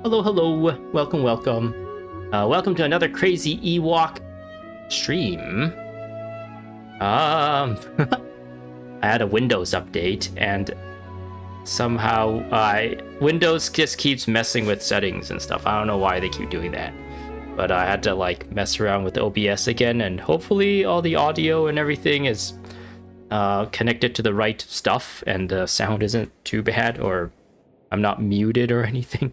Hello, hello. Welcome, welcome. Welcome to another crazy Ewok stream. I had a Windows update and somehow Windows just keeps messing with settings and stuff. I don't know why they keep doing that. But I had to like mess around with OBS again, and hopefully all the audio and everything is connected to the right stuff and the sound isn't too bad, or I'm not muted or anything.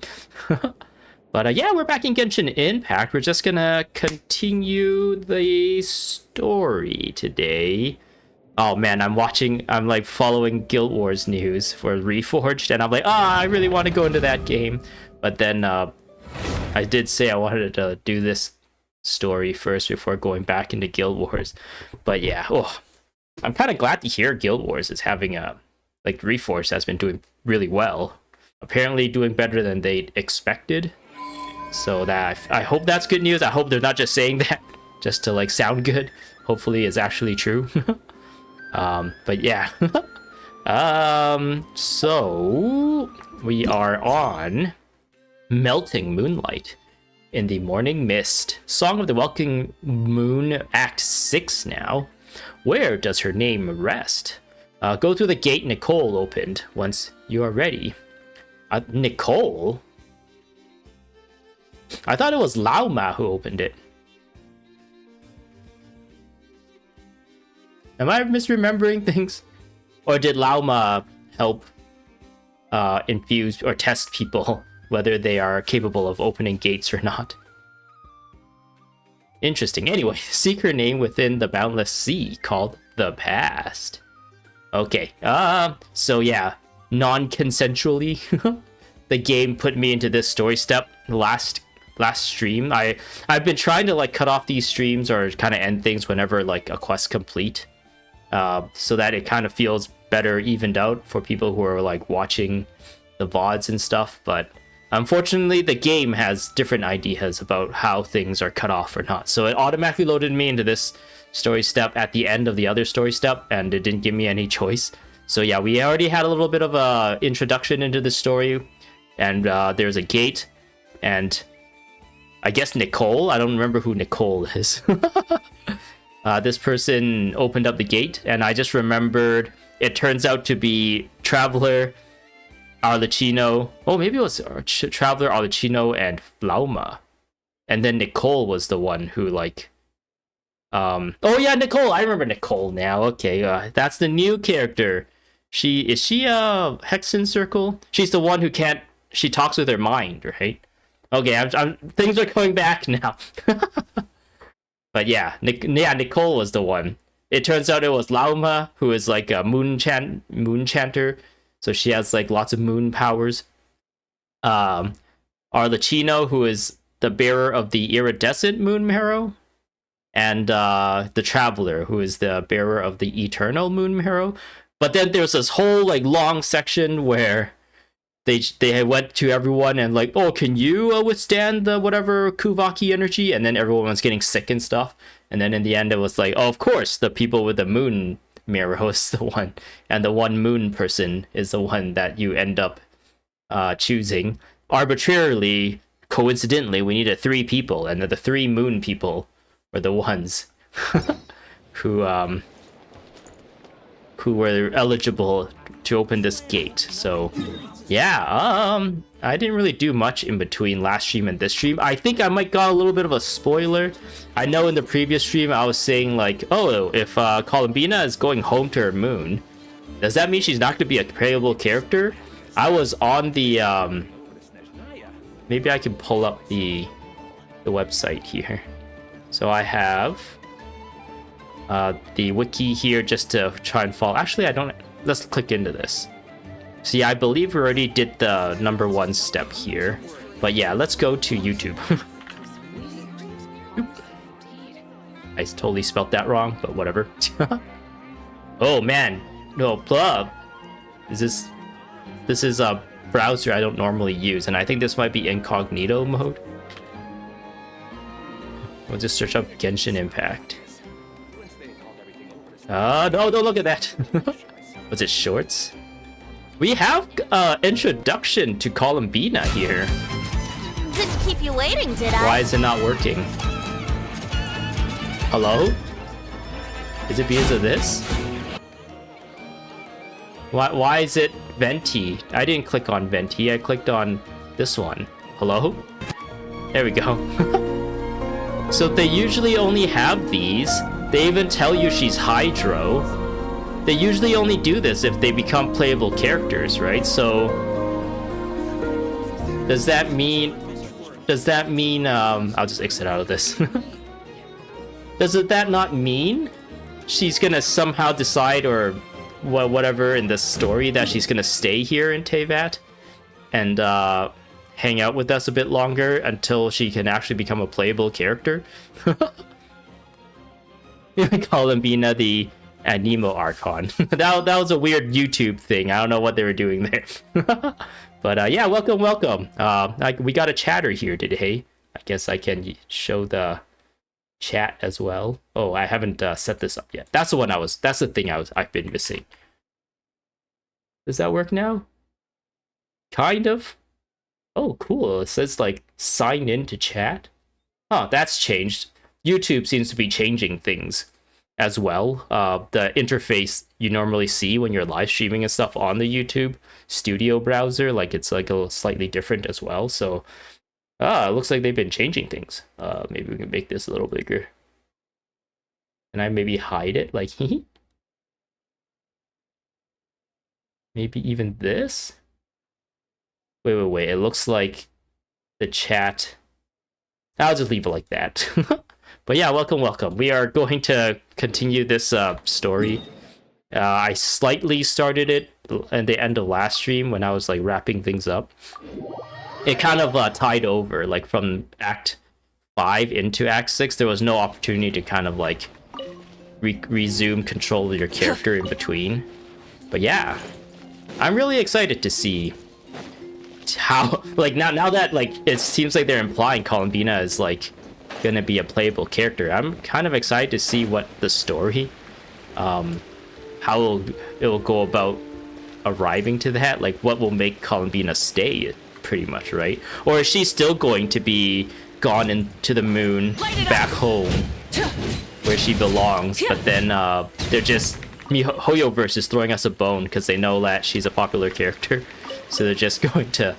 But yeah, we're back in Genshin Impact. We're just gonna continue the story today. Oh man, I'm like following Guild Wars news for Reforged, and I'm like, I really want to go into that game. But then I did say I wanted to do this story first before going back into Guild Wars. But yeah, I'm kind of glad to hear Guild Wars is having like Reforged has been doing really well. Apparently doing better than they expected. So that I hope that's good news. I hope they're not just saying that just to like sound good. Hopefully it's actually true. But yeah. So we are on Melting Moonlight in the Morning Mist. Song of the Welkin Moon, Act 6 now. Where does her name rest? Go through the gate Nicole opened once you are ready. Nicole? I thought it was Lauma who opened it. Am I misremembering things? Or did Lauma help infuse or test people whether they are capable of opening gates or not? Interesting. Anyway, seek her name within the boundless sea called the past. Okay. So yeah, non-consensually, the game put me into this story step last stream. I've been trying to like cut off these streams or kind of end things whenever like a quest complete, so that it kind of feels better evened out for people who are like watching the VODs and stuff. But unfortunately, the game has different ideas about how things are cut off or not. So it automatically loaded me into this story step at the end of the other story step, and it didn't give me any choice. So yeah, we already had a little bit of a introduction into the story, and there's a gate, and I guess Nicole, I don't remember who Nicole is. This person opened up the gate, and I just remembered it turns out to be Traveler, Arlecchino. Oh, maybe it was Traveler, Arlecchino, and Lauma. And then Nicole was the one who like... Oh yeah, Nicole! I remember Nicole now. Okay, that's the new character. Is she a Hexen Circle? She's the one who can't... She talks with her mind, right? Okay, things are coming back now. But yeah, Nicole was the one. It turns out it was Lauma, who is like a moon chanter. So she has like lots of moon powers. Arlecchino, who is the bearer of the iridescent moon marrow. And the Traveler, who is the bearer of the eternal moon marrow. But then there's this whole like long section where they went to everyone and like, oh, can you withstand the whatever Kuvaki energy? And then everyone was getting sick and stuff. And then in the end, it was like, oh, of course, the people with the moon marrow is the one. And the one moon person is the one that you end up choosing. Arbitrarily, coincidentally, we needed 3 people. And the 3 moon people were the ones who were eligible to open this gate. So yeah, I didn't really do much in between last stream and this stream. I think I might got a little bit of a spoiler. I know in the previous stream I was saying like, oh, if Columbina is going home to her moon, does that mean she's not going to be a playable character? I was on the maybe I can pull up the website here. So I have the wiki here just to try and follow. Actually, I don't. Let's click into this. See, I believe we already did the number 1 step here. But yeah, let's go to YouTube. I totally spelt that wrong, but whatever. Oh man, no, blah. This is a browser I don't normally use, and I think this might be incognito mode. We'll just search up Genshin Impact. No, don't look at that. Was it shorts? We have introduction to Columbina here. Didn't keep you waiting, did I? Why is it not working? Hello? Is it because of this? Why is it Venti? I didn't click on Venti, I clicked on this one. Hello? There we go. So they usually only have these. They even tell you she's Hydro. They usually only do this if they become playable characters, right? So does that mean I'll just exit out of this. Does that not mean she's gonna somehow decide, or whatever in the story, that she's gonna stay here in Teyvat and hang out with us a bit longer until she can actually become a playable character? Columbina the Anemo Archon. that was a weird YouTube thing. I don't know what they were doing there. But yeah, welcome. We got a chatter here today. I guess I can show the chat as well. Oh, I haven't set this up yet. That's the thing I've been missing. Does that work now? Kind of. Oh, cool. It says like sign in to chat. Oh, that's changed. YouTube seems to be changing things as well. The interface you normally see when you're live streaming and stuff on the YouTube Studio browser, like it's like a slightly different as well. So it looks like they've been changing things. Maybe we can make this a little bigger. Can I maybe hide it? Like, maybe even this? Wait. It looks like the chat. I'll just leave it like that. But yeah, welcome. We are going to continue this story. I slightly started it at the end of last stream when I was like wrapping things up. It kind of tied over, like from Act 5 into Act 6. There was no opportunity to kind of like resume control of your character in between. But yeah, I'm really excited to see how, like, now that like it seems like they're implying Columbina is like gonna be a playable character. I'm kind of excited to see what the story, how it will go about arriving to that. Like, what will make Columbina stay, pretty much, right? Or is she still going to be gone into the moon, back home, where she belongs? But then they're just Hoyoverse is throwing us a bone because they know that she's a popular character, so they're just going to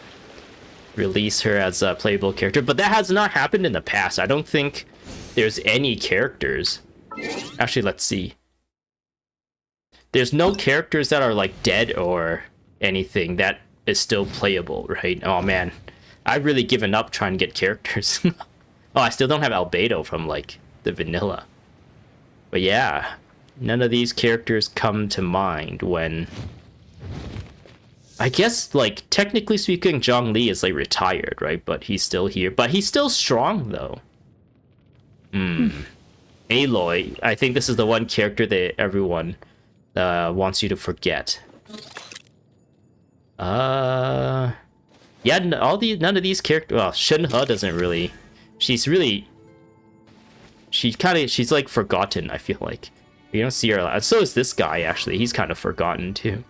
release her as a playable character. But that has not happened in the past. I don't think there's any characters. Actually, let's see. There's no characters that are like dead or anything that is still playable, right? Oh man, I've really given up trying to get characters. Oh, I still don't have Albedo from like the vanilla. But yeah, none of these characters come to mind when, I guess, like, technically speaking, Zhongli is like retired, right? But he's still here. But he's still strong though. Aloy, I think this is the one character that everyone wants you to forget. Yeah, none of these characters. Well, Shenhe doesn't really. She's like forgotten. I feel like you don't see her a lot. So is this guy actually. He's kind of forgotten too.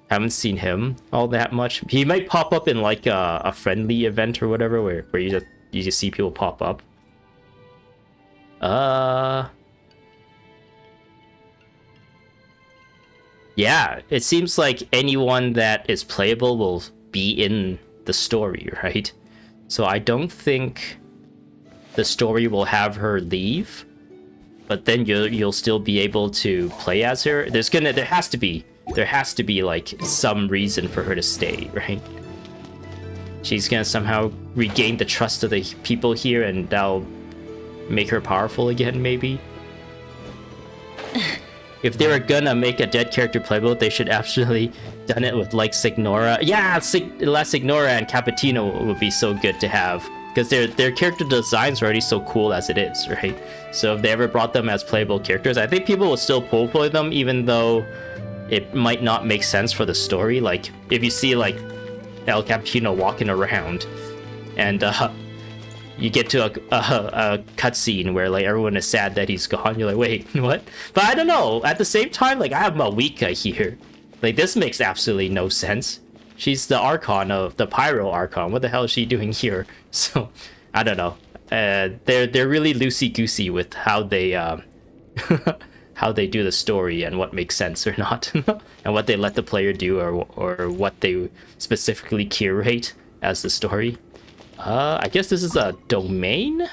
Haven't seen him all that much. He might pop up in like a friendly event or whatever, where you just see people pop up. Yeah, it seems like anyone that is playable will be in the story, right? So I don't think the story will have her leave, but then you'll still be able to play as her. There has to be like some reason for her to stay, right? She's gonna somehow regain the trust of the people here, and that'll make her powerful again, maybe. If they were gonna make a dead character playable, they should absolutely done it with like Signora. Yeah, La Signora and Cappuccino would be so good to have, because their character designs are already so cool as it is, right? So if they ever brought them as playable characters, I think people will still pull for them, even though it might not make sense for the story. Like, if you see like El Cappuccino walking around, and you get to a cutscene where like everyone is sad that he's gone, you're like, wait, what? But I don't know. At the same time, like, I have Malika here. Like, this makes absolutely no sense. She's the Archon of the Pyro Archon. What the hell is she doing here? So, I don't know. They're really loosey-goosey with how they how they do the story and what makes sense or not, and what they let the player do or what they specifically curate as the story. I guess this is a domain?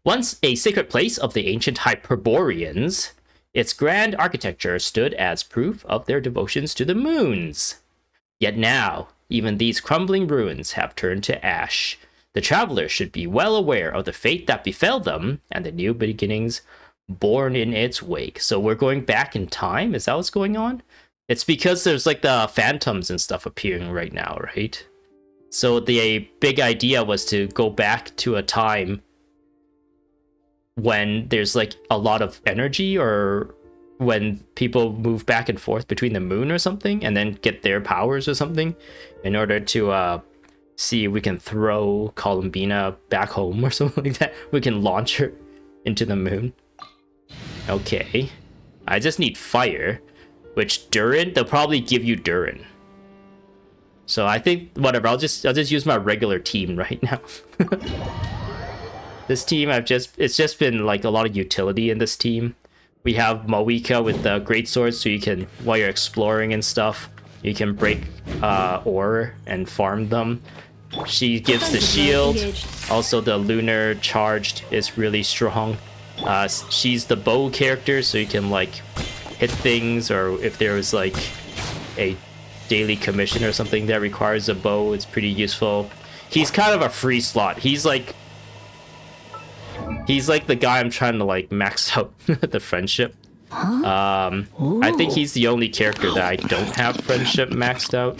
Once a sacred place of the ancient Hyperboreans, its grand architecture stood as proof of their devotions to the moons. Yet now, even these crumbling ruins have turned to ash. The traveler should be well aware of the fate that befell them and the new beginnings born in its wake. So we're going back in time? Is that what's going on? It's because there's like the phantoms and stuff appearing right now, right? So the big idea was to go back to a time when there's like a lot of energy, or when people move back and forth between the moon or something, and then get their powers or something in order to see if we can throw Columbina back home or something like that. We can launch her into the moon. Okay. I just need fire, which Durin, they'll probably give you Durin. So I think whatever, I'll just use my regular team right now. This team, it's just been like a lot of utility in this team. We have Moika with the great swords, so you can, while you're exploring and stuff, you can break ore and farm them. She gives the shield. Also, the lunar charged is really strong. She's the bow character, so you can like hit things, or if there was like a daily commission or something that requires a bow, it's pretty useful. He's kind of a free slot. He's like the guy I'm trying to like max out the friendship. I think he's the only character that I don't have friendship maxed out.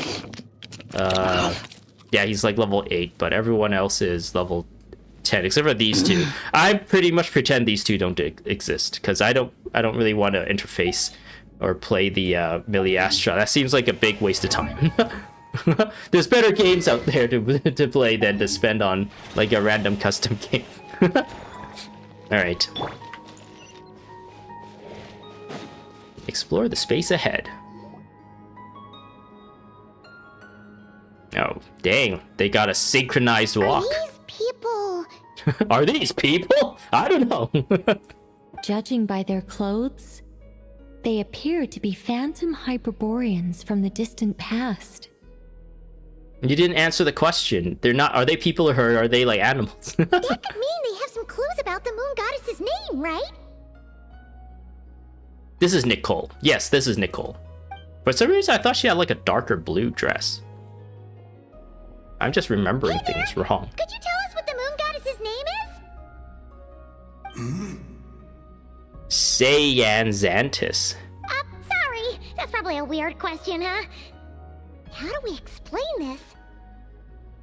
Yeah, he's like level 8, but everyone else is level 10, except for these two. I pretty much pretend these two don't exist, because I don't really want to interface or play the Miliastra. That seems like a big waste of time. There's better games out there to play than to spend on like a random custom game. Alright. Explore the space ahead. Oh, dang. They got a synchronized walk. Are these people? Are these people? I don't know. Judging by their clothes, they appear to be phantom Hyperboreans from the distant past. You didn't answer the question. They're not. Are they people, or are they like animals? That could mean they have some clues about the moon goddess's name, right? This is Nicole. Yes, this is Nicole. For some reason, I thought she had like a darker blue dress. I'm just remembering things wrong. Could you tell us what the moon goddess's name is? Sayanzantis. Sorry. That's probably a weird question, huh? How do we explain this?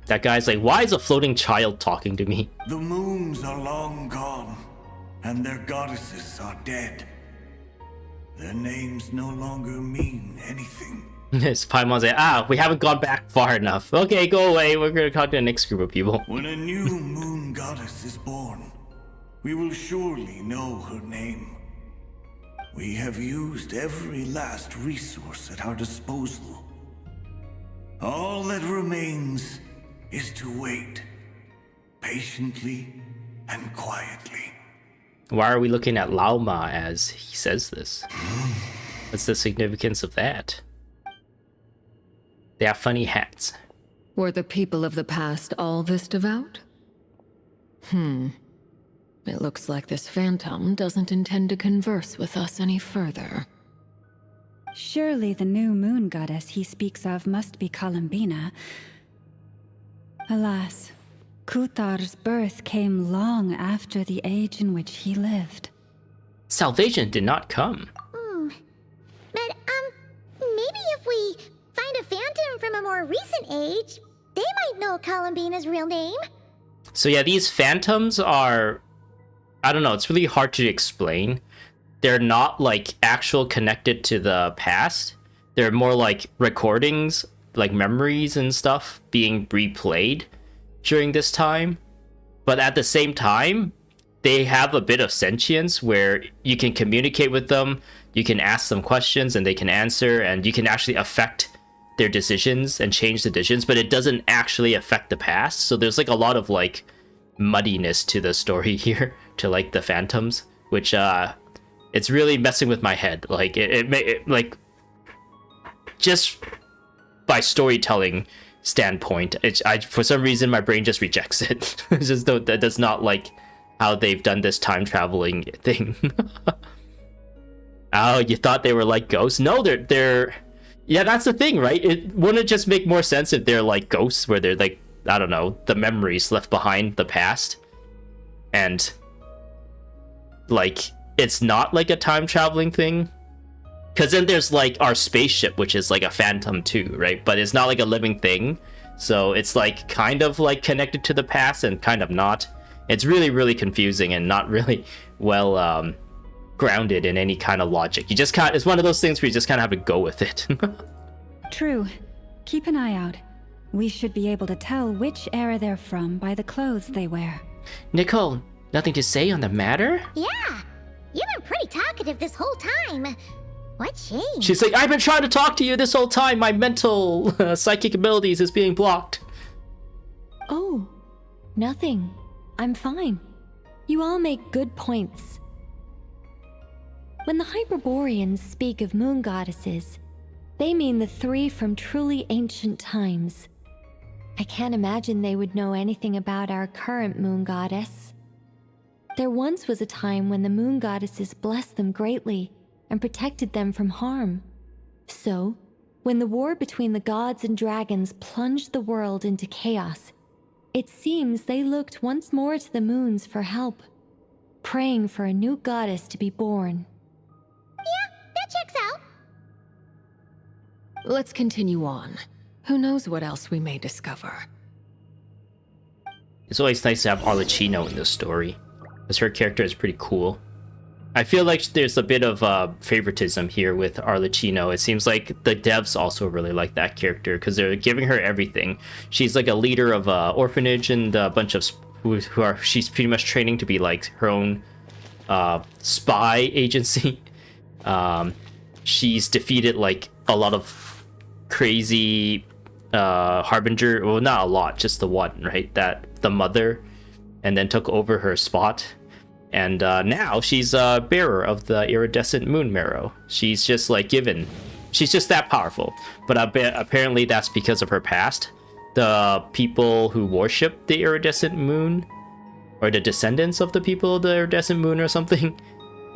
That guy's like, why is a floating child talking to me? The moons are long gone, and their goddesses are dead. Their names no longer mean anything. Yes, Paimon's like, we haven't gone back far enough. Okay, go away. We're gonna talk to the next group of people. When a new moon goddess is born, we will surely know her name. We have used every last resource at our disposal. All that remains is to wait, patiently and quietly. Why are we looking at Lauma as he says this? What's the significance of that? They have funny hats. Were the people of the past all this devout? It looks like this phantom doesn't intend to converse with us any further. Surely the new moon goddess he speaks of must be Columbina. Alas, Kuthar's birth came long after the age in which he lived. Salvation did not come. But, maybe if we find a phantom from a more recent age, they might know Columbina's real name. So yeah, these phantoms are, I don't know, it's really hard to explain. They're not like actual connected to the past. They're more like recordings, like memories and stuff being replayed during this time. But at the same time, they have a bit of sentience where you can communicate with them, you can ask them questions and they can answer, and you can actually affect their decisions and change the decisions, but it doesn't actually affect the past. So there's like a lot of like muddiness to the story here, to like the phantoms, which it's really messing with my head. Like it like, just by storytelling standpoint, for some reason my brain just rejects it. It's just that does not like how they've done this time traveling thing. Oh, you thought they were like ghosts? No, they're yeah, that's the thing, right? It wouldn't just make more sense if they're like ghosts, where they're like, I don't know, the memories left behind the past, and like it's not like a time traveling thing. Because then there's like our spaceship, which is like a phantom too, right? But it's not like a living thing, so it's like kind of like connected to the past and kind of not. It's really, really confusing and not really well grounded in any kind of logic. You just can't. It's one of those things where you just kind of have to go with it. True. Keep an eye out. We should be able to tell which era they're from by the clothes they wear. Nicole, nothing to say on the matter? Yeah, you've been pretty talkative this whole time. What changed? She's like, I've been trying to talk to you this whole time. My mental psychic abilities is being blocked. Oh, nothing. I'm fine. You all make good points. When the Hyperboreans speak of moon goddesses, they mean the three from truly ancient times. I can't imagine they would know anything about our current moon goddess. There once was a time when the moon goddesses blessed them greatly and protected them from harm. So, when the war between the gods and dragons plunged the world into chaos, it seems they looked once more to the moons for help, praying for a new goddess to be born. Yeah, that checks out. Let's continue on. Who knows what else we may discover. It's always nice to have Arlecchino in this story, because her character is pretty cool. I feel like there's a bit of favoritism here with Arlecchino. It seems like the devs also really like that character, because they're giving her everything. She's like a leader of an orphanage and a bunch of she's pretty much training to be like her own spy agency. She's defeated like a lot of crazy harbinger, well, not a lot, just the one, right, that the mother, and then took over her spot. And now she's a bearer of the iridescent moon marrow. She's just like she's just that powerful. But apparently that's because of her past. The people who worship the iridescent moon, or the descendants of the people of the iridescent moon or something,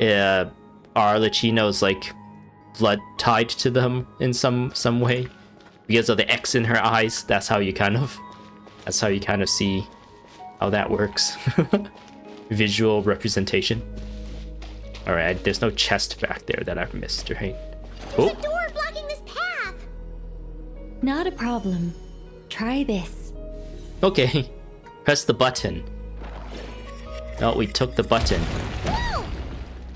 Arlecchino's like blood tied to them in some way. Because of the X in her eyes, that's how you kind of see how that works. Visual representation. All right, there's no chest back there that I've missed, right? There's a door blocking this path. Not a problem. Try this. Okay, press the button. Oh, we took the button. No! How did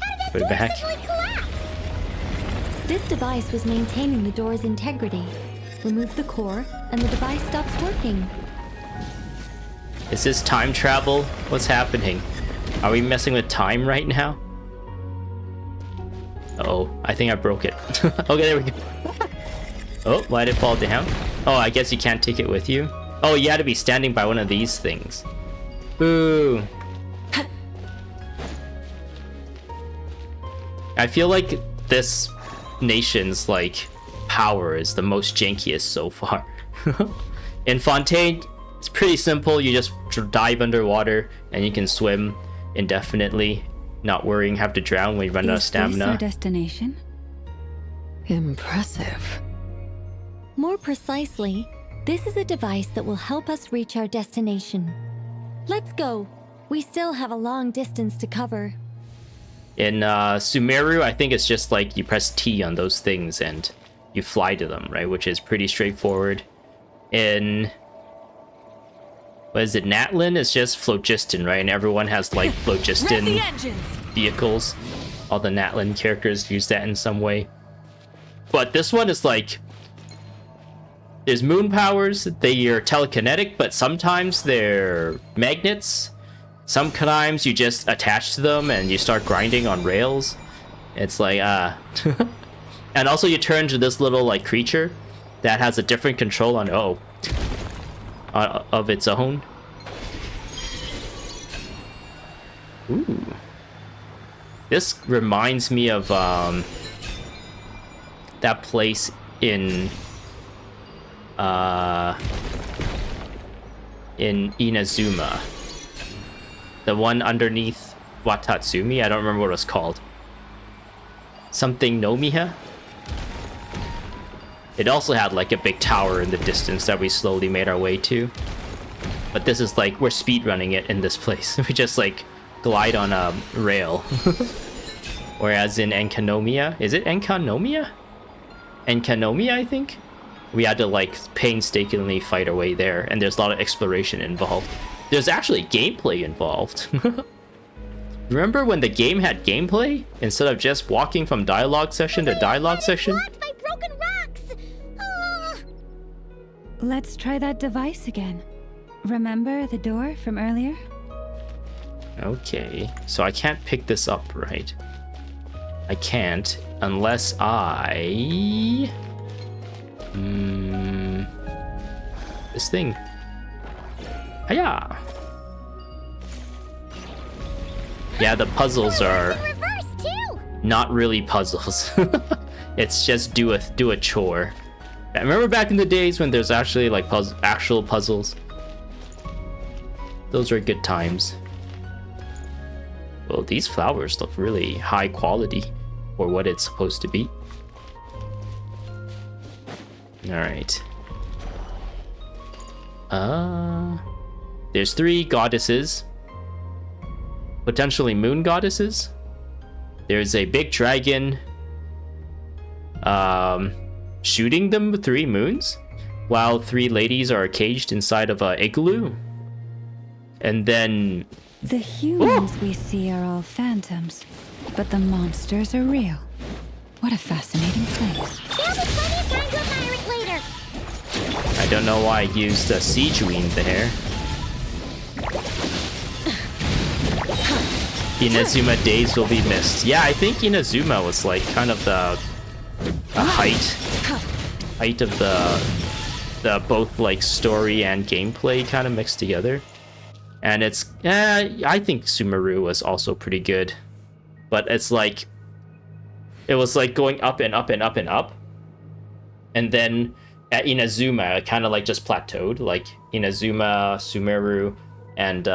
that Put it door back. suddenly collapse? This device was maintaining the door's integrity. Remove the core, and the device stops working. Is this time travel? What's happening? Are we messing with time right now? Uh-oh, I think I broke it. Okay, there we go. Oh, why did it fall down? Oh, I guess you can't take it with you. Oh, you had to be standing by one of these things. Boo. I feel like this nation's like power is the most jankiest so far. In Fontaine, it's pretty simple. You just dive underwater and you can swim indefinitely, not worrying have to drown when you run out of Is this our stamina. destination? Impressive. More precisely, this is a device that will help us reach our destination. Let's go. We still have a long distance to cover. In Sumeru, I think it's just like you press T on those things and you fly to them, right? Which is pretty straightforward. In what is it, Natlin? It's just phlogiston, right? And everyone has like phlogiston vehicles. All the Natlin characters use that in some way. But this one is like, there's moon powers. They are telekinetic, but sometimes they're magnets. Sometimes you just attach to them and you start grinding on rails. It's like, and also you turn to this little like creature that has a different control on of its own. Ooh. This reminds me of that place in Inazuma. The one underneath Watatsumi. I don't remember what it was called. Something Nomiya? It also had like a big tower in the distance that we slowly made our way to. But this is like, we're speedrunning it in this place. We just like glide on a rail. Whereas in Enkanomiya, is it Enkanomiya? Enkanomiya, I think? We had to like painstakingly fight our way there, and there's a lot of exploration involved. There's actually gameplay involved. Remember when the game had gameplay? Instead of just walking from dialogue session to dialogue session? Blocked by broken rocks! Oh. Let's try that device again. Remember the door from earlier? Okay, so I can't pick this up, right? I can't unless I... this thing. Hiya! Yeah, the puzzles are Reverse too! not really puzzles. It's just do a chore. I remember back in the days when there's actually like actual puzzles. Those were good times. Well, these flowers look really high quality for what it's supposed to be. Alright. There's 3 goddesses. Potentially moon goddesses. There's a big dragon shooting them with 3 moons, while 3 ladies are caged inside of a igloo. And then The humans we see are all phantoms, but the monsters are real. What a fascinating place. There'll be plenty of time to admire it later. I don't know why I used a siege ween there. Inazuma days will be missed. Yeah, I think Inazuma was like kind of the height of the both like story and gameplay kind of mixed together. And it's I think Sumeru was also pretty good, but it's like it was like going up and up and up and up, and then at Inazuma it kind of like just plateaued. Like Inazuma, Sumeru, and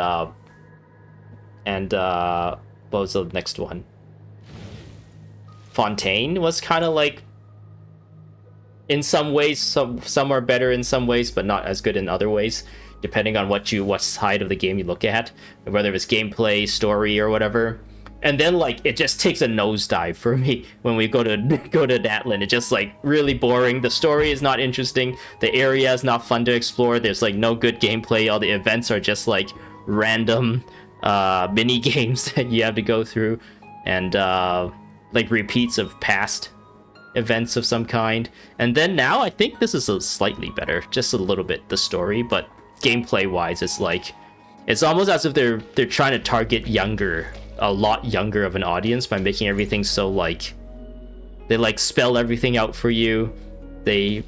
what was the next one? Fontaine was kind of like, in some ways, some are better in some ways, but not as good in other ways, depending on what side of the game you look at, whether it's gameplay, story, or whatever. And then like it just takes a nosedive for me when we go to Natlan. It's just like really boring. The story is not interesting. The area is not fun to explore. There's like no good gameplay. All the events are just like random mini games that you have to go through, and like repeats of past events of some kind. And then now I think this is a slightly better, just a little bit, the story, but gameplay wise it's like it's almost as if they're trying to target a lot younger of an audience by making everything so like they like spell everything out for you. They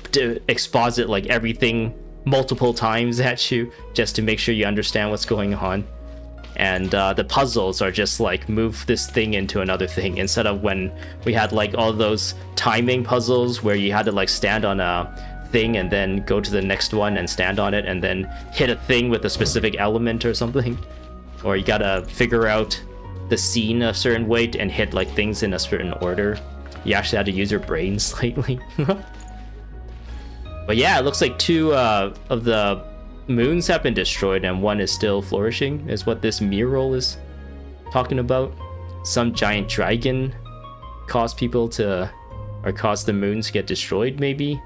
exposit like everything multiple times at you just to make sure you understand what's going on. And the puzzles are just like move this thing into another thing, instead of when we had like all those timing puzzles where you had to like stand on a thing and then go to the next one and stand on it and then hit a thing with a specific element or something, or you gotta figure out the scene a certain way and hit like things in a certain order. You actually had to use your brain slightly. But yeah, it looks like 2 of the moons have been destroyed and 1 is still flourishing, is what this mural is talking about. Some giant dragon caused the moons to get destroyed, maybe.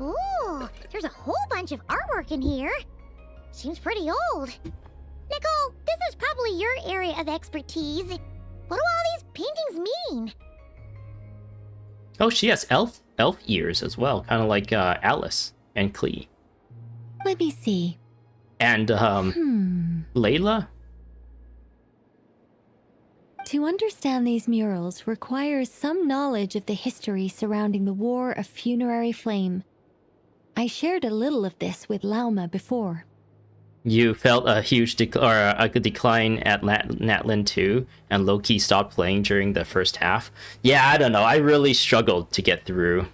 Ooh, there's a whole bunch of artwork in here. Seems pretty old. Nicole, this is probably your area of expertise. What do all these paintings mean? Oh, she has elf ears as well, kind of like Alice and Klee. Let me see. And Layla? To understand these murals requires some knowledge of the history surrounding the War of Funerary Flame. I shared a little of this with Lauma before. You felt a huge a decline at Natlan 2, and Loki stopped playing during the first half. Yeah, I don't know. I really struggled to get through.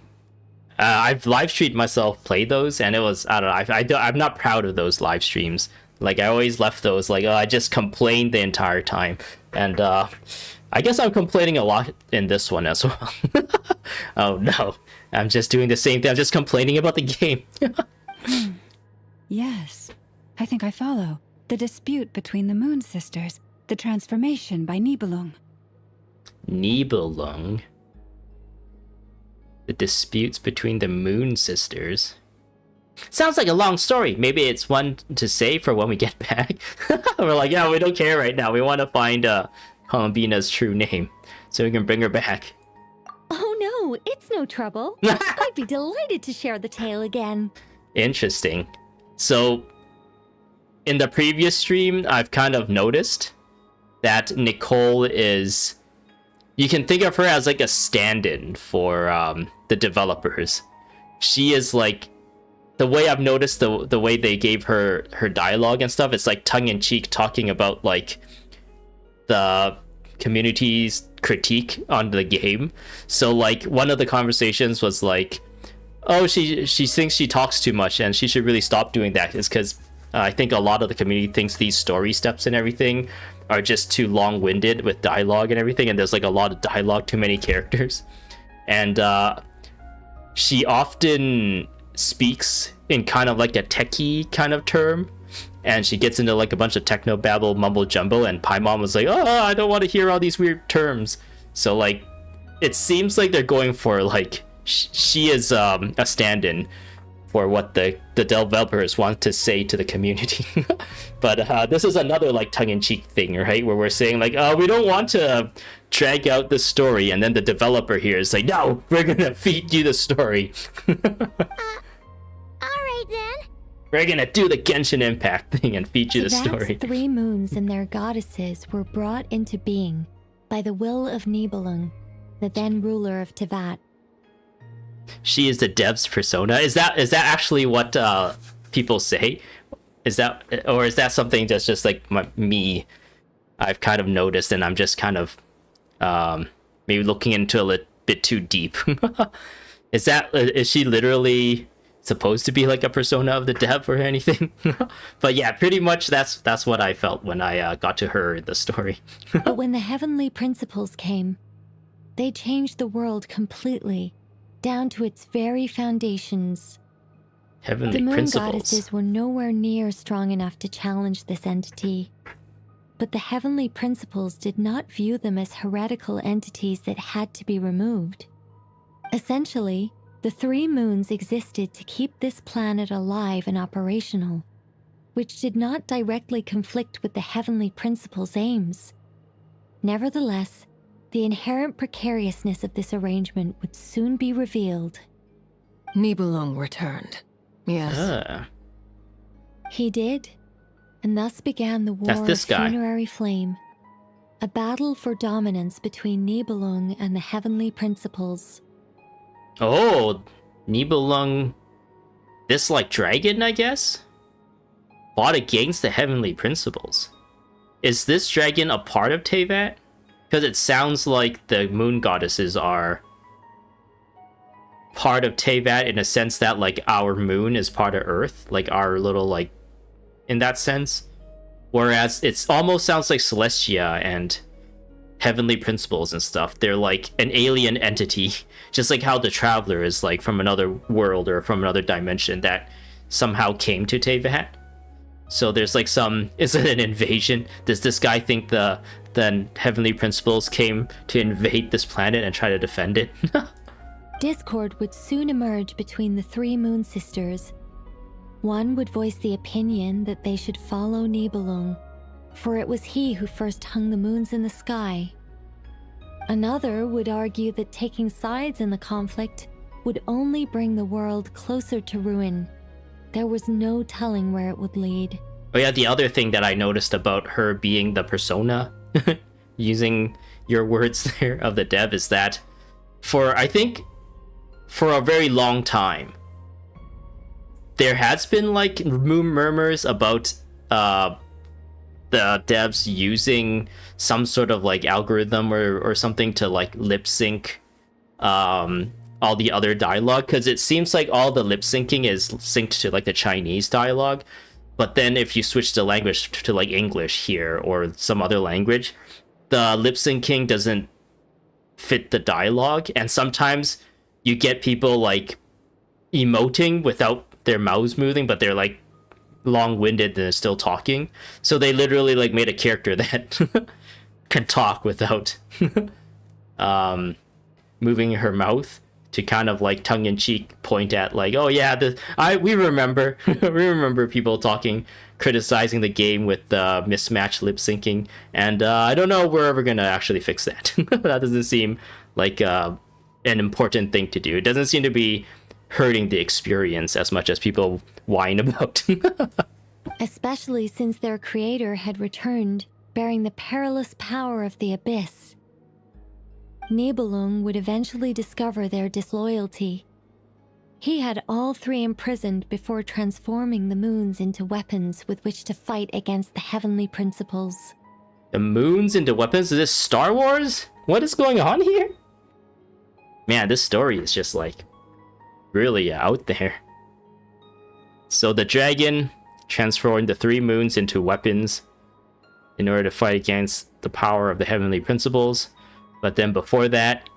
I've live streamed myself play those, and it was, I don't know. I'm not proud of those live streams. Like, I always left those like, oh, I just complained the entire time. And I guess I'm complaining a lot in this one as well. Oh no, I'm just doing the same thing. I'm just complaining about the game. Yes, I think I follow. The dispute between the Moon Sisters, the transformation by Nibelung. Nibelung? The disputes between the Moon Sisters? Sounds like a long story. Maybe it's one to say for when we get back. We're like, yeah, we don't care right now. We want to find Columbina's true name so we can bring her back. Oh no, it's no trouble. I'd be delighted to share the tale again. Interesting. So, in the previous stream, I've kind of noticed that Nicole is... You can think of her as like a stand-in for the developers. She is like... The way I've noticed the way they gave her dialogue and stuff, it's like tongue-in-cheek talking about like the community's critique on the game. So like one of the conversations was like, oh, she thinks she talks too much and she should really stop doing that. It's because I think a lot of the community thinks these story steps and everything are just too long-winded with dialogue and everything, and there's like a lot of dialogue, too many characters. And she often speaks in kind of like a techie kind of term, and she gets into like a bunch of techno babble mumble jumbo, and Paimon was like, oh, I don't want to hear all these weird terms. So like it seems like they're going for like she is a stand-in for what the developers want to say to the community. But this is another like tongue-in-cheek thing, right, where we're saying like, oh, we don't want to drag out the story, and then the developer here is like, no, we're gonna feed you the story. Alright then. We're gonna do the Genshin Impact thing and feed you the story. The 3 moons and their goddesses were brought into being by the will of Nibelung, the then ruler of Teyvat. She is the dev's persona. Is that actually what people say? Is that something that's just like me? I've kind of noticed, and I'm just kind of maybe looking into a little bit too deep. Is she literally supposed to be like a persona of the dev or anything? But yeah, pretty much that's what I felt when I got to her in the story. But when the heavenly principles came, they changed the world completely, down to its very foundations. Heavenly the moon principles. goddesses were nowhere near strong enough to challenge this entity. But the heavenly principles did not view them as heretical entities that had to be removed. Essentially, the 3 moons existed to keep this planet alive and operational, which did not directly conflict with the heavenly principles' aims. Nevertheless, the inherent precariousness of this arrangement would soon be revealed. Nibelung returned. Yes. He did, and thus began the War That's this of guy. Funerary Flame, a battle for dominance between Nibelung and the heavenly principles. Oh, Nibelung, this like dragon, I guess, fought against the heavenly principles. Is this dragon a part of Teyvat? Because it sounds like the moon goddesses are part of Teyvat in a sense that like our moon is part of Earth, like our little like in that sense. Whereas it almost sounds like Celestia and heavenly principles and stuff. They're like an alien entity, just like how the Traveler is like from another world or from another dimension that somehow came to Teyvat. So there's like is it an invasion? Does this guy think the heavenly principles came to invade this planet and try to defend it? Discord would soon emerge between the 3 moon sisters. One would voice the opinion that they should follow Nibelung, for it was he who first hung the moons in the sky. Another would argue that taking sides in the conflict would only bring the world closer to ruin. There was no telling where it would lead. Oh yeah, the other thing that I noticed about her being the persona using your words there of the dev, is that I think for a very long time there has been like murmurs about the devs using some sort of like algorithm or something to like lip sync all the other dialogue, because it seems like all the lip syncing is synced to like the Chinese dialogue, but then if you switch the language to like English here or some other language, the lip syncing doesn't fit the dialogue, and sometimes you get people like emoting without their mouths moving, but they're like long-winded and they're still talking. So they literally like made a character that can talk without moving her mouth, to kind of like tongue-in-cheek point at like, oh yeah, we remember we remember people criticizing the game with mismatched lip syncing, and I don't know if we're ever gonna actually fix that. That doesn't seem like an important thing to do. It doesn't seem to be hurting the experience as much as people whine about. Especially since their creator had returned, bearing the perilous power of the Abyss. Nibelung would eventually discover their disloyalty. He had all three imprisoned before transforming the moons into weapons with which to fight against the heavenly principles. The moons into weapons? Is this Star Wars? What is going on here? Man, this story is just like really out there. So the dragon transformed the three moons into weapons in order to fight against the power of the heavenly principles. But then before that,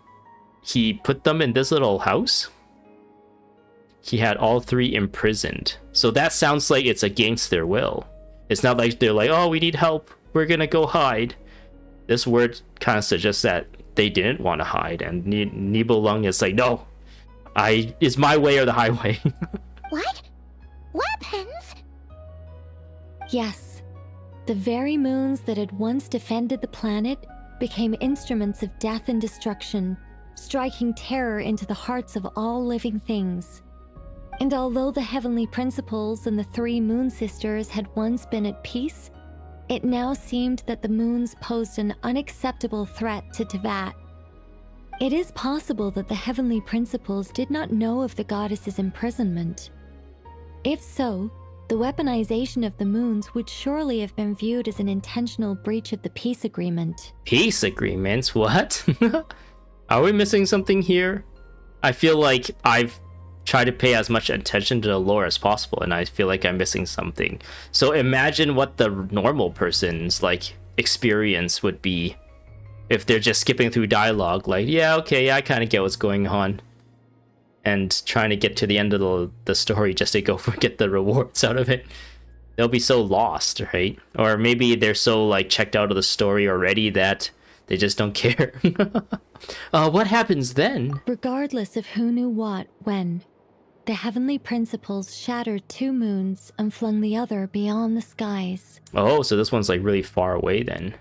he put them in this little house. He had all three imprisoned. So that sounds like it's against their will. It's not like they're like, oh, we need help, we're gonna go hide. This word kind of suggests that they didn't want to hide, and Nibelung is like, no, it's my way or the highway. What? Weapons? Yes. The very moons that had once defended the planet became instruments of death and destruction, striking terror into the hearts of all living things. And although the heavenly principles and the three moon sisters had once been at peace, it now seemed that the moons posed an unacceptable threat to Teyvat. It is possible that the heavenly principles did not know of the goddess's imprisonment. If so, the weaponization of the moons would surely have been viewed as an intentional breach of the peace agreement. Peace agreements? What? Are we missing something here? I feel like I've tried to pay as much attention to the lore as possible, and I feel like I'm missing something. So imagine what the normal person's like experience would be if they're just skipping through dialogue, like, yeah, okay, yeah, I kind of get what's going on, and trying to get to the end of the story just to go get the rewards out of it. They'll be so lost, right? Or maybe they're so like checked out of the story already that they just don't care. What happens then? Regardless of who knew what, when, the heavenly principles shattered two moons and flung the other beyond the skies. Oh, so this one's like really far away then.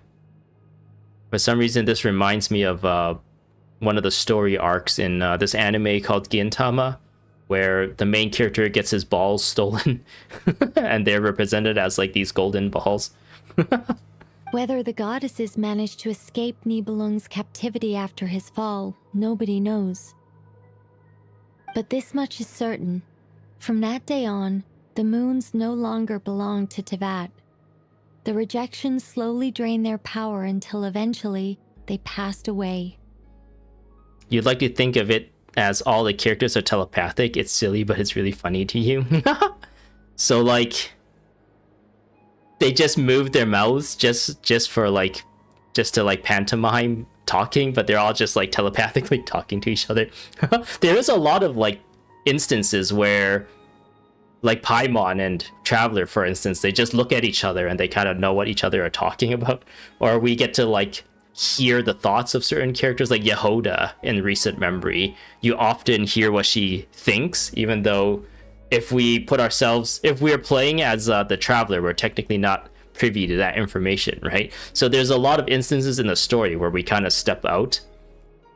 For some reason, this reminds me of one of the story arcs in this anime called Gintama, where the main character gets his balls stolen and they're represented as like these golden balls. Whether the goddesses managed to escape Nibelung's captivity after his fall, nobody knows. But this much is certain. From that day on, the moons no longer belonged to Teyvat. The rejection slowly drained their power until eventually they passed away. You'd like to think of it as all the characters are telepathic. It's silly, but it's really funny to you. So like, they just move their mouths just to like pantomime talking, but they're all just like telepathically talking to each other. There is a lot of like instances where like Paimon and Traveler, for instance, they just look at each other and they kind of know what each other are talking about. Or we get to like hear the thoughts of certain characters, like Yehoda in recent memory. You often hear what she thinks, even though if we're playing as the Traveler, we're technically not privy to that information, right? So there's a lot of instances in the story where we kind of step out,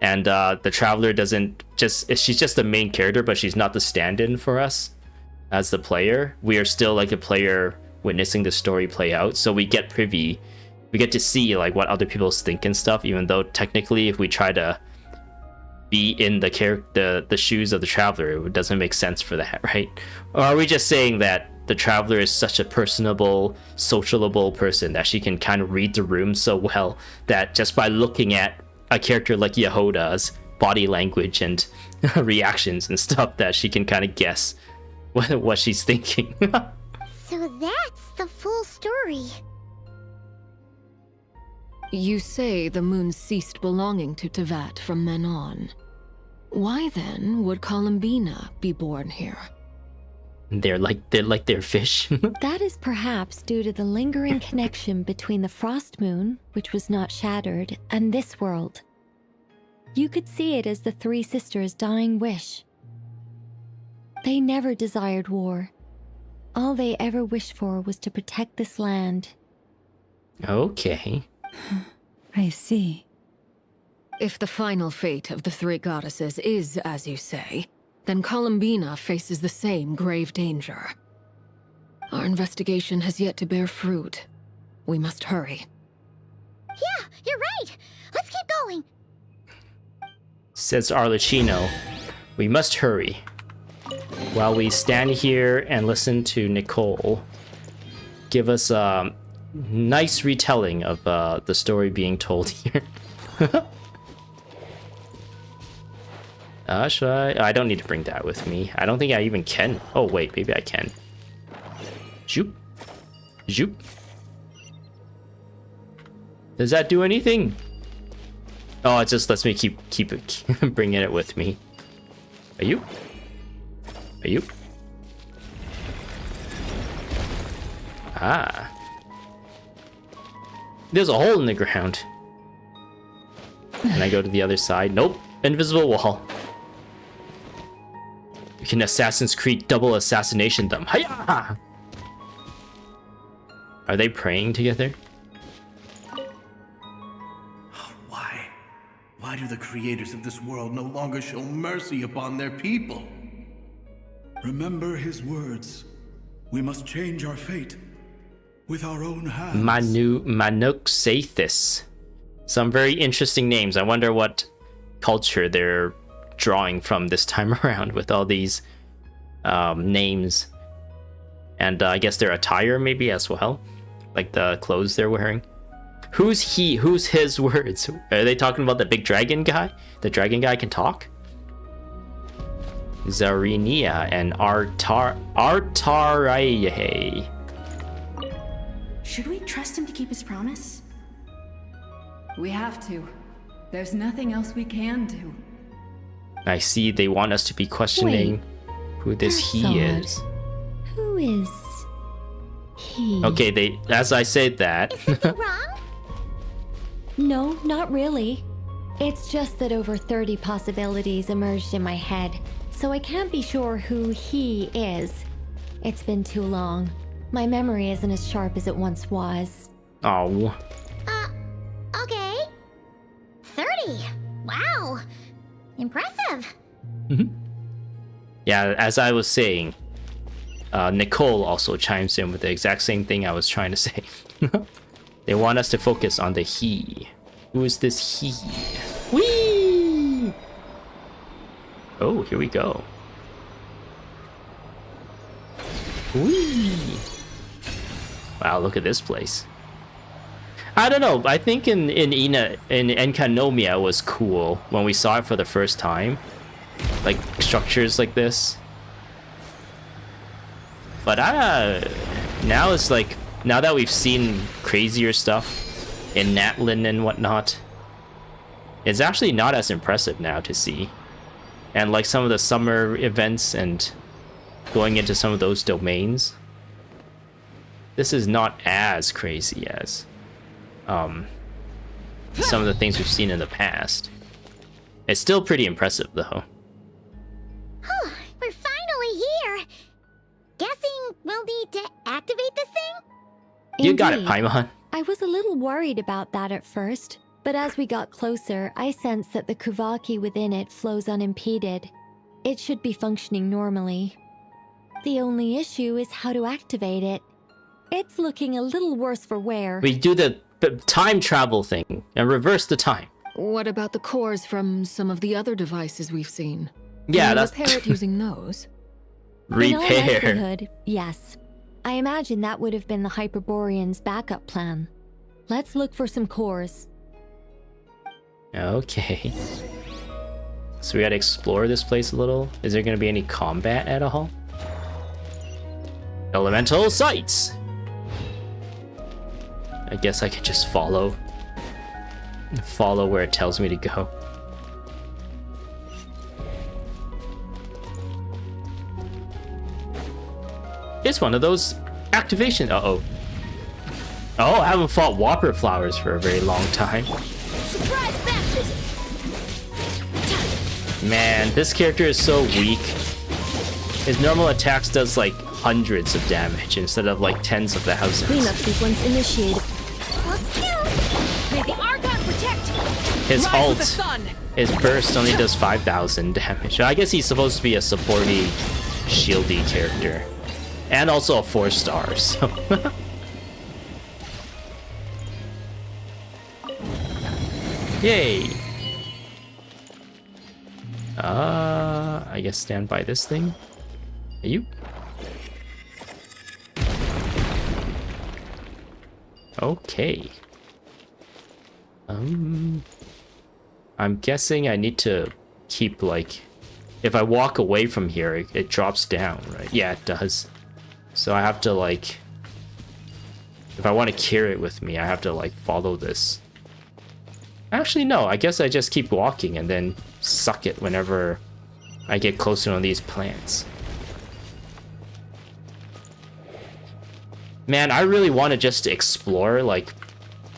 and the Traveler she's just the main character, but she's not the stand-in for us as the player. We are still like a player witnessing the story play out, so we get privy we get to see like what other people think and stuff, even though technically if we try to be in the shoes of the traveler, it doesn't make sense for that, right? Or are we just saying that the traveler is such a personable, sociable person that she can kind of read the room so well that just by looking at a character like Yehoda's body language and reactions and stuff, that she can kind of guess what she's thinking. So that's the full story. You say the moon ceased belonging to Tevat from then on. Why then would Columbina be born here? They're like their fish. That is perhaps due to the lingering connection between the frost moon, which was not shattered, and this world. You could see it as the three sisters' dying wish. They never desired war. All they ever wished for was to protect this land. Okay. I see. If the final fate of the three goddesses is as you say, then Columbina faces the same grave danger. Our investigation has yet to bear fruit. We must hurry. Yeah, you're right. Let's keep going. Says Arlecchino. We must hurry. While we stand here and listen to Nicole give us a nice retelling of the story being told here. Should I? I don't need to bring that with me. I don't think I even can. Oh, wait, maybe I can. Zoop. Zoop. Does that do anything? Oh, it just lets me keep it, bringing it with me. Are you? Are you? Ah. There's a hole in the ground. Can I go to the other side? Nope. Invisible wall. You can Assassin's Creed double assassination them. Hiya! Are they praying together? Why? Why do the creators of this world no longer show mercy upon their people? Remember his words. We must change our fate with our own hands. Manuk Saithis. Some very interesting names. I wonder what culture they're drawing from this time around with all these names. And I guess their attire maybe as well. Like the clothes they're wearing. Who's he? Who's his words? Are they talking about the big dragon guy? The dragon guy can talk? Zarinia and Artaraye. Should we trust him to keep his promise? We have to. There's nothing else we can do. I see they want us to be questioning who this he That's is. Who is he? Okay, as I said that. Is something wrong? No, not really. It's just that over 30 possibilities emerged in my head, so I can't be sure who he is. It's been too long. My memory isn't as sharp as it once was. Oh. Okay. 30. Wow. Impressive. Yeah, as I was saying, Nicole also chimes in with the exact same thing I was trying to say. They want us to focus on the he. Who is this he? Whee! Oh, here we go. Whee! Wow, look at this place. I don't know. I think in Enkanomiya was cool when we saw it for the first time, like structures like this. But now it's like now that we've seen crazier stuff in Natlin and whatnot, it's actually not as impressive now to see. And like some of the summer events and going into some of those domains, this is not as crazy as some of the things we've seen in the past. It's still pretty impressive though. We're finally here. Guessing we'll need to activate this thing? You got it, Indeed. Paimon. I was a little worried about that at first, but as we got closer, I sensed that the Kuvaki within it flows unimpeded. It should be functioning normally. The only issue is how to activate it. It's looking a little worse for wear. We do the time travel thing and reverse the time. What about the cores from some of the other devices we've seen? Yeah, Can you that's repair it using those. In all repair. likelihood, yes. I imagine that would have been the Hyperborean's backup plan. Let's look for some cores. Okay. So we gotta explore this place a little. Is there gonna be any combat at all? Elemental sights! I guess I could just follow where it tells me to go. It's one of those activation. Uh-oh. Oh, I haven't fought Whopper Flowers for a very long time. Surprise baptism! Man, this character is so weak. His normal attacks does like hundreds of damage instead of like tens of thousands. Cleanup sequence initiated. Let's go! May the Argon protect! His ult, his burst only does 5,000 damage. I guess he's supposed to be a supporty, shieldy character. And also a 4-star, so... Yay! I guess stand by this thing. Are you? Okay. I'm guessing I need to keep, like... If I walk away from here, it drops down, right? Yeah, it does. So I have to, like... If I want to carry it with me, I have to, like, follow this. Actually, no. I guess I just keep walking and then suck it whenever I get close to one of these plants. Man, I really want to just explore, like,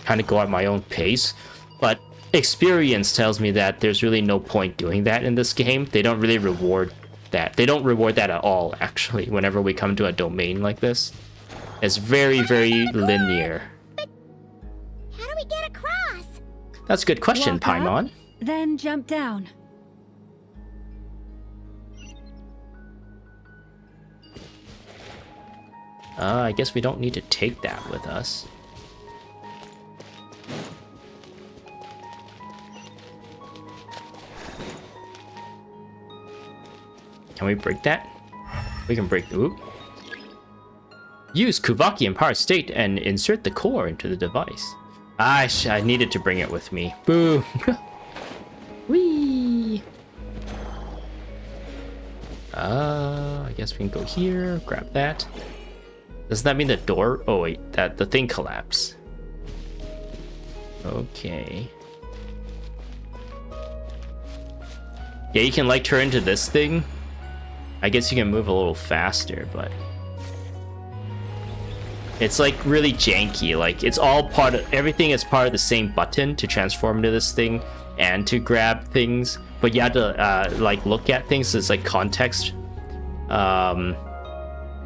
kind of go at my own pace. But experience tells me that there's really no point doing that in this game. They don't really reward that. They don't reward that at all, actually, whenever we come to a domain like this. It's very, very linear. But how do we get across? That's a good question, Walk up, Paimon. Then jump down. I guess we don't need to take that with us. Can we break that? We can break the... Oop. Use Kuvakian power state and insert the core into the device. I needed to bring it with me. Boo! Whee! I guess we can go here, grab that. Does that mean the door? Oh wait, that the thing collapsed. Okay. Yeah, you can like turn into this thing. I guess you can move a little faster, but it's like really janky. Like it's all part of everything is part of the same button to transform into this thing and to grab things. But you have to like look at things as like context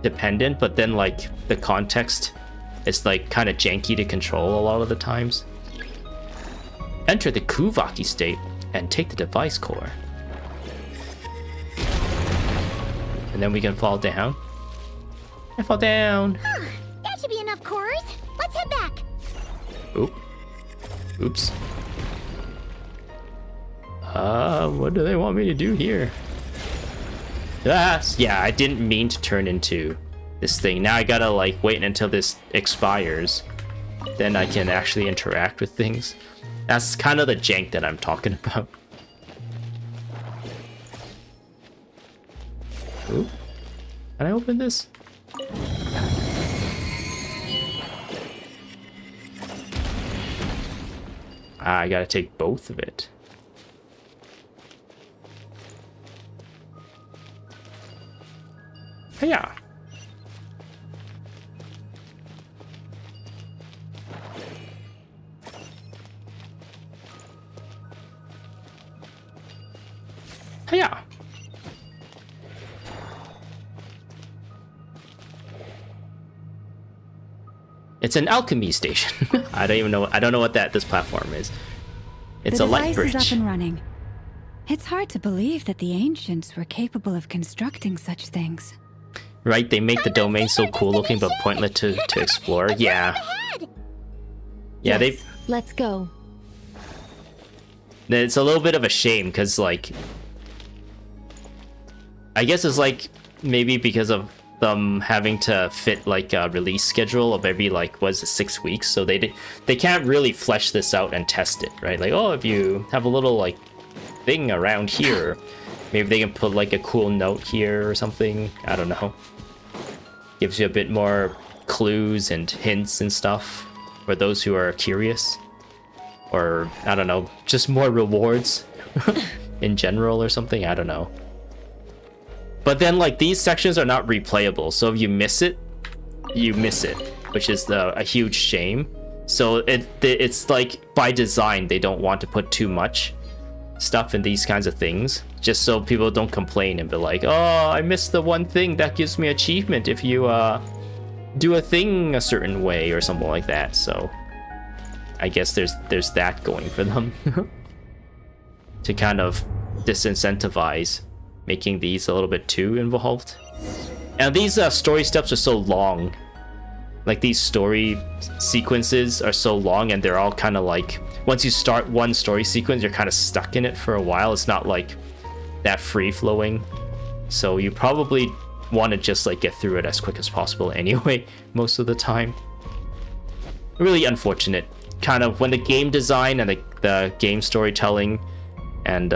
dependent, but then like the context is like kind of janky to control a lot of the times. Enter the Kuvaki state and take the device core. And then we can fall down. I fall down. That should be enough cores. Let's head back. Oop. Oops. What do they want me to do here? Yeah, I didn't mean to turn into this thing. Now I gotta like wait until this expires. Then I can actually interact with things. That's kind of the jank that I'm talking about. Ooh. Can I open this? I gotta take both of it. Yeah. Yeah. It's an alchemy station. I don't know what this platform is. It's a light bridge. The device is up and running. It's hard to believe that the ancients were capable of constructing such things. Right, they make the domain so cool looking but pointless to explore. Yeah. Yeah, Yes, let's go. it's a little bit of a shame because, like, I guess it's like maybe because of them having to fit like a release schedule of every, like, was it 6 weeks, so they can't really flesh this out and test it, right? Like, oh, if you have a little like thing around here, maybe they can put like a cool note here or something. I don't know. Gives you a bit more clues and hints and stuff for those who are curious, or I don't know, just more rewards in general or something. I don't know. But then, like, these sections are not replayable, so if you miss it, you miss it, which is a huge shame. So it's like by design they don't want to put too much stuff in these kinds of things, just so people don't complain and be like, oh, I missed the one thing that gives me achievement if you do a thing a certain way or something like that. So I guess there's that going for them to kind of disincentivize making these a little bit too involved. And these story steps are so long. Like, these story sequences are so long, and they're all kind of like, once you start one story sequence, you're kind of stuck in it for a while. It's not like that free-flowing. So you probably want to just like get through it as quick as possible anyway, most of the time. Really unfortunate. Kind of when the game design and the game storytelling and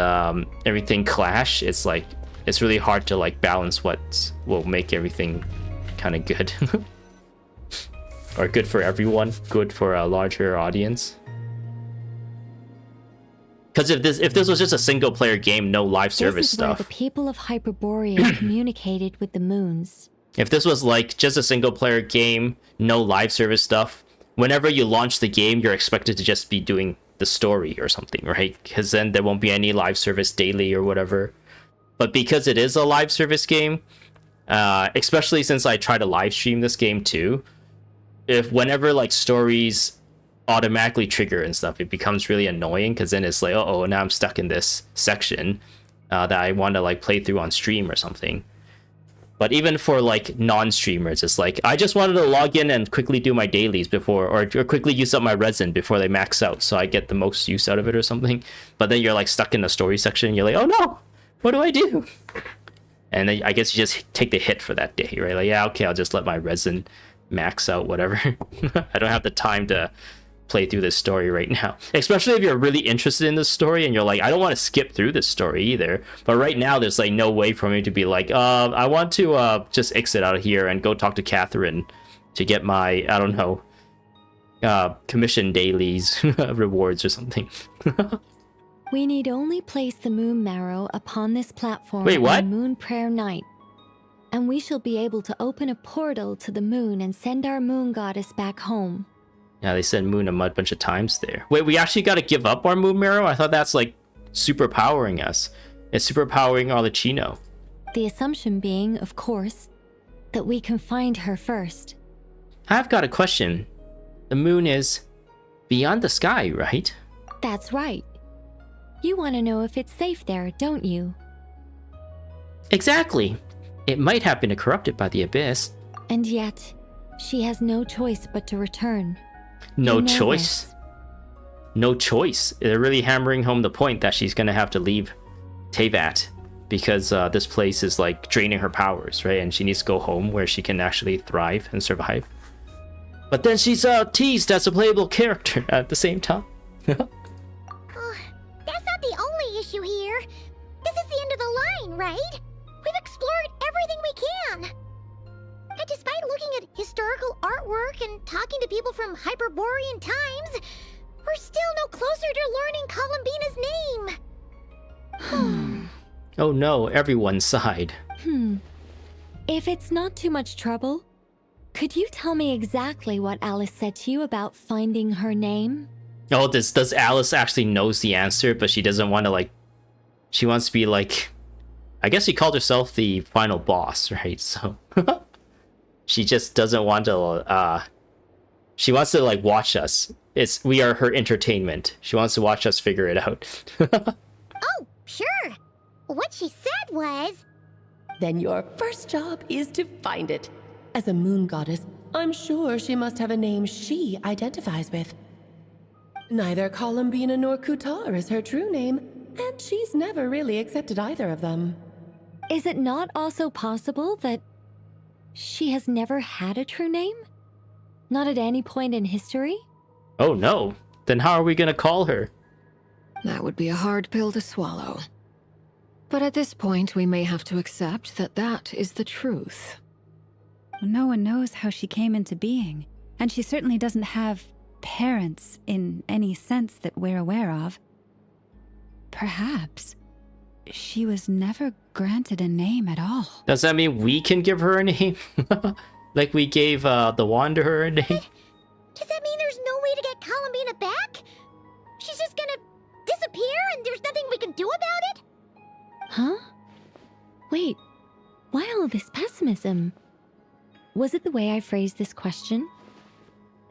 everything clash, it's like, it's really hard to like balance what will make everything kind of good. Or good for everyone, good for a larger audience. Because if this was just a single player game, no live service This is where stuff. the people of Hyperborea communicated with the moons. If this was like just a single player game, no live service stuff, whenever you launch the game, you're expected to just be doing the story or something, right? Because then there won't be any live service daily or whatever. But because it is a live service game, especially since I try to live stream this game too, if whenever like stories automatically trigger and stuff, it becomes really annoying, because then it's like, oh, now I'm stuck in this section that I want to like play through on stream or something. But even for like non-streamers, it's like, I just wanted to log in and quickly do my dailies before, or quickly use up my resin before they max out, so I get the most use out of it or something. But then you're like stuck in the story section, and you're like, oh no, what do I do? And then I guess you just take the hit for that day, right? Like, yeah, okay, I'll just let my resin max out, whatever. I don't have the time to play through this story right now, especially if you're really interested in this story and you're like, I don't want to skip through this story either, but right now there's like no way for me to be like, I want to just exit out of here and go talk to Catherine to get my, I don't know, commission dailies rewards or something. We need only place the moon marrow upon this platform Wait, what? on Moon Prayer Night, and we shall be able to open a portal to the moon and send our moon goddess back home. Yeah, they said moon a bunch of times there. Wait, we actually got to give up our moon marrow? I thought that's like superpowering us. It's superpowering Arlecchino. The assumption being, of course, that we can find her first. I've got a question. The moon is beyond the sky, right? That's right. You want to know if it's safe there, don't you? Exactly. It might have been corrupted by the abyss. And yet, she has no choice but to return. No You know choice. this. No choice. They're really hammering home the point that she's gonna have to leave Teyvat because this place is like draining her powers, right? And she needs to go home where she can actually thrive and survive. But then she's teased as a playable character at the same time. That's not the only issue here. This is the end of the line, right? We've explored everything we can. And despite looking at historical artwork and talking to people from Hyperborean times, we're still no closer to learning Columbina's name. Oh no, everyone sighed. If it's not too much trouble, could you tell me exactly what Alice said to you about finding her name? Oh, does Alice actually knows the answer, but she doesn't want to like... She wants to be like... I guess she called herself the final boss, right? So... she just doesn't want to... She wants to like watch us. We are her entertainment. She wants to watch us figure it out. Oh, sure. What she said was... Then your first job is to find it. As a moon goddess, I'm sure she must have a name she identifies with. Neither Columbina nor Kutar is her true name, and she's never really accepted either of them. Is it not also possible that she has never had a true name? Not at any point in history? Oh no. Then how are we gonna call her? That would be a hard pill to swallow. But at this point, we may have to accept that that is the truth. No one knows how she came into being, and she certainly doesn't have parents in any sense that we're aware of. Perhaps she was never granted a name at all. Does that mean we can give her a name? Like we gave the Wanderer a name? Does that mean there's no way to get Columbina back? She's just gonna disappear and there's nothing we can do about it? Huh? Wait, why all this pessimism? Was it the way I phrased this question?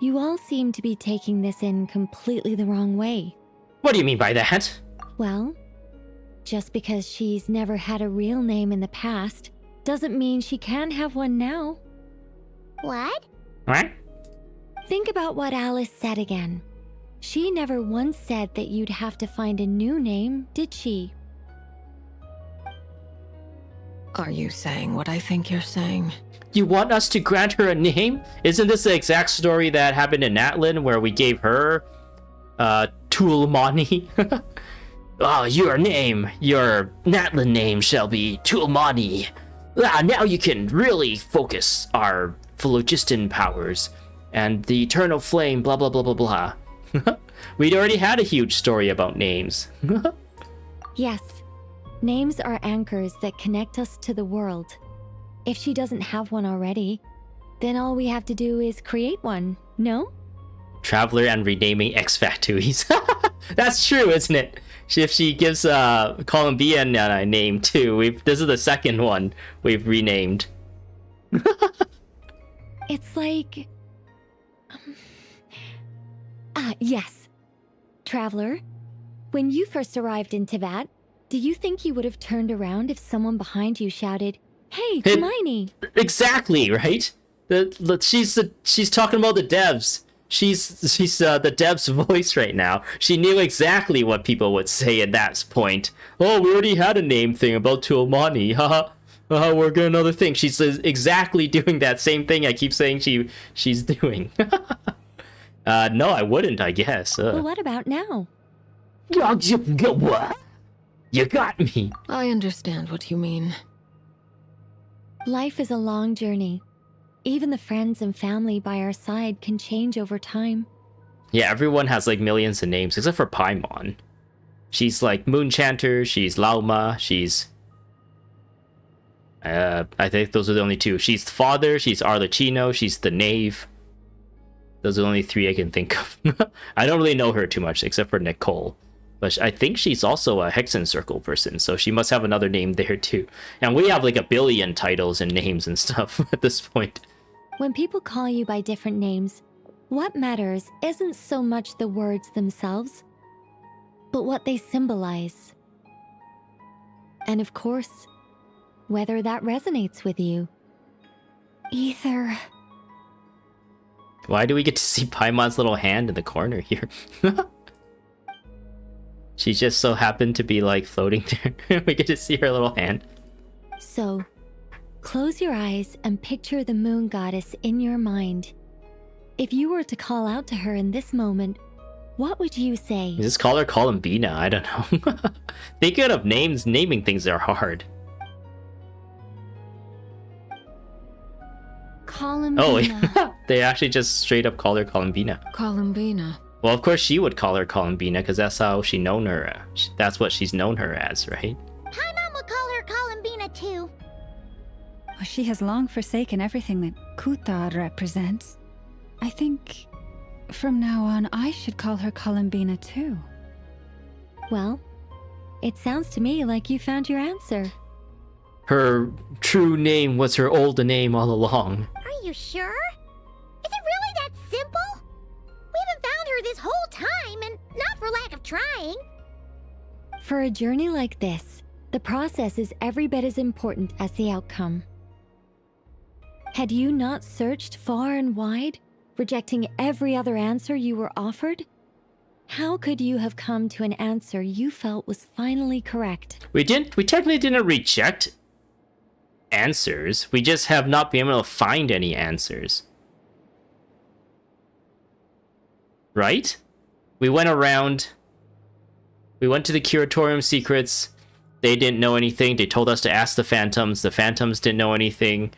You all seem to be taking this in completely the wrong way. What do you mean by that? Well, just because she's never had a real name in the past doesn't mean she can have one now. What? What? Think about what Alice said again. She never once said that you'd have to find a new name, did she? Are you saying what I think you're saying? You want us to grant her a name? Isn't this the exact story that happened in Natlin where we gave her Tulmani? Oh, your Natlin name shall be Tulmani. Now you can really focus our phlogiston powers and the eternal flame, blah blah blah blah blah. We'd already had a huge story about names. Yes, names are anchors that connect us to the world. If she doesn't have one already, then all we have to do is create one, no? Traveler and renaming X-Factories. That's true, isn't it? If she gives Columbina a name too, this is the second one we've renamed. It's like... yes. Traveler, when you first arrived in Teyvat, do you think you would have turned around if someone behind you shouted, "Hey, Hermione"? Exactly, right? She's talking about the devs. She's the dev's voice right now. She knew exactly what people would say at that point. Oh, we already had a name thing about Tulmani. Haha. We're getting another thing. She's exactly doing that same thing I keep saying she's doing. No, I wouldn't, I guess. Well, what about now? What? You got me. I understand what you mean. Life is a long journey. Even the friends and family by our side can change over time. Yeah, everyone has like millions of names except for Paimon. She's like Moonchanter, she's Lauma, she's... I think those are the only two. She's the Father, she's Arlecchino, she's the Knave. Those are the only three I can think of. I don't really know her too much except for Nicole. But I think she's also a Hexen Circle person, so she must have another name there too. And we have like a billion titles and names and stuff at this point. When people call you by different names, what matters isn't so much the words themselves, but what they symbolize. And of course, whether that resonates with you. Ether. Why do we get to see Paimon's little hand in the corner here? She just so happened to be like floating there. We get to see her little hand. So, close your eyes and picture the moon goddess in your mind. If you were to call out to her in this moment, what would you say? Just call her Columbina, I don't know. Thinking of names, naming things are hard. Columbina. Oh, yeah. They actually just straight up call her Columbina. Columbina. Well, of course she would call her Columbina because that's how she known her. That's what she's known her as, right? Paimon would call her Columbina too. Well, she has long forsaken everything that Kuthar represents. I think from now on I should call her Columbina too. Well, it sounds to me like you found your answer. Her true name was her old name all along. Are you sure? Is it really that simple? We haven't found her this whole time, and not for lack of trying. For a journey like this, the process is every bit as important as the outcome. Had you not searched far and wide, rejecting every other answer you were offered? How could you have come to an answer you felt was finally correct? We technically didn't reject answers. We just have not been able to find any answers. Right? We went around. We went to the curatorium secrets. They didn't know anything. They told us to ask the phantoms. The phantoms didn't know anything.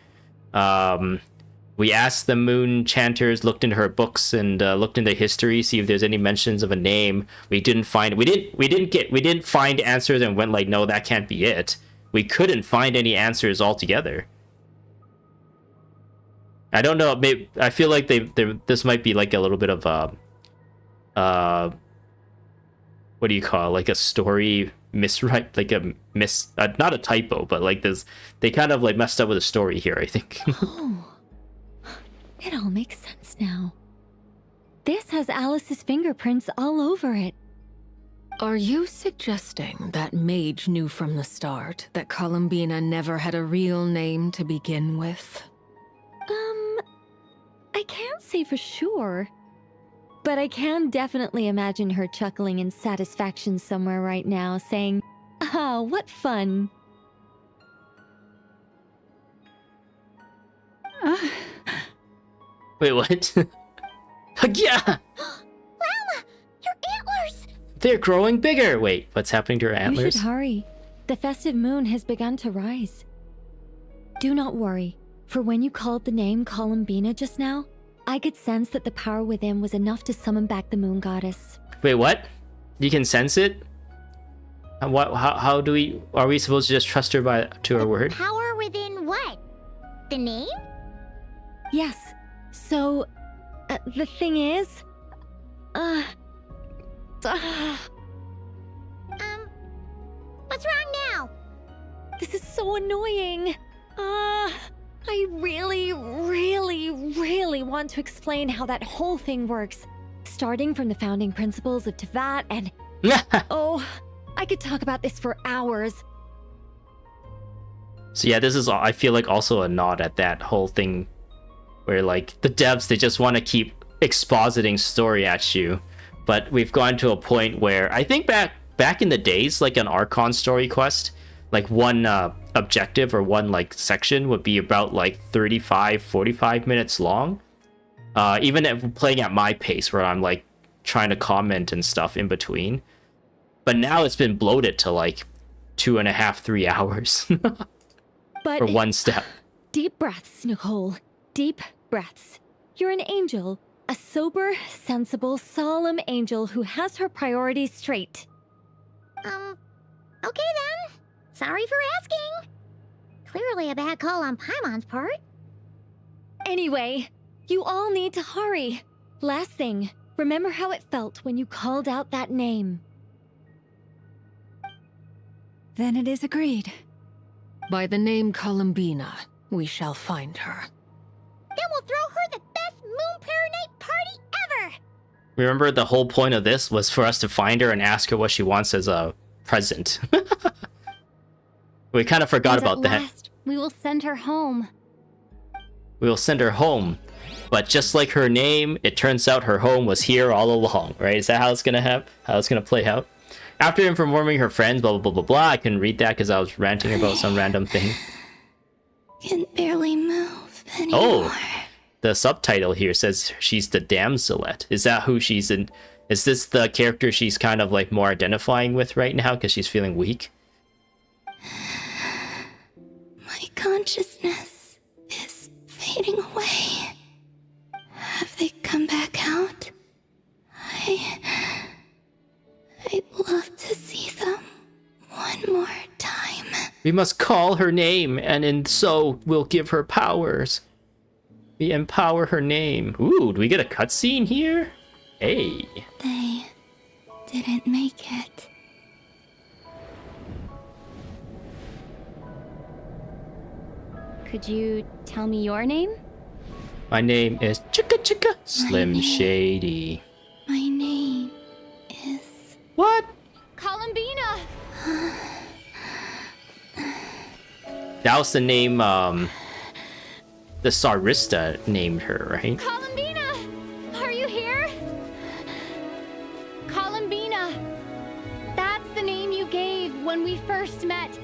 We asked the moon chanters, looked into her books and looked into history, see if there's any mentions of a name. We didn't find. We didn't find answers and went like, no, that can't be it. We couldn't find any answers altogether. I don't know. Maybe I feel like this might be like a little bit of what do you call it? Like a story miswrite, like a not a typo, but like this, they kind of like messed up with the story here, I think. Oh, it all makes sense now. This has Alice's fingerprints all over it. Are you suggesting that Mage knew from the start that Columbina never had a real name to begin with? I can't say for sure. But I can definitely imagine her chuckling in satisfaction somewhere right now, saying, "Ah, what fun." Wait, what? Yeah! Lauma, your antlers! They're growing bigger! Wait, what's happening to her We antlers? should hurry. The festive moon has begun to rise. Do not worry, for when you called the name Columbina just now, I could sense that the power within was enough to summon back the moon goddess. Wait, what? You can sense it? How do we... Are we supposed to just trust her to her word? Power within what? The name? Yes, so... the thing is... What's wrong now? This is so annoying. I really want to explain how that whole thing works. Starting from the founding principles of Tevat and... Oh, I could talk about this for hours. So yeah, this is, I feel like, also a nod at that whole thing where, like, the devs, they just want to keep expositing story at you. But we've gone to a point where, I think back in the days, like an Archon story quest, like one objective or one like section would be about like 35-45 minutes long. Even if playing at my pace where I'm like trying to comment and stuff in between. But now it's been bloated to like 2.5-3 hours But for one step. Deep breaths, Nicole. Deep breaths. You're an angel. A sober, sensible, solemn angel who has her priorities straight. Okay then. Sorry for asking. Clearly a bad call on Paimon's part. Anyway, you all need to hurry. Last thing, remember how it felt when you called out that name. Then it is agreed. By the name Columbina, we shall find her. Then we'll throw her the best Moon Paranite party ever! Remember, the whole point of this was for us to find her and ask her what she wants as a present. We kind of forgot And about at that. last, we will send her home. We will send her home. But just like her name, it turns out her home was here all along, right? Is that how it's gonna play out? After informing her friends, blah, blah, blah, blah, blah. I can read that because I was ranting about some random thing. Can barely move anymore. Oh, the subtitle here says she's the Damselette. Is that who she's in? Is this the character she's kind of like more identifying with right now because she's feeling weak? My consciousness is fading away. Have they come back out? I'd love to see them one more time. We must call her name, and in so we'll give her powers. We empower her name. Ooh, do we get a cutscene here? Hey. They didn't make it. Could you tell me your name? My name is Chicka Chicka Slim Shady. My name is... What? Columbina! That was the name, the Sarista named her, right? Columbina! Are you here? Columbina! first met.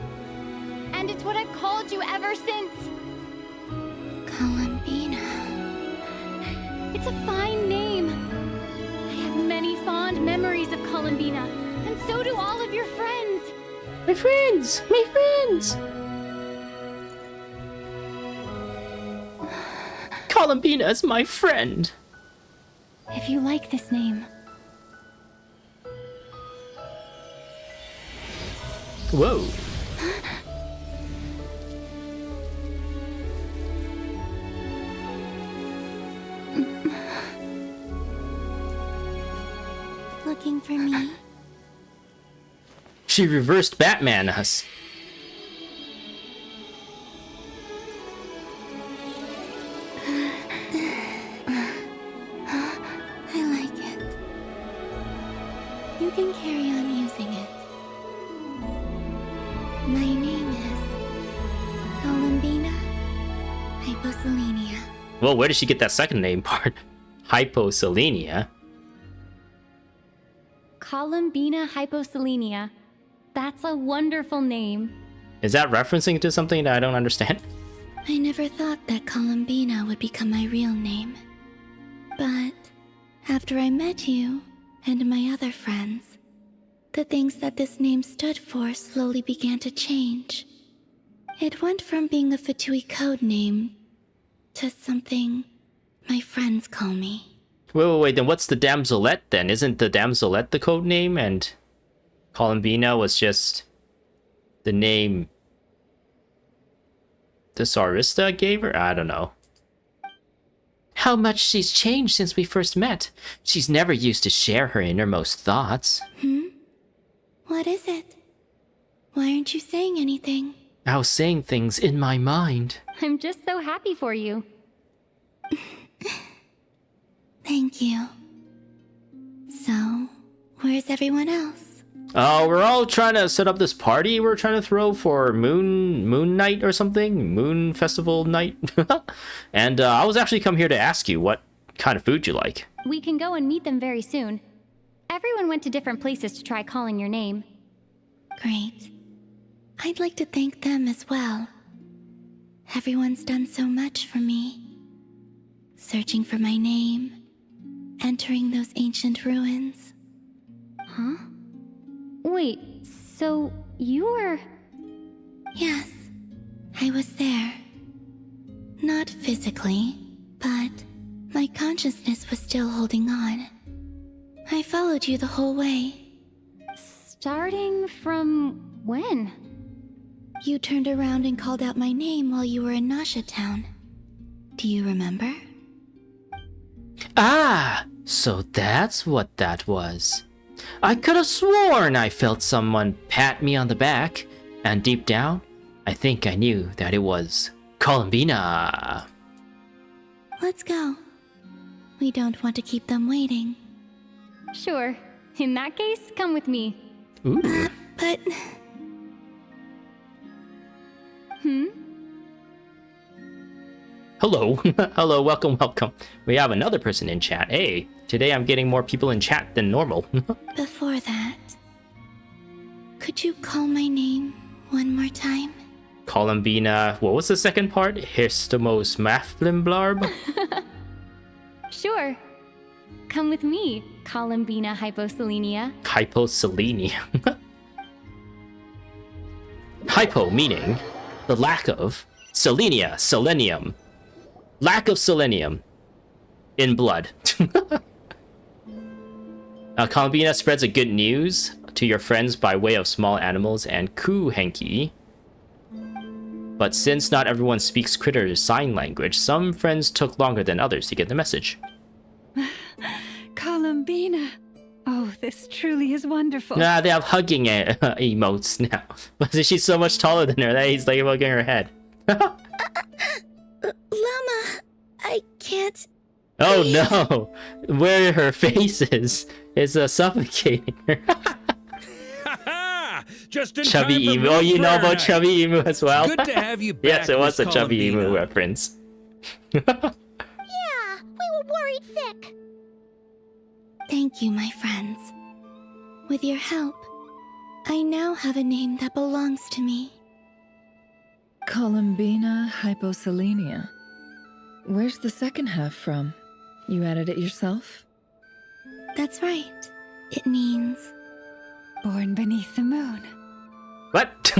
And it's what I've called you ever since. Columbina. It's a fine name. I have many fond memories of Columbina, and so do all of your friends. My friends! My friends! Columbina's my friend! If you like this name. Whoa. Looking for me? She reversed Batman us. I like it. You can carry on using it. My name is Columbina Hyposelenia. Well, where did she get that second name part? Hyposelenia. Columbina Hyposelenia. That's a wonderful name. Is that referencing to something that I don't understand? I never thought that Columbina would become my real name. But after I met you and my other friends, the things that this name stood for slowly began to change. It went from being a Fatui code name to something my friends call me. Wait, then what's the Damselette then? Isn't the Damselette the code name and Columbina was just the name the Sarista gave her? I don't know. How much she's changed since we first met. She's never used to share her innermost thoughts. What is it? Why aren't you saying anything? I was saying things in my mind. I'm just so happy for you. Thank you. So, where's everyone else? We're all trying to set up this party we're trying to throw for Moon Night or something? Moon Festival Night? And I was actually come here to ask you what kind of food you like. We can go and meet them very soon. Everyone went to different places to try calling your name. Great. I'd like to thank them as well. Everyone's done so much for me. Searching for my name, entering those ancient ruins. Huh? Wait, so you were... Yes, I was there. Not physically, but my consciousness was still holding on. I followed you the whole way. Starting from when? You turned around and called out my name while you were in Nasha Town. Do you remember? Ah, so that's what that was. I could have sworn I felt someone pat me on the back, and deep down, I think I knew that it was Columbina. Let's go. We don't want to keep them waiting. Sure. In that case, come with me. Ooh. But... Hello. Hello, welcome. We have another person in chat. Hey, today I'm getting more people in chat than normal. Before that, could you call my name one more time? Columbina, what was the second part? Histomos Mathblimblarb? Sure. Come with me, Columbina Hyposelenia. Hyposelenia. Hypo meaning the lack of, selenia, selenium. Lack of selenium in blood. Columbina spreads a good news to your friends by way of small animals and kuhenki. But since not everyone speaks Critter's sign language, some friends took longer than others to get the message. Columbina. Oh, this truly is wonderful. Nah, they have hugging emotes now. But she's so much taller than her that he's like hugging her head. Lauma, I can't... Oh no! Where her face is suffocating her. Just in Chubby time for emu. Oh, you know prayer about night. Chubby emu as well? Good to have you back. Yes, it was a Miss Chubby emu Columbina. reference. Yeah, we were worried sick. Thank you, my friends. With your help, I now have a name that belongs to me. Columbina hyposelenia. Where's the second half from? You added it yourself? That's right. It means... Born beneath the moon. What?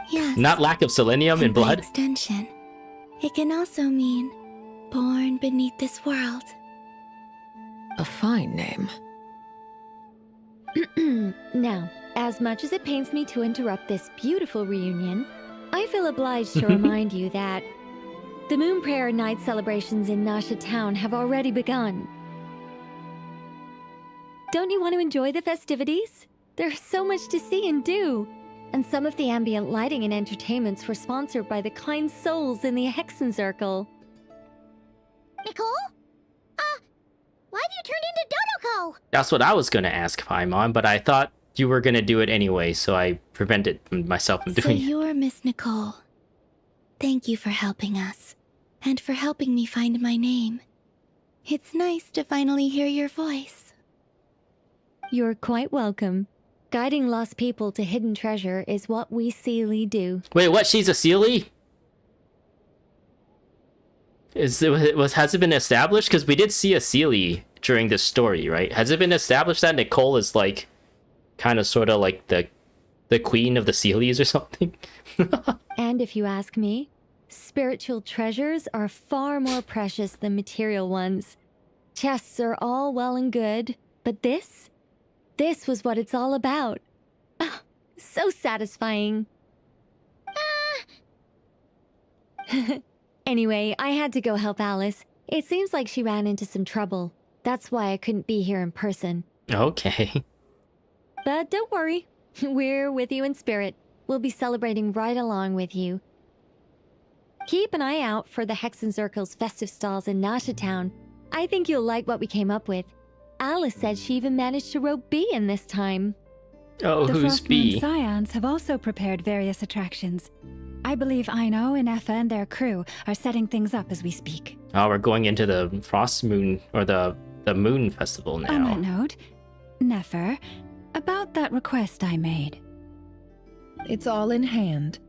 Yes. Not lack of selenium in and by blood? extension, it can also mean born beneath this world. A fine name. Now, as much as it pains me to interrupt this beautiful reunion, I feel obliged to remind you that the Moon Prayer Night celebrations in Nasha Town have already begun. Don't you want to enjoy the festivities? There's so much to see and do. And some of the ambient lighting and entertainments were sponsored by the kind souls in the Hexen Circle. Nicole? Why have you turned into Dodoko? That's what I was gonna ask Paimon, but I thought you were gonna do it anyway, so I prevented myself from So doing it. you're Miss Nicole. Thank you for helping us, and for helping me find my name. It's nice to finally hear your voice. You're quite welcome. Guiding lost people to hidden treasure is what we Seelie do. Wait, what? She's a Seelie? Has it been established? Because we did see a Seelie during this story, right? Has it been established that Nicole is like, kind of sort of like the queen of the Seelies or something? And if you ask me, spiritual treasures are far more precious than material ones. Chests are all well and good, but this was what it's all about. Ah, so satisfying. Anyway, I had to go help Alice. It seems like she ran into some trouble. That's why I couldn't be here in person. Okay. But don't worry, we're with you in spirit. We'll be celebrating right along with you. Keep an eye out for the Hexen Circle's festive stalls in Nasha Town. I think you'll like what we came up with. Alice said she even managed to rope B in this time. Oh, The who's Frostmoon B? Scions have also prepared various attractions. I believe Aino, Ineffa, and their crew are setting things up as we speak. Oh, we're going into the Frost Moon, or the Moon Festival now. On that note, Nefer, about that request I made. It's all in hand.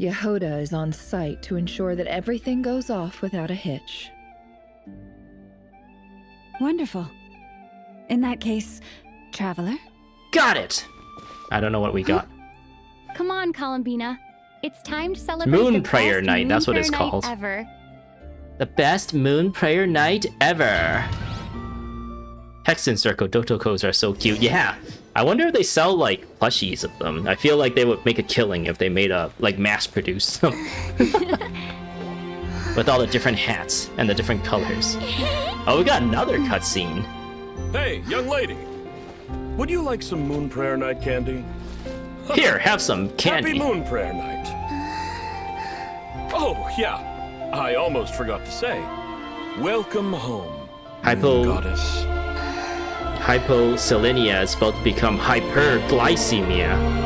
Yehoda is on site to ensure that everything goes off without a hitch. Wonderful. In that case, Traveler? Got it! I don't know what we got. Come on, Columbina. It's time to celebrate Moon the Prayer best Night, Moon that's what Prayer it's Night called. Ever. The best Moon Prayer Night ever! Hexen Circle Dotokos are so cute. Yeah! I wonder if they sell, like, plushies of them. I feel like they would make a killing if they made a, like, mass-produced them. With all the different hats and the different colors. Oh, we got another cutscene. Hey, young lady. Would you like some Moon Prayer Night candy? Here, have some candy. Happy Moon Prayer Night. Oh, yeah. I almost forgot to say. Welcome home, Moon Goddess. Hyposelenia is about to become hyperglycemia.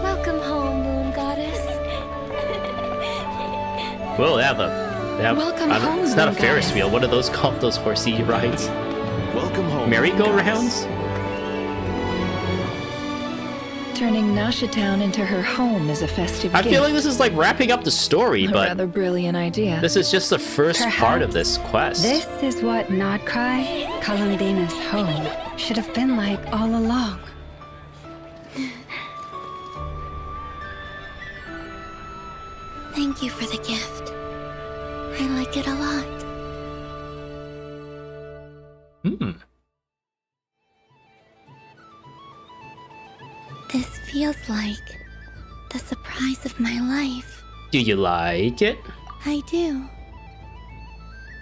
Welcome home, Moon Goddess. Well, they have Welcome home, it's not a Moon Ferris Goddess. wheel. What are those called? Those horsey rides? Welcome home. Merry-go-rounds? Turning Nasha Town into her home is a festive I gift. feel like this is like wrapping up the story, A but rather brilliant idea. this is just the first part of this quest. This is what Nodcry, Columbina's home, should have been like all along. Thank you for the gift. I like it a lot. This feels like the surprise of my life. Do you like it? I do.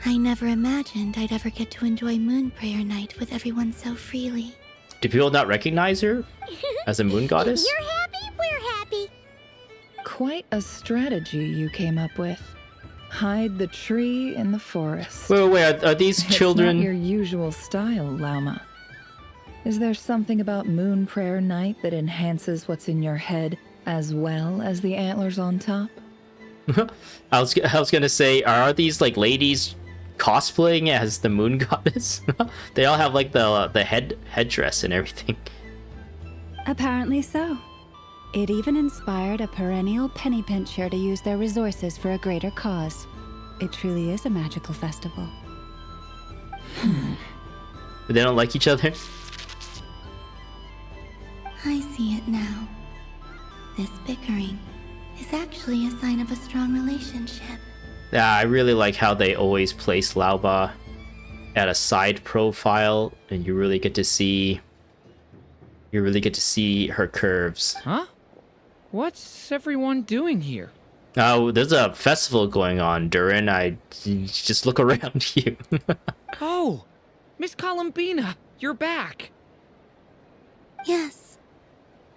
I never imagined I'd ever get to enjoy Moon Prayer Night with everyone so freely. Do people not recognize her as a moon goddess? You're happy, we're happy. Quite a strategy you came up with. Hide the tree in the forest. Wait, are these It's children? not your usual style, Lauma. Is there something about Moon Prayer Night that enhances what's in your head as well as the antlers on top? I was gonna say, are these like ladies cosplaying as the moon goddess? They all have like the headdress and everything. Apparently so. It even inspired a perennial penny pincher to use their resources for a greater cause. It truly is a magical festival. They don't like each other? I see it now. This bickering is actually a sign of a strong relationship. Yeah, I really like how they always place Lauma at a side profile, and you really get to see her curves. Huh? What's everyone doing here? Oh, there's a festival going on, Durin. Just look around you. Oh, Miss Columbina, you're back. Yes,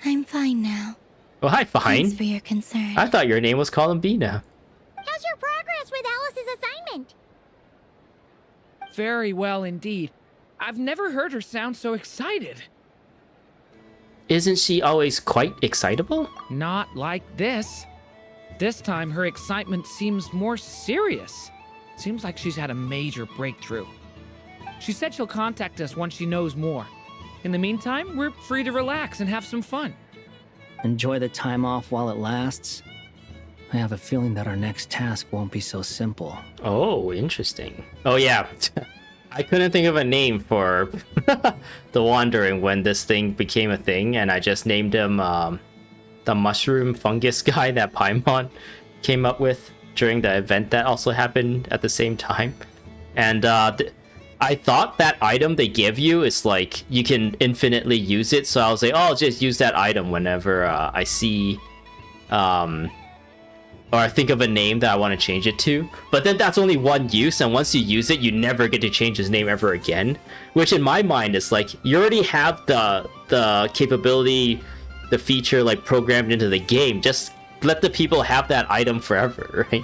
I'm fine now. Oh, hi, fine. Thanks for your concern. I thought your name was Columbina. How's your progress with Alice's assignment? Very well indeed. I've never heard her sound so excited. Isn't she always quite excitable? Not like this. This time her excitement seems more serious. Seems like she's had a major breakthrough. She said she'll contact us once she knows more. In the meantime, we're free to relax and have some fun. Enjoy the time off while it lasts. I have a feeling that our next task won't be so simple. Oh, interesting. Oh yeah, I couldn't think of a name for the Wandering when this thing became a thing, and I just named him the mushroom fungus guy that Paimon came up with during the event that also happened at the same time. And I thought that item they give you is like you can infinitely use it, so I was like, oh, I'll just use that item whenever I see or I think of a name that I want to change it to. But then that's only one use, and once you use it, you never get to change his name ever again. Which in my mind is like, you already have the capability, the feature like programmed into the game. Just let the people have that item forever, right?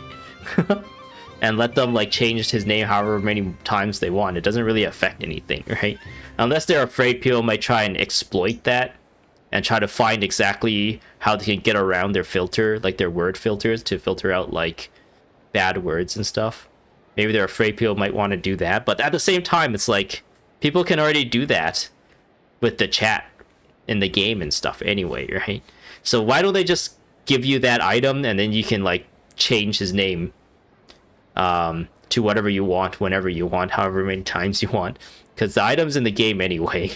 And let them like change his name however many times they want. It doesn't really affect anything, right? Unless they're afraid people might try and exploit that and try to find exactly how they can get around their filter, like their word filters, to filter out like bad words and stuff. Maybe they're afraid people might want to do that, but at the same time, it's like people can already do that with the chat in the game and stuff anyway, right? So why don't they just give you that item and then you can like change his name to whatever you want, whenever you want, however many times you want, because the item's in the game anyway.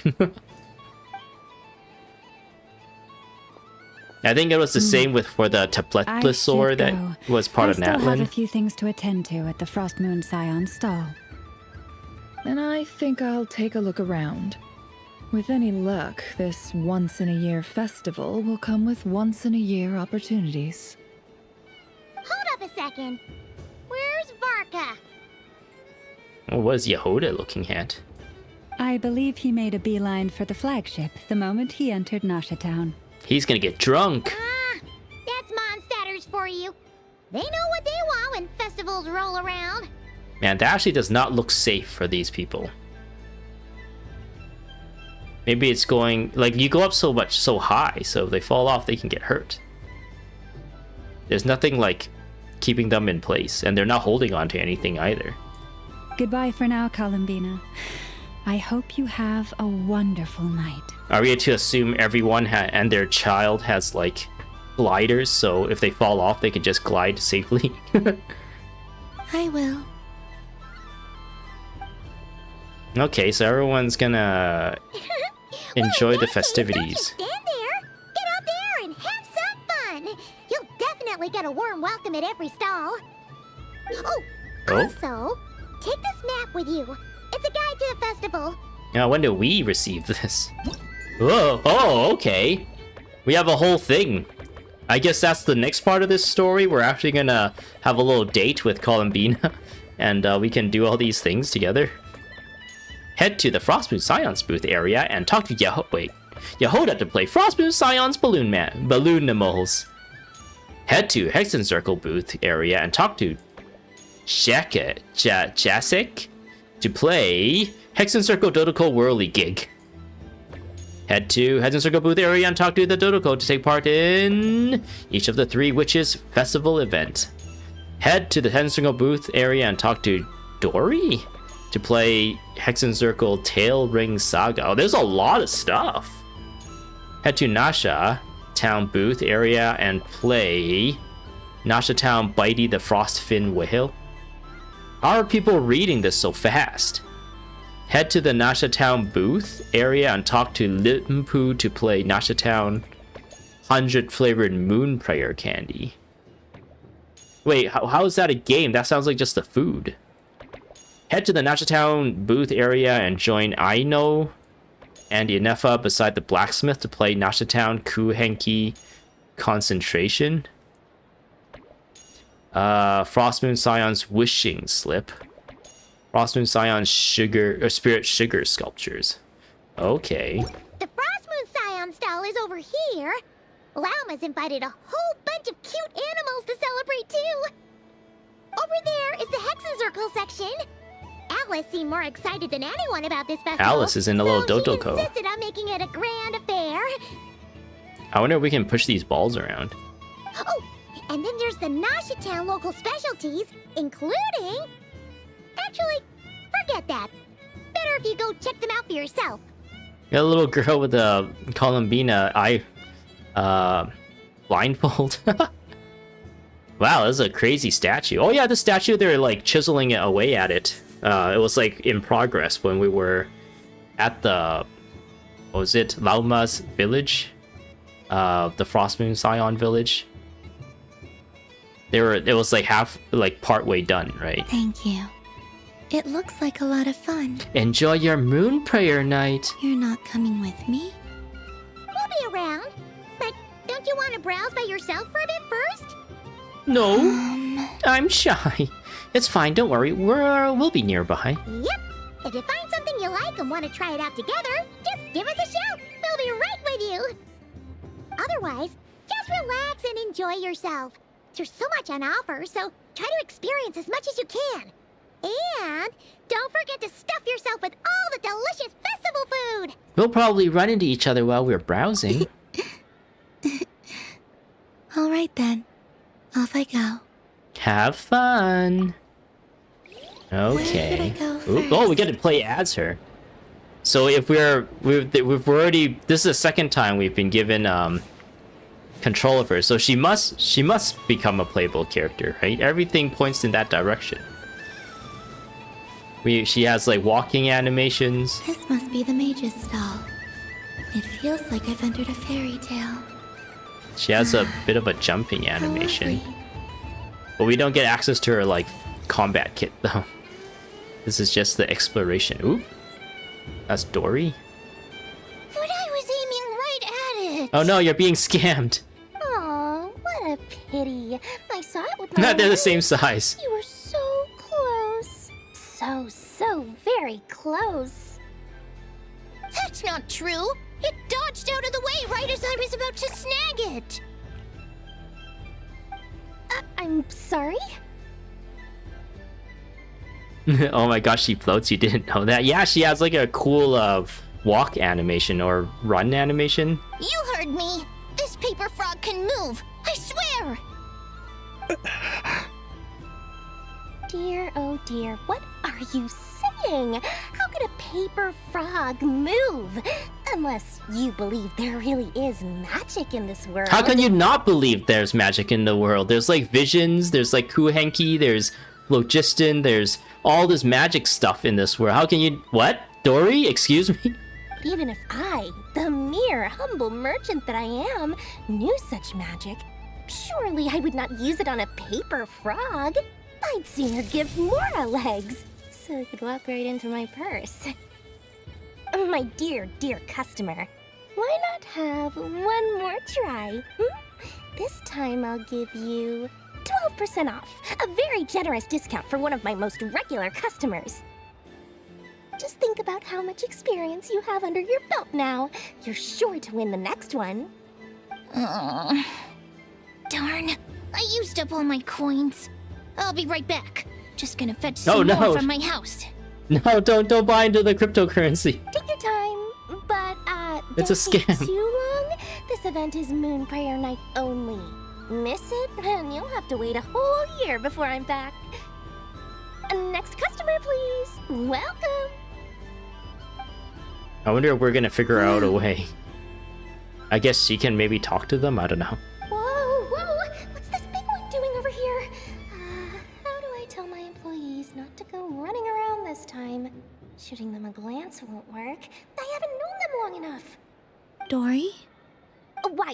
I think it was the same for the Tabletlosaur that was part of Natlin. I still have a few things to attend to at the Frost Moon Scion stall. And I think I'll take a look around. With any luck, this once-in-a-year festival will come with once-in-a-year opportunities. Hold up a second. Where's Varka? What is Yehoda looking at? I believe he made a beeline for the flagship the moment he entered Nasha Town. He's gonna get drunk. That's Mondstatters for you. They know what they want when festivals roll around. Man, that actually does not look safe for these people. Maybe it's going, like, you go up so high, so if they fall off, they can get hurt. There's nothing, like, keeping them in place, and they're not holding on to anything either. Goodbye for now, Columbina. I hope you have a wonderful night. Are we to assume everyone and their child has, like, gliders, so if they fall off, they can just glide safely? I will. Okay, so everyone's gonna enjoy the festivities. Stand there. Get out there and have some fun. You'll definitely get a warm welcome at every stall. Oh, also, take this map with you. It's a guide to the festival. Now, when do we receive this? Whoa, oh, okay. We have a whole thing. I guess that's the next part of this story. We're actually gonna have a little date with Columbina, and we can do all these things together. Head to the Frostmoon Scion's booth area and talk to Yehoda to play Frostmoon Scion's Balloonimals. Head to Hexen Circle booth area and talk to Jasek to play Hexen Circle Dodoko Whirly Gig. Head to Hexen Circle booth area and talk to the Dodoko to take part in each of the 3 Witches Festival event. Head to the Hexen booth area and talk to Dory to play Hexen Circle Tail Ring Saga. Oh, there's a lot of stuff. Head to Nasha Town booth area and play Nasha Town Bitey the Frostfin Whale. How are people reading this so fast? Head to the Nasha Town booth area and talk to Limpu to play Nasha Town 100 flavored Moon Prayer candy. Wait, how is that a game? That sounds like just a food. Head to the Nasha Town booth area and join Aino and Inefa beside the blacksmith to play Nasha Town Kuhenki Concentration. Frostmoon Scion's Wishing Slip. Frostmoon Scion's Spirit Sugar Sculptures. Okay. The Frostmoon Scion stall is over here. Lauma's invited a whole bunch of cute animals to celebrate too. Over there is the Hexen Circle section. Alice seemed more excited than anyone about this festival. Alice is in a little Dotoko. She insisted on making it a grand affair. I wonder if we can push these balls around. Oh, and then there's the Nasha Town local specialties, including... Actually, forget that. Better if you go check them out for yourself. Got a little girl with a Columbina eye blindfold. Wow, this is a crazy statue. Oh yeah, the statue, they're like chiseling it away at it. It was like in progress when we were at the, what was it, Lauma's village? The Frostmoon Scion village. It was like part way done, right? Thank you. It looks like a lot of fun. Enjoy your moon prayer night. You're not coming with me? We'll be around. But don't you want to browse by yourself for a bit first? No, I'm shy. It's fine, don't worry. We'll be nearby. Yep. If you find something you like and want to try it out together, just give us a shout. We'll be right with you. Otherwise, just relax and enjoy yourself. There's so much on offer, so try to experience as much as you can. And don't forget to stuff yourself with all the delicious festival food. We'll probably run into each other while we're browsing. All right then. Off I go. Have fun. Okay. Oh, we get to play as her. So if we've already, this is the second time we've been given control of her, so she must become a playable character, right? Everything points in that direction. She has like walking animations. This must be the mage's stall. It feels like I've entered a fairy tale. She has a bit of a jumping animation. But we don't get access to her like combat kit though. This is just the exploration. Ooh. That's Dory. But I was aiming right at it. Oh no, you're being scammed. Aw, what a pity. I saw it with my They're the eyes. same size. You were so close. So very close. That's not true. It dodged out of the way right as I was about to snag it. I'm sorry? Oh my gosh, she floats. You didn't know that? Yeah, she has like a cool walk animation or run animation. You heard me. This paper frog can move. I swear. Dear, oh dear, what are you saying? How could a paper frog move? Unless you believe there really is magic in this world. How can you not believe there's magic in the world? There's like visions, there's like Kuhenki, there's Logistin, there's all this magic stuff in this world. How can you... What? Dory? Excuse me? Even if I, the mere humble merchant that I am, knew such magic, surely I would not use it on a paper frog. I'd sooner give Mora legs, so it could walk right into my purse. My dear, dear customer, why not have one more try? This time I'll give you 12% off, a very generous discount for one of my most regular customers. Just think about how much experience you have under your belt now. You're sure to win the next one. Darn, I used up all my coins. I'll be right back. Just gonna fetch some more from my house. No, don't buy into the cryptocurrency. Take your time, but It's a don't take scam. too long. This event is Moon Prayer Night only. miss it, and you'll have to wait a whole year before I'm back. Next customer, please. Welcome. I wonder if we're gonna figure out a way. I guess she can maybe talk to them? I don't know. Whoa, whoa! What's this big one doing over here? How do I tell my employees not to go running around this time? Shooting them a glance won't work. I haven't known them long enough. Dory?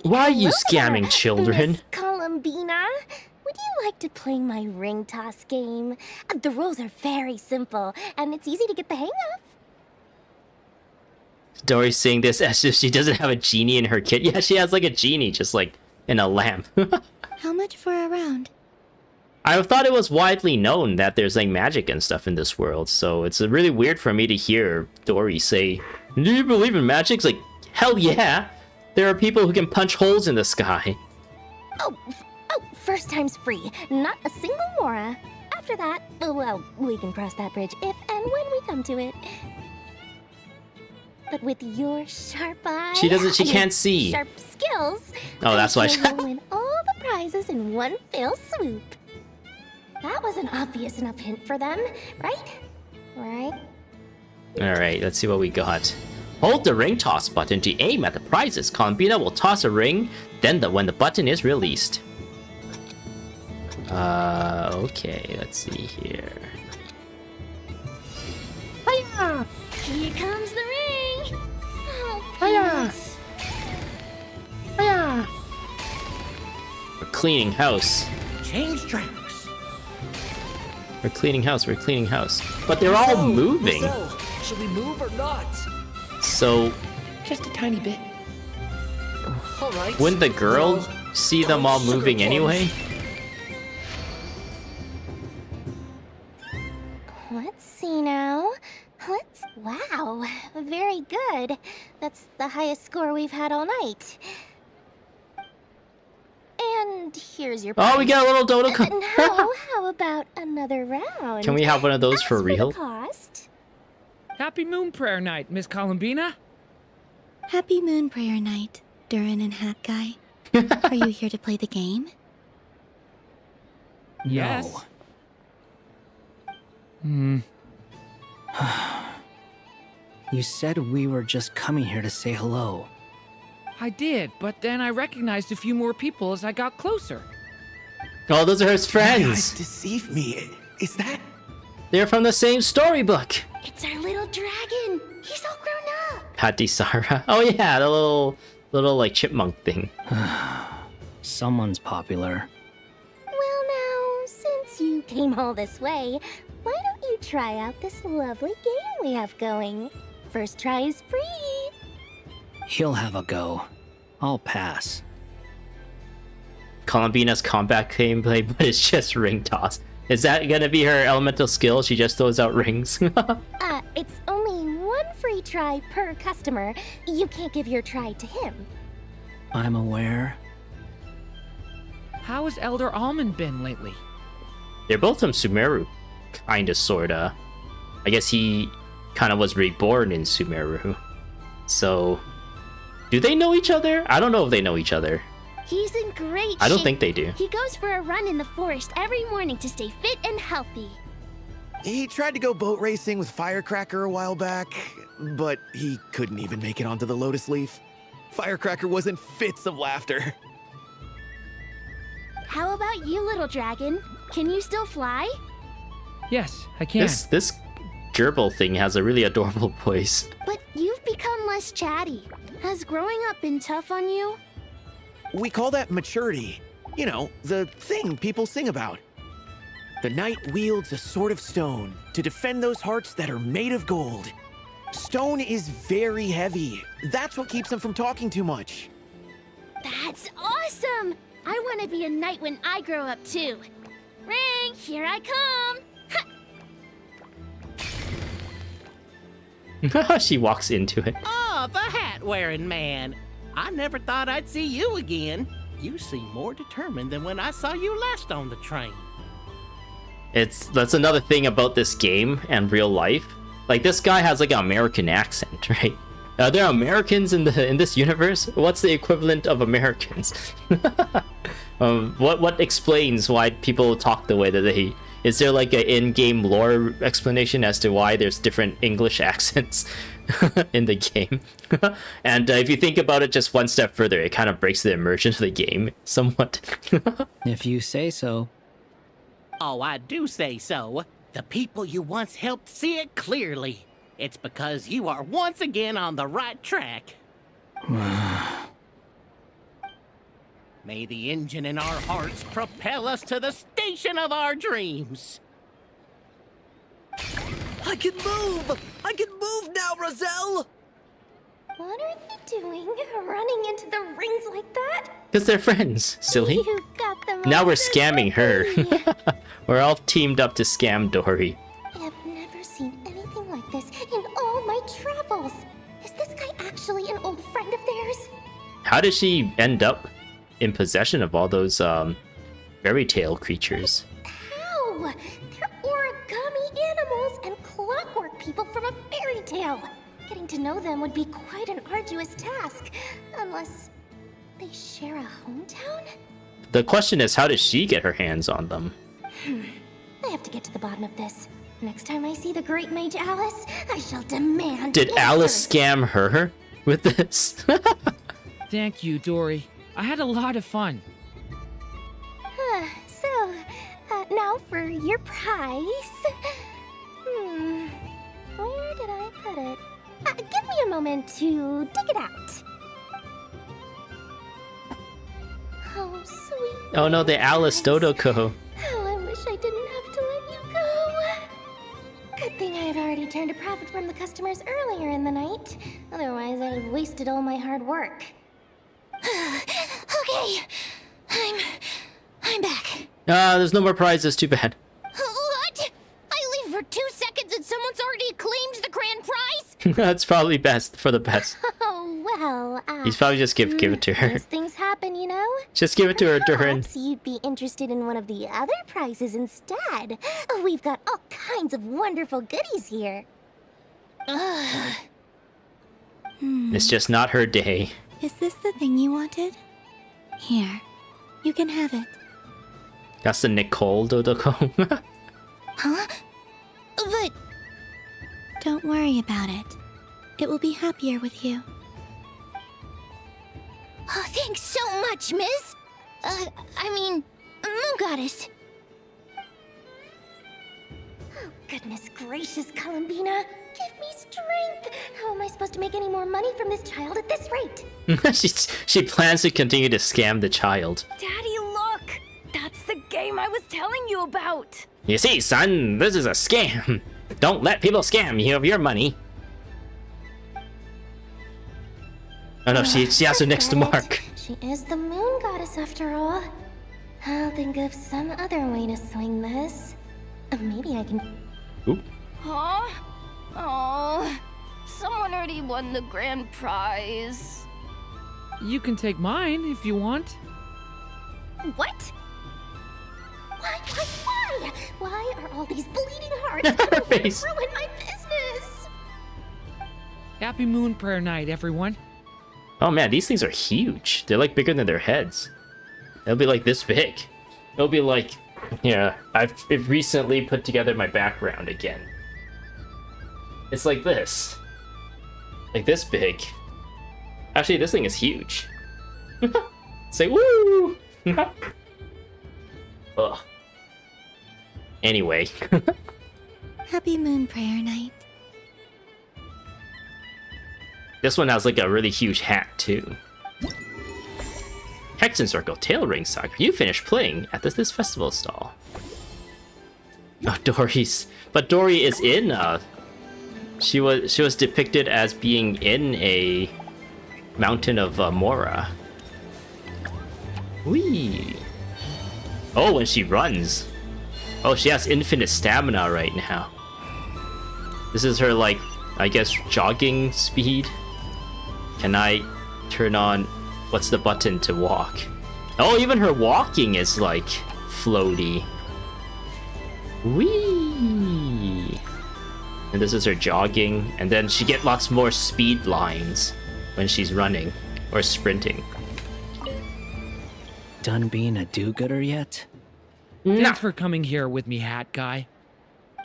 Why are you hello scamming there, children? Miss Columbina. Would you like to play my ring toss game? The rules are very simple, and it's easy to get the hang of. Dory's saying this as if she doesn't have a genie in her kit. Yeah, she has like a genie, just like in a lamp. How much for a round? I thought it was widely known that there's like magic and stuff in this world, so it's really weird for me to hear Dory say, "Do you believe in magic?" It's like, hell yeah! There are people who can punch holes in the sky. Oh, first time's free. Not a single Mora. After that, well, we can cross that bridge if and when we come to it. But with your sharp eye, She can't see. Sharp skills. Oh, that's why she... You'll win all the prizes in one fell swoop. That was an obvious enough hint for them, right? Right? Alright, let's see what we got. Hold the ring toss button to aim at the prizes. Columbina will toss a ring, then when the button is released. Okay, let's see here. Hiya! Here comes the ring! Oh, Hiya! Hiya! We're cleaning house. Change tracks. We're cleaning house, But they're all moving. Should we move or not? So... Just a tiny bit. Alright. Wouldn't the girl see them all moving anyway? Let's see now. Wow, very good. That's the highest score we've had all night. And here's your prize. Oh, we got a little dodo. How about another round? Can we have one of those for As real? the cost, Happy Moon Prayer Night, Miss Columbina. Happy Moon Prayer Night, Durin and Hat Guy. Are you here to play the game? Yes. You said we were just coming here to say hello. I did, but then I recognized a few more people as I got closer. Oh, those are his You friends. guys deceived me. Is that... They're from the same storybook. it's our little dragon. He's all grown up. Patti Sarah. Oh yeah, the little like chipmunk thing. Someone's popular. Well now, since you came all this way, why don't you try out this lovely game we have going? First try is free. He'll have a go. I'll pass. Columbina's combat gameplay, but it's just ring toss. Is that gonna be her elemental skill? She just throws out rings. It's only one free try per customer. You can't give your try to him. I'm aware. How has Elder Almond been lately? They're both from Sumeru. Kinda, sorta. I guess he kinda was reborn in Sumeru. So... do they know each other? I don't know if they know each other. He's in great shape. I don't think they do. He goes for a run in the forest every morning to stay fit and healthy. He tried to go boat racing with Firecracker a while back, but he couldn't even make it onto the Lotus Leaf. Firecracker was in fits of laughter. How about you, little dragon? Can you still fly? Yes, I can. This gerbil thing has a really adorable voice. But you've become less chatty. Has growing up been tough on you? We call that maturity. You know, the thing people sing about. The knight wields a sword of stone to defend those hearts that are made of gold. Stone is very heavy. That's what keeps him from talking too much. That's awesome! I want to be a knight when I grow up too. Ring, here I come! She walks into it. Oh, the hat-wearing man. I never thought I'd see you again. You seem more determined than when I saw you last on the train. That's another thing about this game and real life. Like, this guy has like an American accent, right? Are there Americans in this universe? What's the equivalent of Americans? What explains why people talk the way that they... Is there like an in-game lore explanation as to why there's different English accents in the game? And if you think about it just one step further, it kind of breaks the immersion of the game somewhat. If you say so. Oh, I do say so. The people you once helped see it clearly. It's because you are once again on the right track. May the engine in our hearts propel us to the station of our dreams. I can move! I can move now, Roselle! What are they doing? Running into the rings like that? Because they're friends, silly. You got them Now all we're so scamming her. quickly. We're all teamed up to scam Dory. I have never seen anything like this in all my travels. Is this guy actually an old friend of theirs? How did she end up in possession of all those fairy tale creatures? How? They're origami animals and clockwork people from a fairy tale. Getting to know them would be quite an arduous task, unless they share a hometown? The question is, how does she get her hands on them? I have to get to the bottom of this. Next time I see the great mage Alice, I shall demand Did answers. Alice scam her with this? Thank you, Dory. I had a lot of fun. So, now for your prize. Where did I put it? Give me a moment to dig it out. Oh, sweet. Oh no, the Alice Dodoko. Oh, I wish I didn't have to let you go. Good thing I've already turned a profit from the customers earlier in the night. Otherwise, I'd have wasted all my hard work. Okay, I'm back. There's no more prizes, too bad. What? I leave for 2 seconds and someone's already claimed the grand prize? That's probably best for the best. Oh, well, He's probably just give it to her. These things happen, you know? Just give it to her, Durin. Perhaps you'd be interested in one of the other prizes instead. We've got all kinds of wonderful goodies here. It's just not her day. Is this the thing you wanted? Here, you can have it. That's the Nicole Dodoko. Huh? But... Don't worry about it. It will be happier with you. Oh, thanks so much, miss. Moon Goddess. Oh, goodness gracious, Columbina. Give me strength. How am I supposed to make any more money from this child at this rate? she plans to continue to scam the child. Daddy, look! That's the game I was telling you about! You see, son, this is a scam. Don't let people scam you of your money. Oh no, she has her next to Mark. She is the Moon Goddess after all. I'll think of some other way to swing this. Maybe I can... Ooh. Huh? Oh, someone already won the grand prize. You can take mine if you want. What? Why? Why are all these bleeding hearts coming face. to ruin my business? Happy Moon Prayer Night, everyone. Oh man, these things are huge. They're like bigger than their heads. They'll be like this big. They'll be like... Yeah, I've recently put together my background again. It's like this. Like this big. Actually, this thing is huge. Say woo! Ugh. Anyway. Happy Moon Prayer Night. This one has like a really huge hat too. Hexen Circle Tail Ring Saga. You finished playing at this festival stall. Oh, but Dory is in she was depicted as being in a mountain of Mora. Whee! Oh, when she runs. Oh, she has infinite stamina right now. This is her, like, I guess, jogging speed. Can I turn on... What's the button to walk? Oh, even her walking is, like, floaty. Whee! And this is her jogging. And then she gets lots more speed lines when she's running or sprinting. done being a do-gooder yet? Thanks for coming here with me, Hat Guy.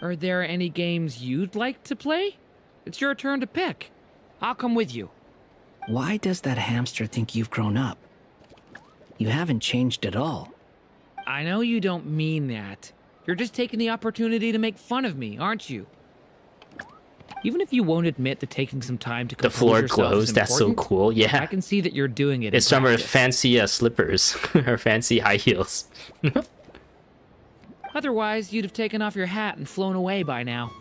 Are there any games you'd like to play? It's your turn to pick. I'll come with you. Why does that hamster think you've grown up? You haven't changed at all. I know you don't mean that. You're just taking the opportunity to make fun of me, aren't you? Even if you won't admit that taking some time to The floor glows. That's so cool. Yeah. I can see that you're doing it. It's from her fancy slippers, her fancy high heels. Otherwise, you'd have taken off your hat and flown away by now.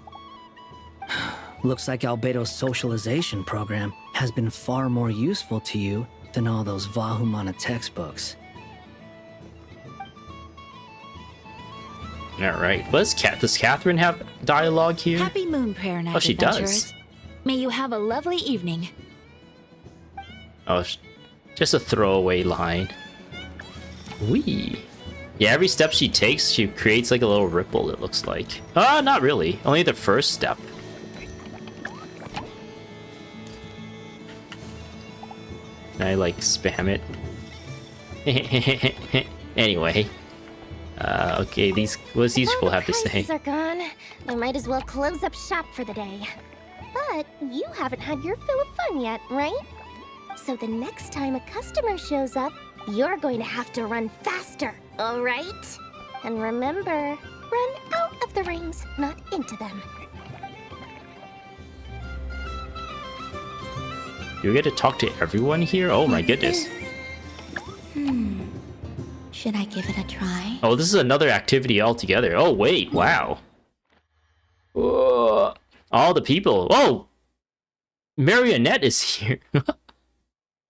Looks like Albedo's socialization program has been far more useful to you than all those Vahumana textbooks. Alright. Does Catherine have dialogue here? Happy Moon Prayer Night, Oh, she adventurers. does. May you have a lovely evening. Oh, just a throwaway line. Wee. Yeah, every step she takes, she creates like a little ripple, it looks like. Not really. Only the first step. Can I like spam it? Anyway. Okay, what's these people have to say? Are gone. I might as well close up shop for the day. But you haven't had your fill of fun yet, right? So the next time a customer shows up, you're going to have to run faster, all right? And remember, run out of the rings, not into them. You get to talk to everyone here? Oh my goodness. Should I give it a try? Oh, this is another activity altogether. Oh, wait. Wow. Whoa. All the people. Oh! Marionette is here.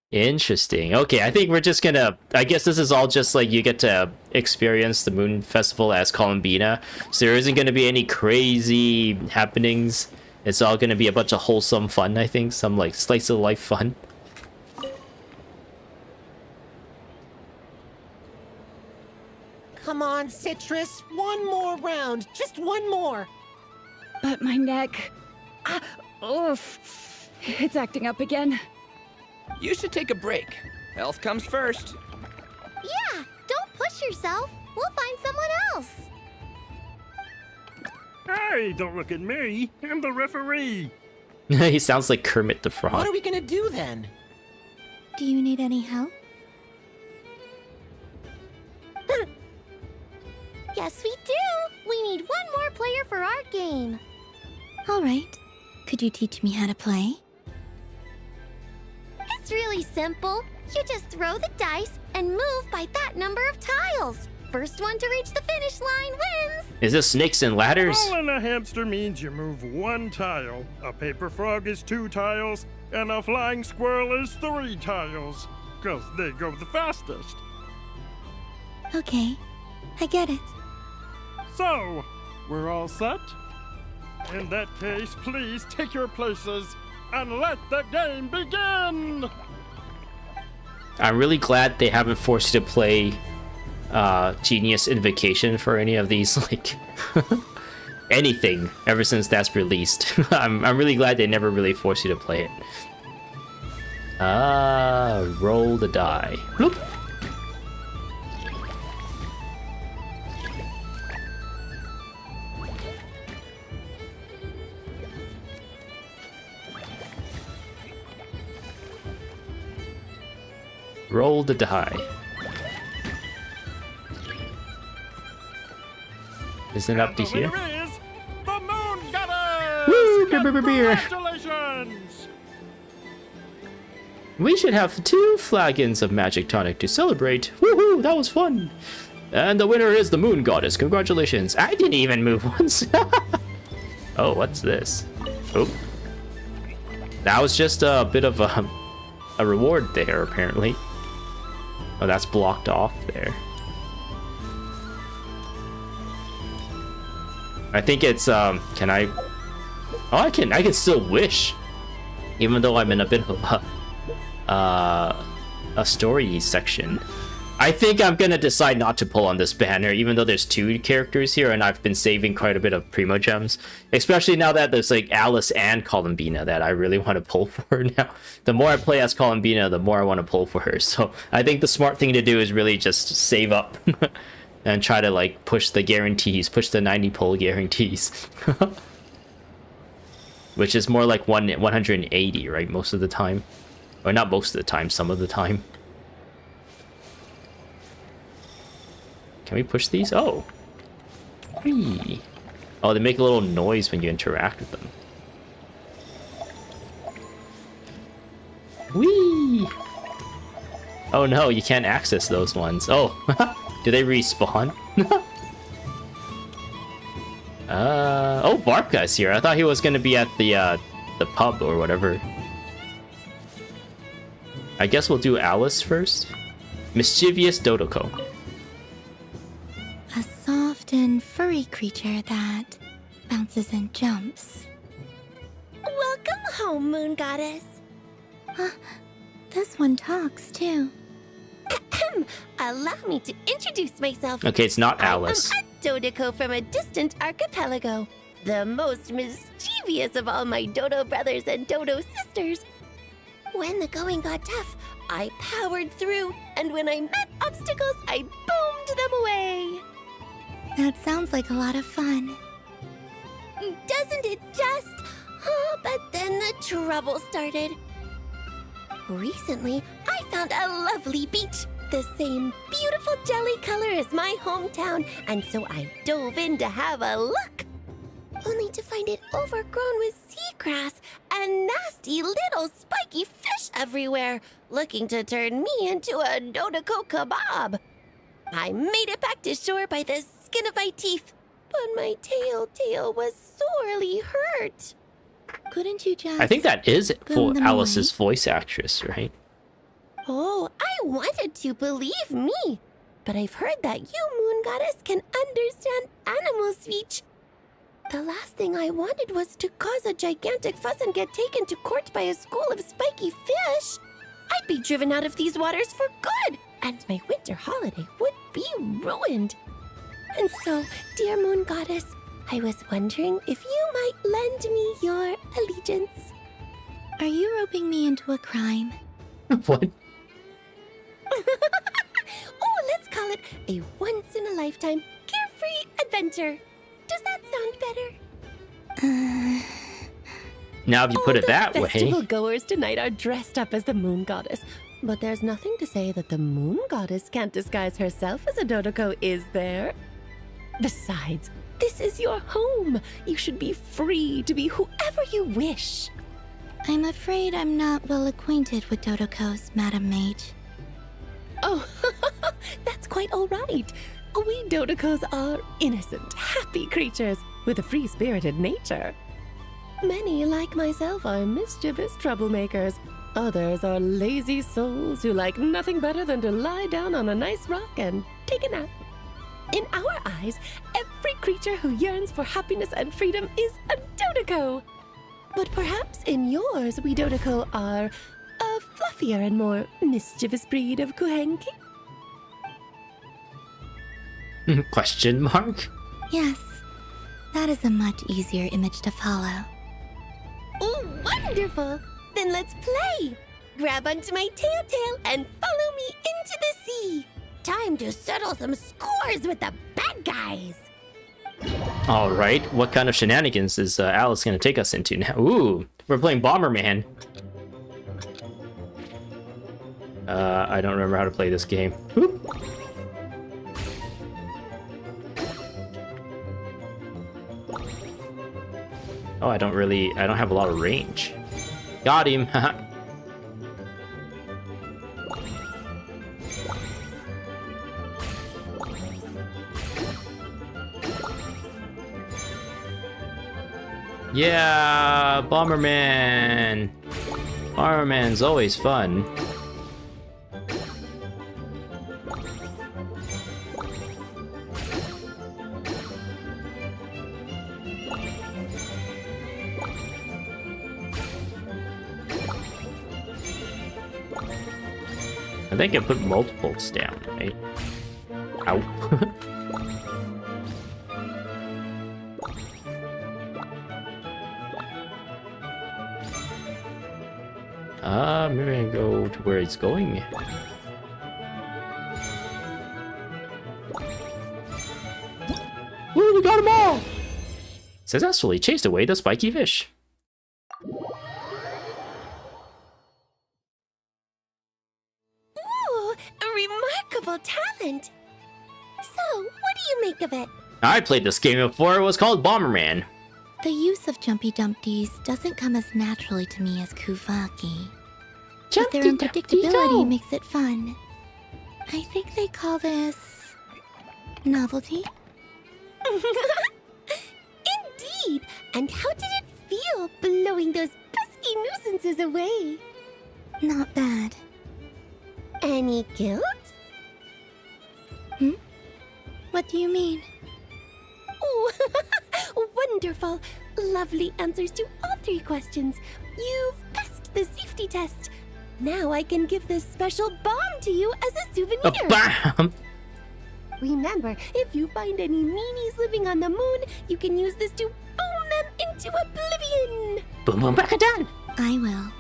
Interesting. Okay, I think we're just gonna... I guess this is all just like you get to experience the Moon Festival as Columbina. So there isn't gonna be any crazy happenings. It's all gonna be a bunch of wholesome fun, I think. Some like slice of life fun. Come on, Citrus. One more round. Just one more. But my neck... it's acting up again. You should take a break. Health comes first. Yeah, don't push yourself. We'll find someone else. Hey, don't look at me. I'm the referee. He sounds like Kermit the Frog. What are we gonna do then? Do you need any help? Yes, we do. We need one more player for our game. All right. Could you teach me how to play? It's really simple. You just throw the dice and move by that number of tiles. First one to reach the finish line wins. Is this snakes and ladders? Rolling a hamster means you move one tile. A paper frog is 2 tiles, and a flying squirrel is 3 tiles. 'Cause they go the fastest. Okay, I get it. So, we're all set? In that case, please take your places and let the game begin! I'm really glad they haven't forced you to play Genius Invocation for any of these, like, anything ever since that's released. I'm really glad they never really forced you to play it. Roll the die. Bloop. Roll the die. Isn't it up to here? Is the Moon Goddess! Woo! Beer. Congratulations! We should have 2 flagons of magic tonic to celebrate. Woohoo! That was fun. And the winner is the Moon Goddess. Congratulations. I didn't even move once. Oh, what's this? Oh. That was just a bit of a reward there, apparently. Oh, that's blocked off there. I think it's, can I... Oh, I can still wish. Even though I'm in a bit of a story section. I think I'm gonna decide not to pull on this banner, even though there's 2 characters here, and I've been saving quite a bit of Primo Gems. Especially now that there's like Alice and Columbina that I really want to pull for now. The more I play as Columbina, the more I want to pull for her. So I think the smart thing to do is really just save up and try to like push the guarantees, push the 90 pull guarantees. Which is more like 180, right? Most of the time. Or not most of the time, some of the time. Can we push these? Oh. Whee. Oh, they make a little noise when you interact with them. Whee! Oh no, you can't access those ones. Oh, do they respawn? Oh, Barka's here. I thought he was gonna be at the pub or whatever. I guess we'll do Alice first. Mischievous Dodoko. A soft and furry creature that bounces and jumps. Welcome home, Moon Goddess. This one talks too. Allow me to introduce myself. Okay, it's not Alice. I'm a Dodoko from a distant archipelago, the most mischievous of all my Dodo brothers and Dodo sisters. When the going got tough, I powered through, and when I met obstacles, I boomed them away. That sounds like a lot of fun. Doesn't it just? Oh, but then the trouble started. Recently, I found a lovely beach, the same beautiful jelly color as my hometown, and so I dove in to have a look. Only to find it overgrown with seagrass and nasty little spiky fish everywhere, looking to turn me into a Dodoko kebab. I made it back to shore by the skin of my teeth, but my tail was sorely hurt. Couldn't you just... I think that is for Alice's voice actress, right? Oh, I wanted to, believe me. But I've heard that you, Moon Goddess, can understand animal speech. The last thing I wanted was to cause a gigantic fuss and get taken to court by a school of spiky fish. I'd be driven out of these waters for good, and my winter holiday would be ruined. And so, dear Moon Goddess, I was wondering if you might lend me your allegiance. Are you roping me into a crime? What? Oh, let's call it a once-in-a-lifetime carefree adventure. Does that sound better? Now if you put it that way. Festival goers tonight are dressed up as the Moon Goddess. But there's nothing to say that the Moon Goddess can't disguise herself as a Dodoko, is there? Besides, this is your home. You should be free to be whoever you wish. I'm afraid I'm not well acquainted with Dodokos, Madam Mage. Oh, that's quite all right. We Dodokos are innocent, happy creatures with a free-spirited nature. Many, like myself, are mischievous troublemakers. Others are lazy souls who like nothing better than to lie down on a nice rock and take a nap. In our eyes, every creature who yearns for happiness and freedom is a Dodoko. But perhaps in yours, we Dodoko are a fluffier and more mischievous breed of Kuhenki? Question mark? Yes, that is a much easier image to follow. Oh, wonderful! Then let's play! Grab onto my tail and follow me into the sea! Time to settle some scores with the bad guys! Alright, what kind of shenanigans is Alice gonna take us into now? Ooh, we're playing Bomberman. I don't remember how to play this game. Oop. Oh, I don't have a lot of range. Got him, haha. Yeah, Bomberman! Bomberman's always fun. I think I put multiples down, right? Ow. Maybe I can go to where it's going. Woo, we got them all! Successfully chased away the spiky fish. Ooh, a remarkable talent. So, what do you make of it? I played this game before. It was called Bomberman. The use of Jumpy Dumpties doesn't come as naturally to me as Kuvaki. But their unpredictability makes it fun. I think they call this... novelty? Indeed! And how did it feel blowing those pesky nuisances away? Not bad. Any guilt? Hmm? What do you mean? Oh, wonderful! Lovely answers to all 3 questions. You've passed the safety test. Now I can give this special bomb to you as a souvenir. A bomb? Remember, if you find any meanies living on the moon, you can use this to boom them into oblivion. Boom boom back done. I will.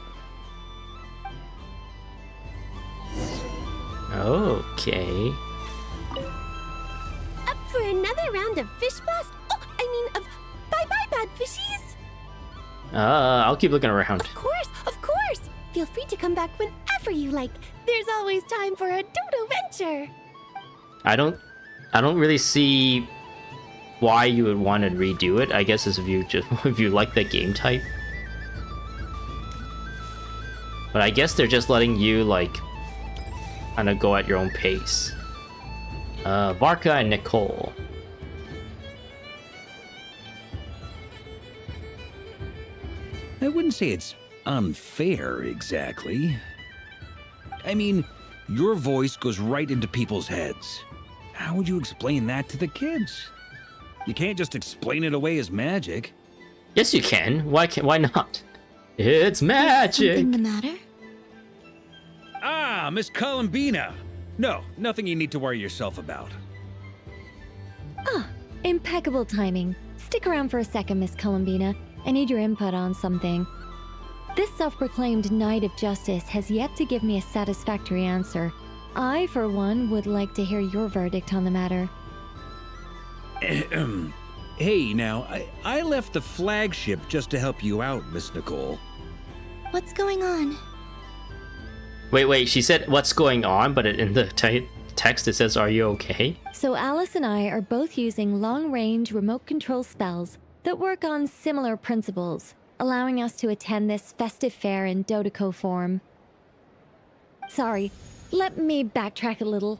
Okay. Up for another round of fish blast? Oh, I mean of bye-bye bad fishies. I'll keep looking around. Of course, of course. Feel free to come back whenever you like. There's always time for a dodo venture. I don't really see why you would want to redo it. I guess if you like the game type. But I guess they're just letting you like kind of go at your own pace. Varka and Nicole. I wouldn't say it's unfair exactly. I mean, your voice goes right into people's heads. How would you explain that to the kids? You can't just explain it away as magic. Yes, you can. Why not? It's magic. Something the matter? Ah, Miss Columbina. No, nothing you need to worry yourself about. Ah, impeccable timing. Stick around for a second, Miss Columbina. I need your input on something. This self-proclaimed Knight of Justice has yet to give me a satisfactory answer. I, for one, would like to hear your verdict on the matter. Hey, now, I left the flagship just to help you out, Miss Nicole. What's going on? Wait, she said what's going on, but in the text it says, are you okay? So Alice and I are both using long-range remote control spells that work on similar principles, allowing us to attend this festive fair in Dodeco form. Sorry, let me backtrack a little.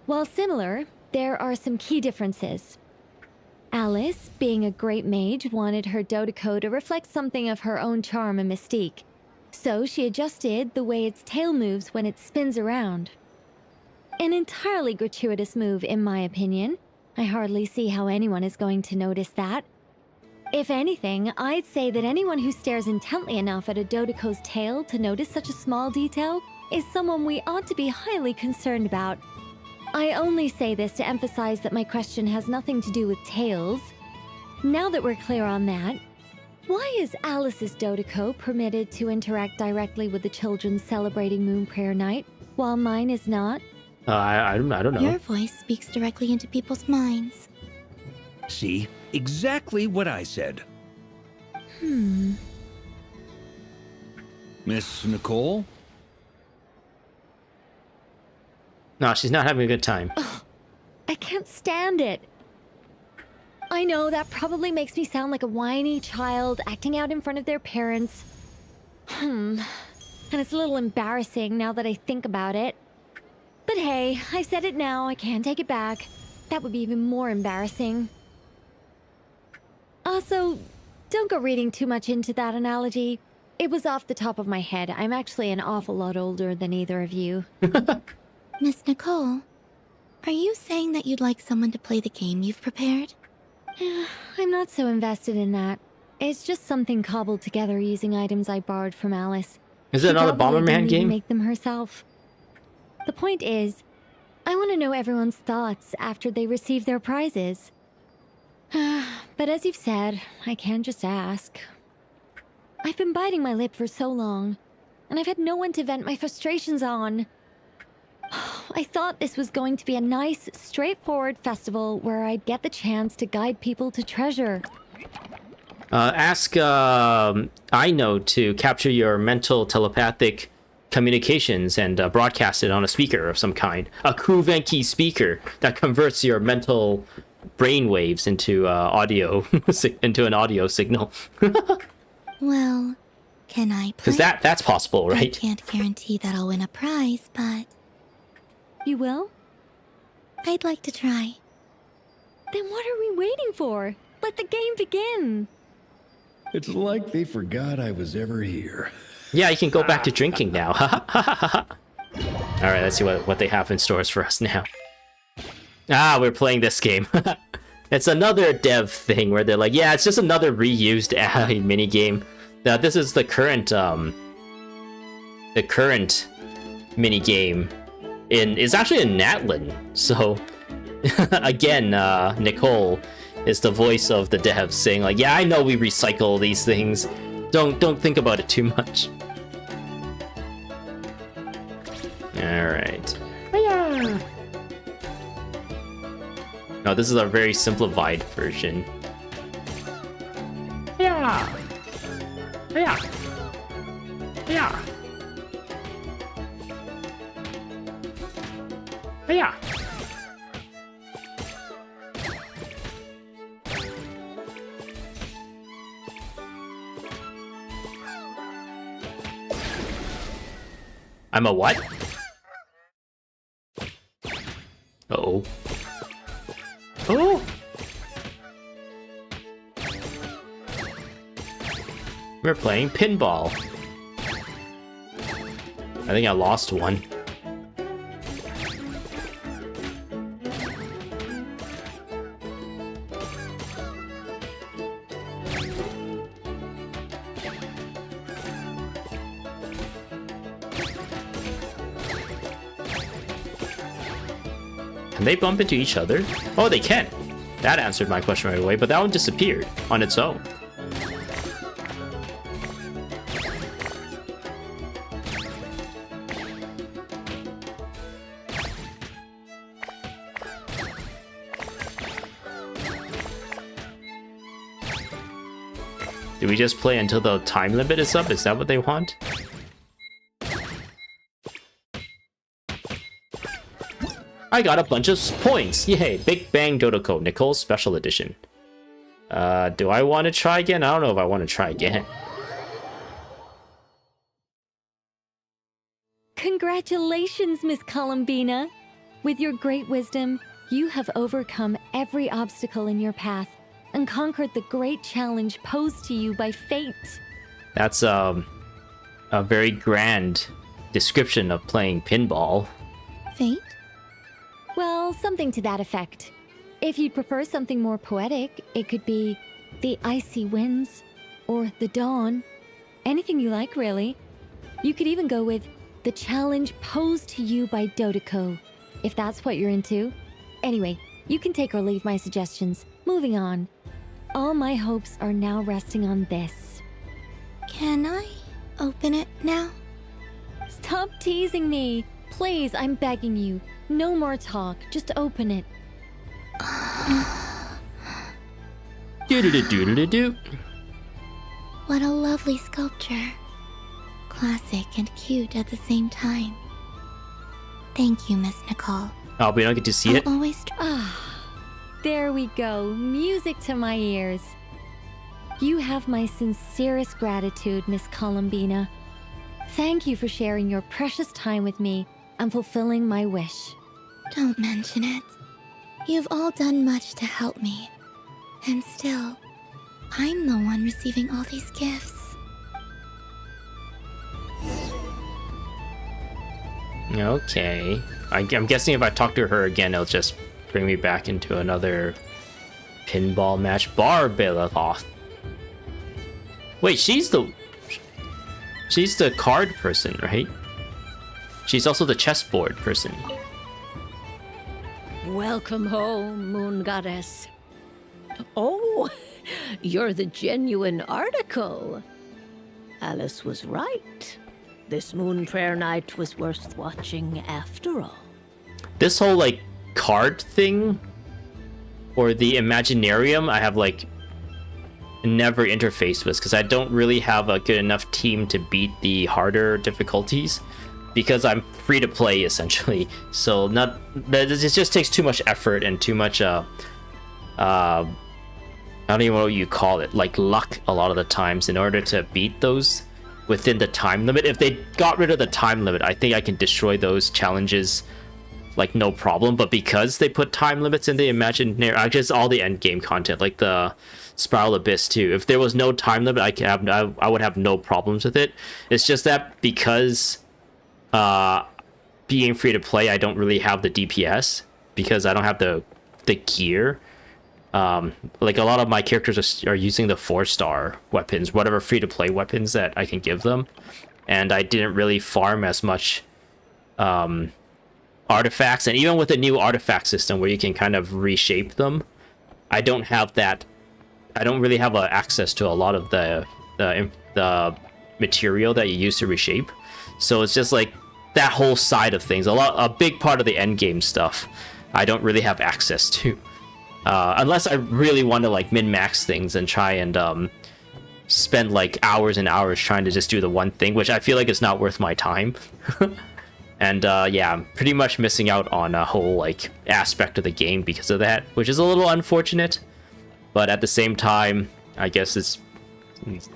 While similar, there are some key differences. Alice, being a great mage, wanted her Dodeco to reflect something of her own charm and mystique. So she adjusted the way its tail moves when it spins around. An entirely gratuitous move, in my opinion. I hardly see how anyone is going to notice that. If anything, I'd say that anyone who stares intently enough at a Dodeco's tail to notice such a small detail is someone we ought to be highly concerned about. I only say this to emphasize that my question has nothing to do with tails. Now that we're clear on that, why is Alice's Dodeco permitted to interact directly with the children celebrating Moon Prayer Night, while mine is not? I don't know. Your voice speaks directly into people's minds. See? Exactly what I said. Miss Nicole? No, she's not having a good time. Ugh, I can't stand it. I know that probably makes me sound like a whiny child acting out in front of their parents. And it's a little embarrassing now that I think about it. But hey, I've said it now, I can't take it back. That would be even more embarrassing. Also, don't go reading too much into that analogy. It was off the top of my head. I'm actually an awful lot older than either of you. Miss Nicole, are you saying that you'd like someone to play the game you've prepared? I'm not so invested in that. It's just something cobbled together using items I borrowed from Alice. Is it another She probably Bomberman didn't even game? make them herself. The point is, I want to know everyone's thoughts after they receive their prizes. But as you've said, I can't just ask. I've been biting my lip for so long, and I've had no one to vent my frustrations on. I thought this was going to be a nice, straightforward festival where I'd get the chance to guide people to treasure. Ask Ino to capture your mental telepathic communications and broadcast it on a speaker of some kind. A Kruvenki speaker that converts your mental brainwaves into audio, into an audio signal. Well, can I play? Because that's possible, right? I can't guarantee that I'll win a prize, but... You will? I'd like to try. Then what are we waiting for? Let the game begin! It's like they forgot I was ever here. Yeah, you can go back to drinking now. Alright, let's see what they have in stores for us now. Ah, we're playing this game. It's another dev thing where they're like, yeah, it's just another reused mini game. Now, this is the current mini game is actually in Natlin. So again, Nicole is the voice of the devs saying like, yeah, I know we recycle these things. Don't think about it too much. All right. Yeah. No, this is a very simplified version. Yeah. Yeah. Yeah. Yeah. I'm a what? Uh-oh. Oh! We're playing pinball. I think I lost one. Can they bump into each other? Oh, they can. That answered my question right away, but that one disappeared on its own. Do we just play until the time limit is up? Is that what they want? I got a bunch of points. Yay, Big Bang Dodoko, Nicole's Special Edition. Do I want to try again? I don't know if I want to try again. Congratulations, Miss Columbina! With your great wisdom, you have overcome every obstacle in your path and conquered the great challenge posed to you by fate. That's a very grand description of playing pinball. Fate? Well, something to that effect. If you'd prefer something more poetic, it could be the icy winds or the dawn. Anything you like, really. You could even go with the challenge posed to you by Dodoko, if that's what you're into. Anyway, you can take or leave my suggestions. Moving on. All my hopes are now resting on this. Can I open it now? Stop teasing me! Please, I'm begging you. No more talk. Just open it. Do-do-do-do-do-do. What a lovely sculpture. Classic and cute at the same time. Thank you, Miss Nicole. Oh, we don't get to see it? I'll always There we go. Music to my ears. You have my sincerest gratitude, Miss Columbina. Thank you for sharing your precious time with me and fulfilling my wish. Don't mention it. You've all done much to help me. And still, I'm the one receiving all these gifts. Okay. I'm guessing if I talk to her again, it'll just bring me back into another pinball match. Barbelloth. Wait, she's the card person, right? she's also the chessboard person. Welcome home, Moon Goddess. Oh, you're the genuine article. Alice was right. This Moon Prayer Night was worth watching after all. This whole like card thing or the Imaginarium, I have like never interfaced with because I don't really have a good enough team to beat the harder difficulties because I'm free to play essentially. So it just takes too much effort and too much I don't even know what you call it, like luck a lot of the times in order to beat those within the time limit. If they got rid of the time limit, I think I can destroy those challenges like no problem. But because they put time limits in the Imaginary, I guess all the end game content, like the Spiral Abyss too, if there was no time limit, I would have no problems with it. It's just that because being free to play, I don't really have the DPS because I don't have the gear. Like a lot of my characters are using the 4-star weapons, whatever free to play weapons that I can give them, and I didn't really farm as much artifacts. And even with the new artifact system where you can kind of reshape them, I don't have that. I don't really have access to a lot of the material that you use to reshape. So it's just like that whole side of things. A big part of the end game stuff I don't really have access to. Unless I really want to like min-max things and try and spend like hours and hours trying to just do the one thing, which I feel like is not worth my time. And yeah, I'm pretty much missing out on a whole like aspect of the game because of that, which is a little unfortunate. But at the same time, I guess it's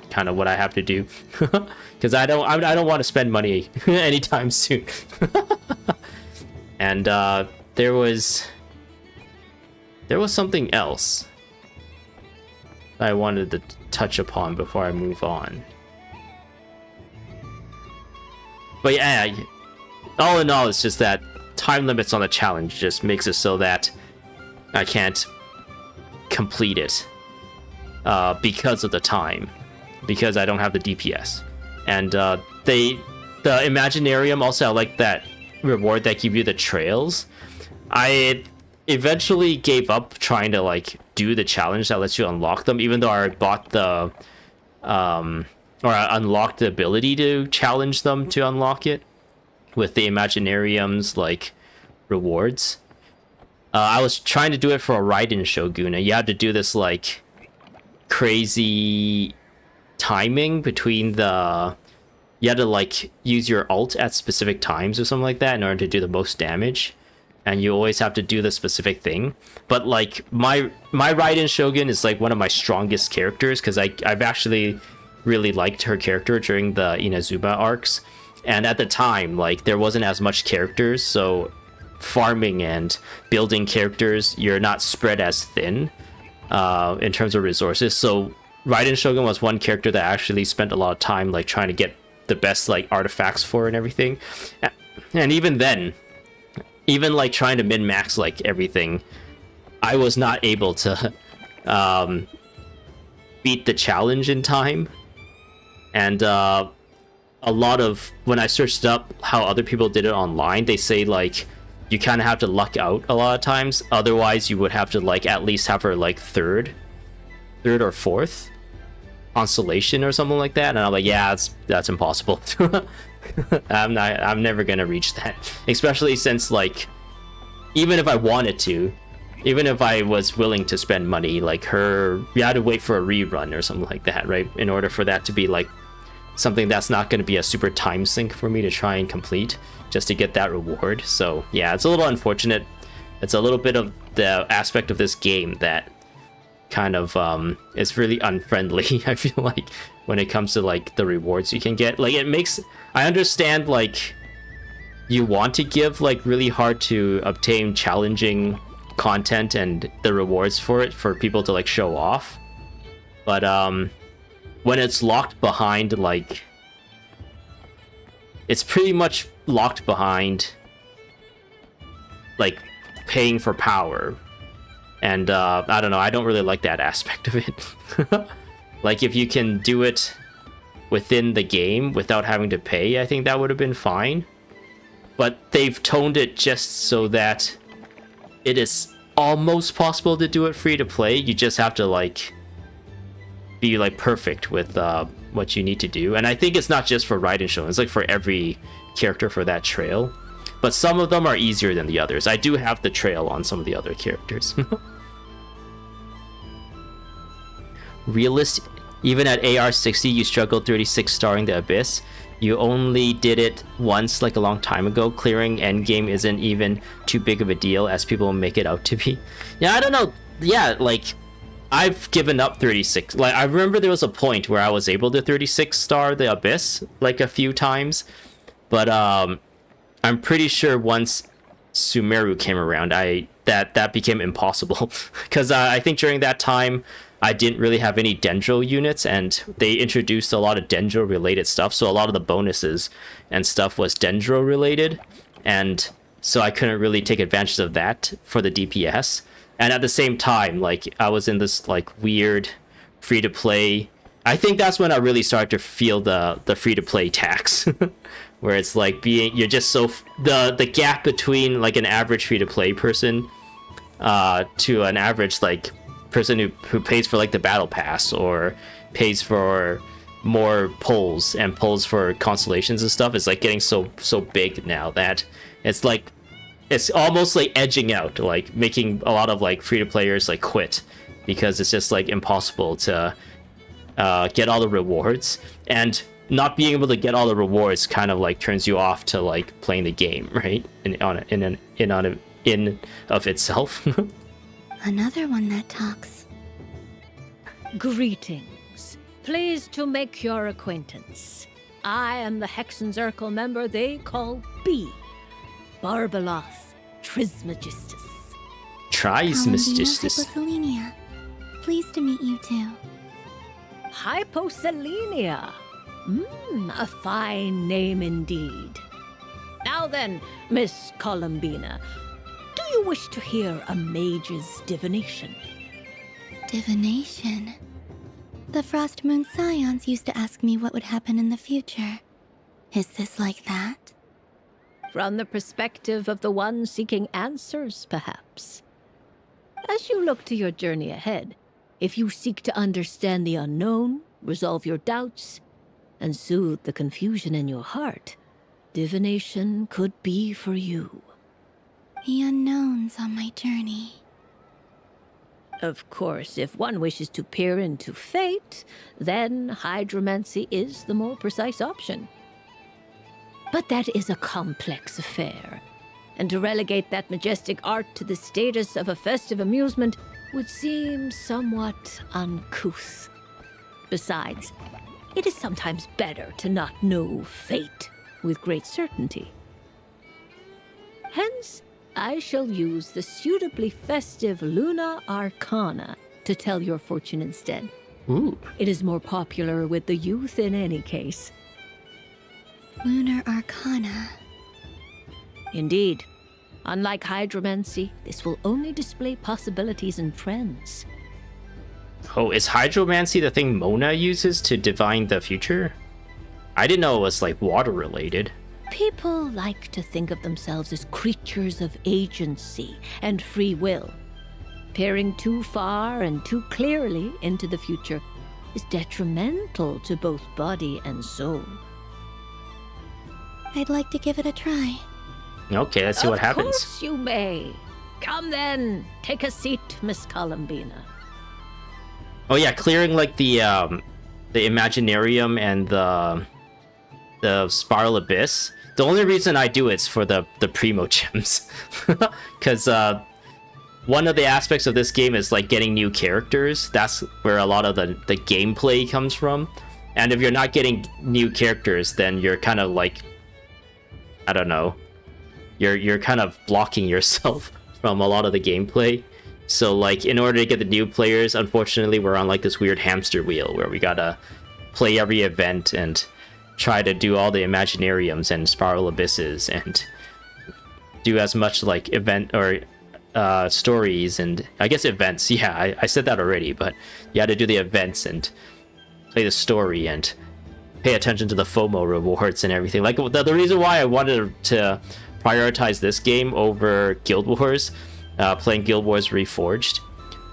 kind of what I have to do because I don't want to spend money anytime soon. And there was something else I wanted to touch upon before I move on. But yeah, all in all, it's just that time limits on the challenge just makes it so that I can't complete it because of the time, because I don't have the DPS. And the Imaginarium also, I like that reward that give you the trails. I eventually gave up trying to like do the challenge that lets you unlock them, even though I bought the or I unlocked the ability to challenge them to unlock it with the Imaginarium's like rewards. I was trying to do it for a Raiden Shogun, and you had to do this like crazy timing between you had to like use your ult at specific times or something like that in order to do the most damage, and you always have to do the specific thing. But like my Raiden Shogun is like one of my strongest characters because I've actually really liked her character during the Inazuma arcs, and at the time like there wasn't as much characters, so farming and building characters, you're not spread as thin in terms of resources. So Raiden Shogun was one character that I actually spent a lot of time like trying to get the best like artifacts for and everything. And even then, even like trying to min-max like everything, I was not able to beat the challenge in time. And a lot of when I searched up how other people did it online, they say like you kind of have to luck out a lot of times, otherwise you would have to like at least have her like third or fourth constellation or something like that. And I'm like, yeah, that's impossible. I'm never gonna reach that, especially since like even if I wanted to, even if I was willing to spend money, like you had to wait for a rerun or something like that, right, in order for that to be like something that's not going to be a super time sink for me to try and complete just to get that reward. So yeah, it's a little unfortunate. It's a little bit of the aspect of this game that kind of is really unfriendly, I feel like, when it comes to like the rewards you can get. Like I understand like you want to give like really hard to obtain challenging content and the rewards for it for people to like show off, but when it's locked behind like it's pretty much locked behind like paying for power, and I don't know, I don't really like that aspect of it. Like if you can do it within the game without having to pay, I think that would have been fine. but they've toned it just so that it is almost possible to do it free to play. You just have to like be like perfect with what you need to do. And I think it's not just for Ride and Show, it's like for every character for that trail. But some of them are easier than the others. I do have the trail on some of the other characters. Realist, even at AR60, you struggled 36 starring the Abyss. You only did it once, like a long time ago. Clearing endgame isn't even too big of a deal as people make it out to be. Yeah, I don't know. Yeah, like, I've given up 36. Like, I remember there was a point where I was able to 36 star the Abyss, like, a few times. But, I'm pretty sure once Sumeru came around, that became impossible. Because I think during that time, I didn't really have any Dendro units, and they introduced a lot of Dendro related stuff, so a lot of the bonuses and stuff was Dendro related, and so I couldn't really take advantage of that for the DPS. And at the same time, like, I was in this like weird free to play. I think that's when I really started to feel the free to play tax. Where it's like you're just so the gap between like an average free to play person to an average like person who pays for like the battle pass or pays for more pulls and pulls for constellations and stuff is like getting so big now that it's like it's almost like edging out, like making a lot of like free to players like quit because it's just like impossible to get all the rewards, and not being able to get all the rewards kind of like turns you off to like playing the game, right? In of itself. Another one that talks. Greetings. Pleased to make your acquaintance. I am the Hexenzirkel member they call B. Barbeloth Trismegistus. Trismegistus. Hyposelenia. Pleased to meet you too. Hyposelenia. A fine name indeed. Now then, Miss Columbina, do you wish to hear a mage's divination? Divination? The Frost Moon Scions used to ask me what would happen in the future. Is this like that? From the perspective of the one seeking answers, perhaps. As you look to your journey ahead, if you seek to understand the unknown, resolve your doubts, and soothe the confusion in your heart, divination could be for you. The unknowns on my journey. Of course, if one wishes to peer into fate, then hydromancy is the more precise option. But that is a complex affair, and to relegate that majestic art to the status of a festive amusement would seem somewhat uncouth. Besides, it is sometimes better to not know fate with great certainty. Hence, I shall use the suitably festive Luna Arcana to tell your fortune instead. Ooh. It is more popular with the youth in any case. Lunar Arcana. Indeed. Unlike hydromancy, this will only display possibilities and trends. Oh, is hydromancy the thing Mona uses to divine the future? I didn't know it was like water related. People like to think of themselves as creatures of agency and free will. Peering too far and too clearly into the future is detrimental to both body and soul. I'd like to give it a try. Okay, let's see what happens. Of course you may. Come then, take a seat, Miss Columbina. Oh yeah, clearing like the Imaginarium and the Spiral Abyss. The only reason I do it's for the Primo Gems. Because one of the aspects of this game is like getting new characters. That's where a lot of the gameplay comes from. And if you're not getting new characters, then you're kind of like, I don't know, you're kind of blocking yourself from a lot of the gameplay. So like in order to get the new players, unfortunately we're on like this weird hamster wheel where we gotta play every event and try to do all the Imaginariums and Spiral Abysses and do as much like event or stories and I guess events. Yeah, I said that already, but you had to do the events and play the story and pay attention to the FOMO rewards and everything. Like the reason why I wanted to prioritized this game over Guild Wars, playing Guild Wars Reforged,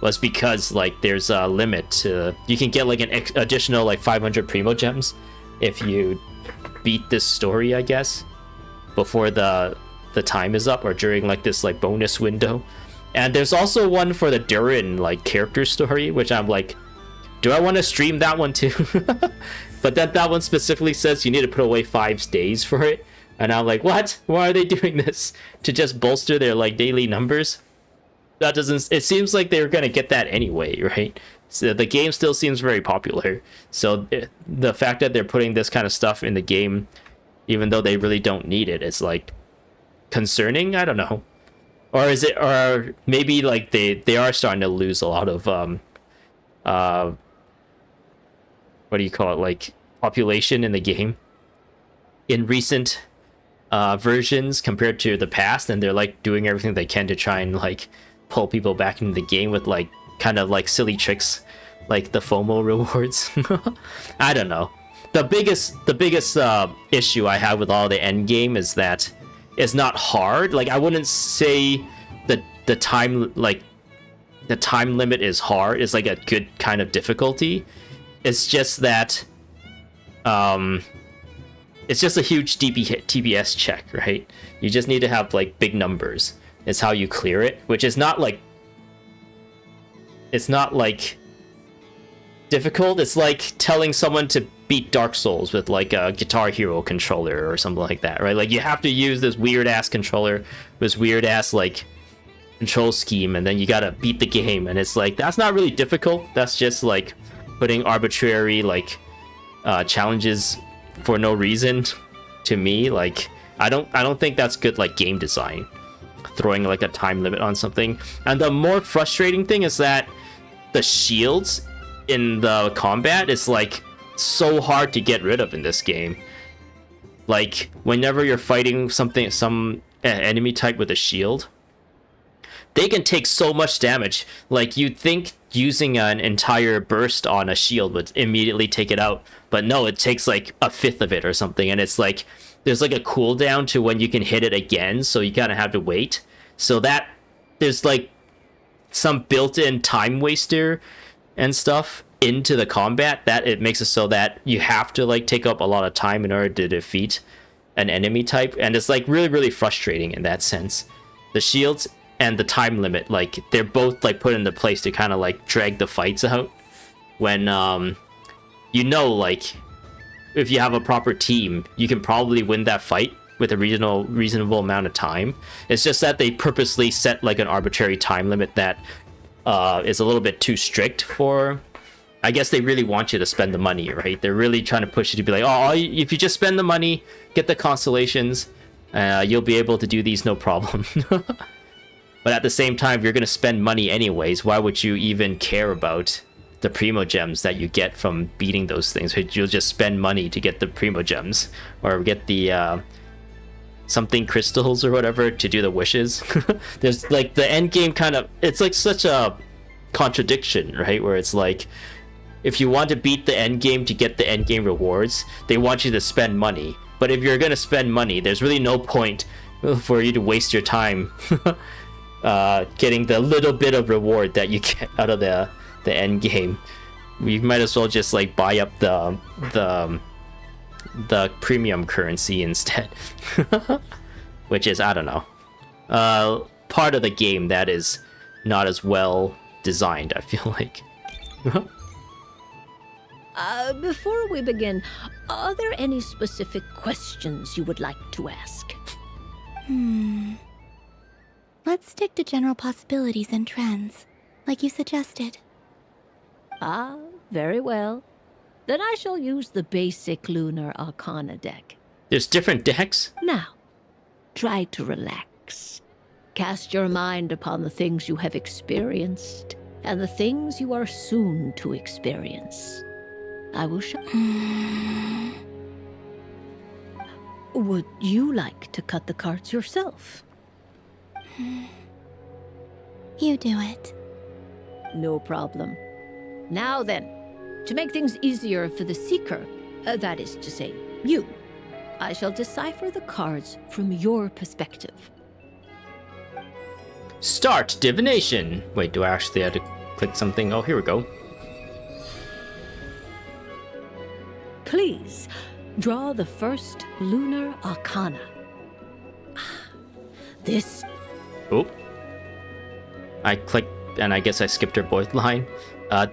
was because like there's a limit to, you can get like an additional like 500 Primo Gems if you beat this story, I guess, before the time is up, or during like this like bonus window. And there's also one for the Durin like character story, which I'm like, do I want to stream that one too? But that one specifically says you need to put away 5 days for it, and I'm like, what? Why are they doing this? To just bolster their like daily numbers? That doesn't, it seems like they're gonna get that anyway, right? So the game still seems very popular, so the fact that they're putting this kind of stuff in the game, even though they really don't need it, it's like concerning. I don't know. Or is it, or maybe like they are starting to lose a lot of what do you call it, like population in the game in recent versions compared to the past, and they're like doing everything they can to try and like pull people back into the game with like kind of like silly tricks like the FOMO rewards. I don't know. The biggest issue I have with all the end game is that it's not hard. Like I wouldn't say that the time limit is hard. It's like a good kind of difficulty. It's just that it's just a huge TPS check, right? You just need to have like big numbers. It's how you clear it, which is not like, it's not like difficult. It's like telling someone to beat Dark Souls with like a Guitar Hero controller or something like that, right? Like you have to use this weird ass controller, this weird ass like control scheme, and then you gotta beat the game. And it's like, that's not really difficult. That's just like putting arbitrary like challenges for no reason. To me, like I don't think that's good like game design, throwing like a time limit on something. And the more frustrating thing is that the shields in the combat is like so hard to get rid of in this game. Like whenever you're fighting some enemy type with a shield, they can take so much damage. Like you'd think using an entire burst on a shield would immediately take it out, but no, it takes like a fifth of it or something. And it's like there's like a cooldown to when you can hit it again, so you kind of have to wait. So that there's like some built-in time waster and stuff into the combat that it makes it so that you have to like take up a lot of time in order to defeat an enemy type. And it's like really frustrating in that sense. The shields and the time limit, like they're both like put into place to kind of like drag the fights out when you know, like if you have a proper team, you can probably win that fight with a reasonable amount of time. It's just that they purposely set like an arbitrary time limit that is a little bit too strict for, I guess they really want you to spend the money, right? They're really trying to push you to be like, oh, if you just spend the money, get the constellations, you'll be able to do these no problem. But at the same time, if you're going to spend money anyways, why would you even care about the Primo Gems that you get from beating those things? You'll just spend money to get the Primo Gems, or get the something crystals or whatever to do the wishes. There's like the end game kind of, it's like such a contradiction, right? Where it's like, if you want to beat the end game to get the end game rewards, they want you to spend money. But if you're going to spend money, there's really no point for you to waste your time getting the little bit of reward that you get out of the end game. You might as well just like buy up the premium currency instead. Which is, I don't know, part of the game that is not as well designed, I feel like. Before we begin, are there any specific questions you would like to ask? Let's stick to general possibilities and trends, like you suggested. Ah, very well. Then I shall use the basic Lunar Arcana deck. There's different decks? Now, try to relax. Cast your mind upon the things you have experienced and the things you are soon to experience. I will show. Would you like to cut the cards yourself? You do it. No problem. Now then, to make things easier for the Seeker, that is to say, you, I shall decipher the cards from your perspective. Start divination. Wait, do I actually have to click something? Oh, here we go. Please, draw the first lunar arcana. This... Oh. I clicked, and I guess I skipped her voice line.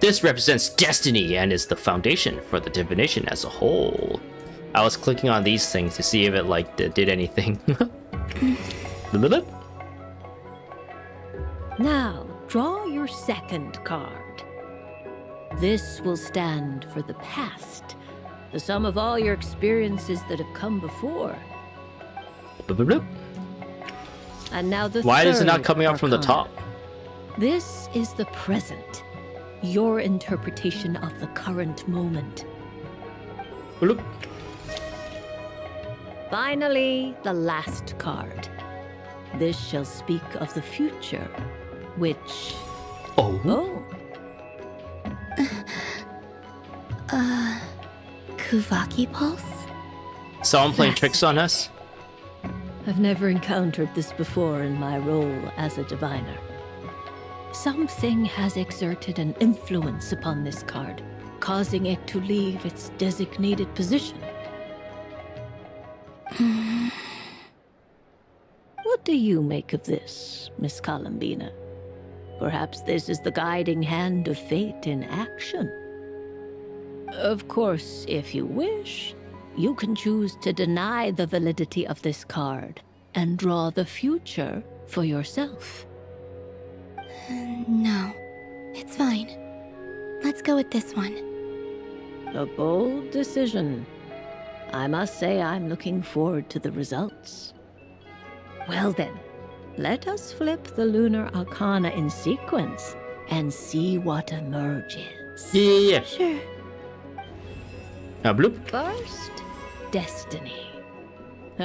This represents destiny and is the foundation for the divination as a whole. I was clicking on these things to see if it, like, did anything. Now, draw your second card. This will stand for the past, the sum of all your experiences that have come before. And now the Why is it not third coming up from the top? This is the present, your interpretation of the current moment. Finally, the last card. This shall speak of the future, which... Oh. Kuvaki Pulse? Someone playing tricks on us? I've never encountered this before in my role as a diviner. Something has exerted an influence upon this card, causing it to leave its designated position. What do you make of this, Miss Columbina? Perhaps this is the guiding hand of fate in action. Of course, if you wish, you can choose to deny the validity of this card and draw the future for yourself. No, it's fine. Let's go with this one. A bold decision. I must say I'm looking forward to the results. Well then, let us flip the lunar arcana in sequence and see what emerges. Yeah. Sure. Bloop. First, destiny.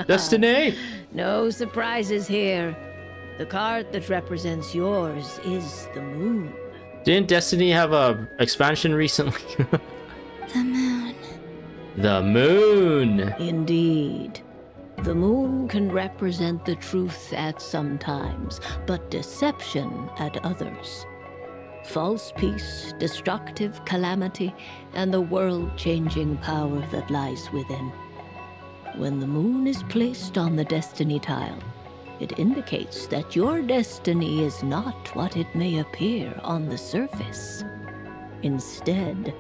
Destiny! No surprises here. The card that represents yours is the moon. Didn't Destiny have a expansion recently? The moon. The moon! Indeed. The moon can represent the truth at some times, but deception at others. False peace, destructive calamity, and the world-changing power that lies within. When the moon is placed on the destiny tile, it indicates that your destiny is not what it may appear on the surface. Instead,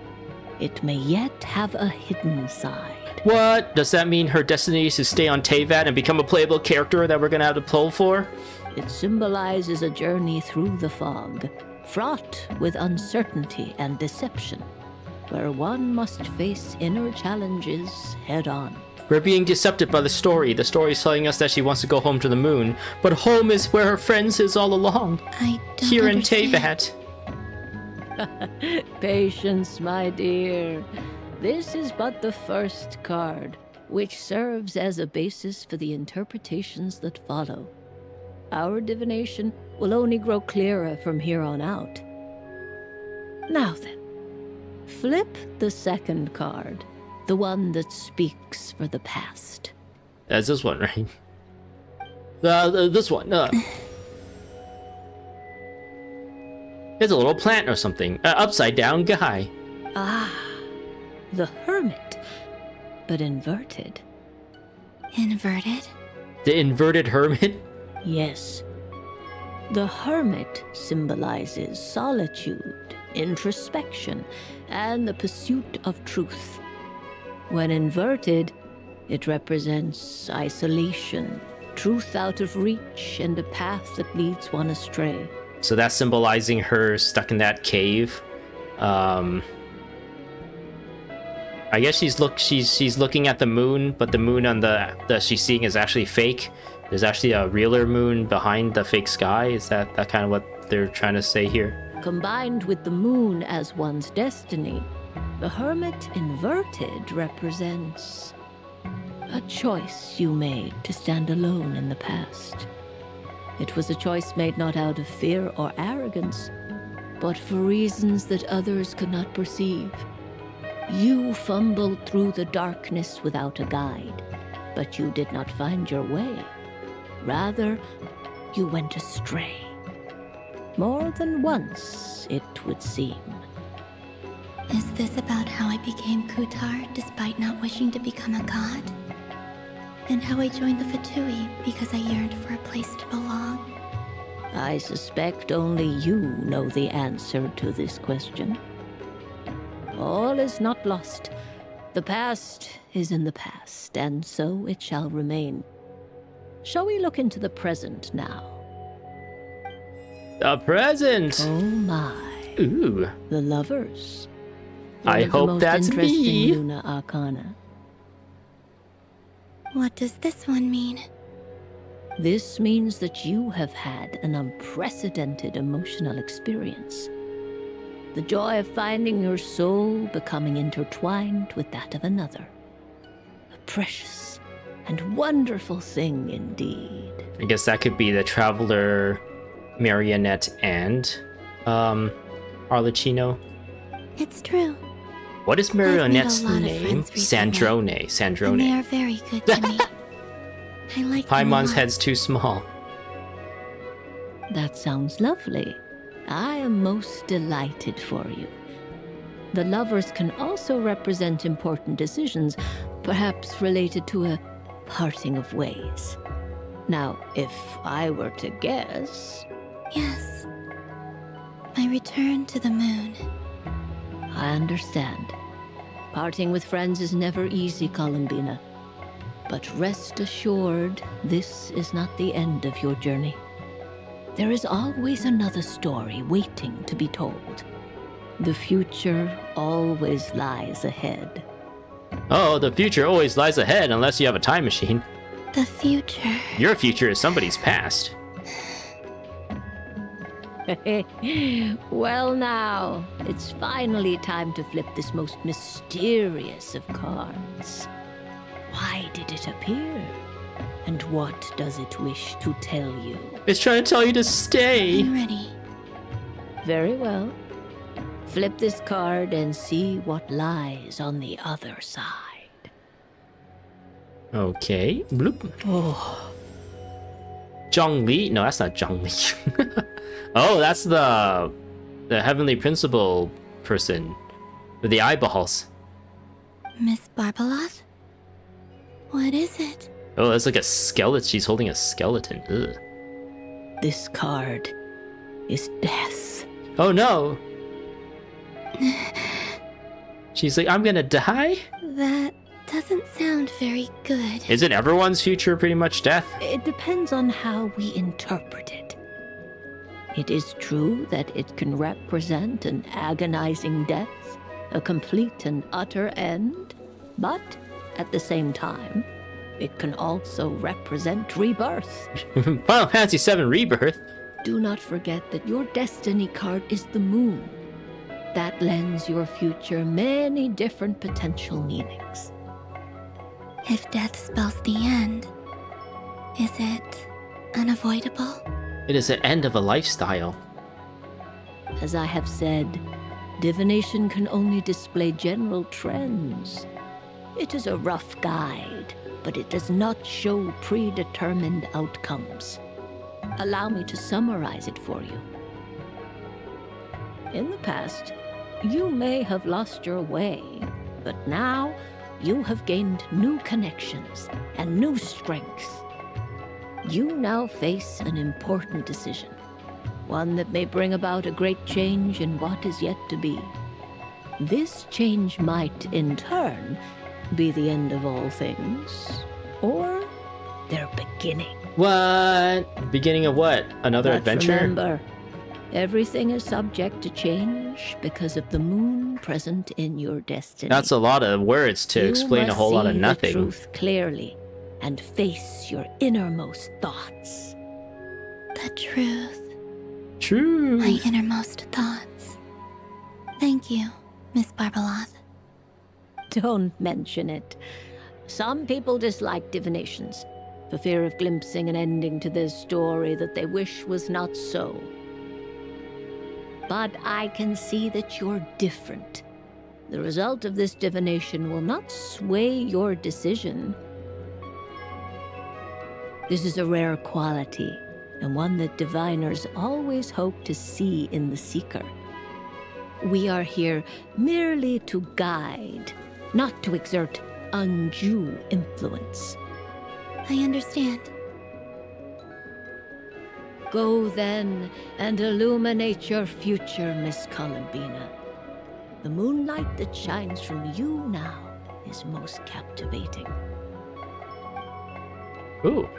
it may yet have a hidden side. What? Does that mean her destiny is to stay on Teyvat and become a playable character that we're gonna have to pull for? It symbolizes a journey through the fog, fraught with uncertainty and deception, where one must face inner challenges head-on. We're being deceptive by the story. The story is telling us that she wants to go home to the moon, but home is where her friends is all along. I don't Here understand. in Teyvat. Patience, my dear. This is but the first card, which serves as a basis for the interpretations that follow. Our divination will only grow clearer from here on out. Now then, flip the second card, the one that speaks for the past. That's this one, right? This one. It's a little plant or something. Upside down guy. Ah, the hermit, but inverted. Inverted? The inverted hermit? Yes. The hermit symbolizes solitude, introspection, and the pursuit of truth. When inverted, it represents isolation, truth out of reach, and a path that leads one astray. So that's symbolizing her stuck in that cave. I guess she's looking at the moon, but the moon on that she's seeing is actually fake. There's actually a realer moon behind the fake sky. Is that kind of what they're trying to say here? Combined with the moon as one's destiny, the hermit inverted represents a choice you made to stand alone in the past. It was a choice made not out of fear or arrogance, but for reasons that others could not perceive. You fumbled through the darkness without a guide, but you did not find your way. Rather, you went astray. More than once, it would seem. Is this about how I became Kutar despite not wishing to become a god? And how I joined the Fatui because I yearned for a place to belong? I suspect only you know the answer to this question. All is not lost. The past is in the past, and so it shall remain. Shall we look into the present now? The present! Oh my. Ooh. The lovers. I hope that's me. Luna Arcana. What does this one mean? This means that you have had an unprecedented emotional experience. The joy of finding your soul becoming intertwined with that of another. A precious and wonderful thing indeed. I guess that could be the Traveler, Marionette, and Arlecchino. It's true. What is Marionette's I've made a lot of name? friends recently, and they Sandrone. are very good to me. I like them a Paimon's lot. head's too small. That sounds lovely. I am most delighted for you. The lovers can also represent important decisions, perhaps related to a parting of ways. Now, if I were to guess... Yes. I return to the moon. I understand. Parting with friends is never easy, Columbina. But rest assured, this is not the end of your journey. There is always another story waiting to be told. The future always lies ahead. Oh, the future always lies ahead unless you have a time machine. The future. Your future is somebody's past. Well now, it's finally time to flip this most mysterious of cards. Why did it appear? And what does it wish to tell you? It's trying to tell you to stay. I'm ready. Very well. Flip this card and see what lies on the other side. Okay. Bloop. Oh. Zhongli? No, that's not Zhongli. Oh, that's the Heavenly Principal person with the eyeballs. Miss Barbaloth? What is it? Oh, that's like a skeleton. She's holding a skeleton. Ugh. This card is death. Oh no! She's like, I'm gonna die? That doesn't sound very good. Isn't everyone's future pretty much death? It depends on how we interpret it. It is true that it can represent an agonizing death, a complete and utter end, but at the same time, it can also represent rebirth. Final Fantasy VII Rebirth? Do not forget that your destiny card is the moon. That lends your future many different potential meanings. If death spells the end, is it unavoidable? It is the end of a lifestyle. As I have said, divination can only display general trends. It is a rough guide, but it does not show predetermined outcomes. Allow me to summarize it for you. In the past, you may have lost your way, but now you have gained new connections and new strength. You now face an important decision, one that may bring about a great change in what is yet to be. This change might, in turn, be the end of all things, or their beginning. What? Beginning of what? Another But adventure? Remember, everything is subject to change because of the moon present in your destiny. That's a lot of words to You explain a must whole lot of see nothing. The truth clearly and face your innermost thoughts. The truth. True. My innermost thoughts. Thank you, Miss Barbaloth. Don't mention it. Some people dislike divinations, for fear of glimpsing an ending to their story that they wish was not so. But I can see that you're different. The result of this divination will not sway your decision. This is a rare quality, and one that diviners always hope to see in the seeker. We are here merely to guide, not to exert undue influence. I understand. Go then and illuminate your future, Miss Columbina. The moonlight that shines from you now is most captivating. Ooh.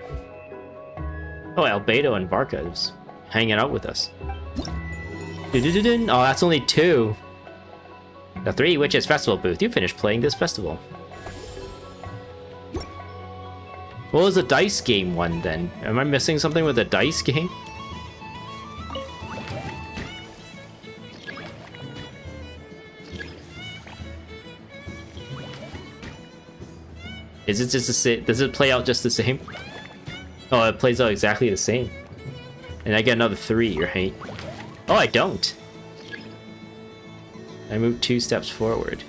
Oh, Albedo and Varka is hanging out with us. Oh, that's only 2. The 3 Witches Festival booth. You finished playing this festival. What was the dice game one then? Am I missing something with the dice game? Is it just the same? Does it play out just the same? Oh, it plays out exactly the same. And I get another 3, right? Oh, I don't. I moved 2 steps forward.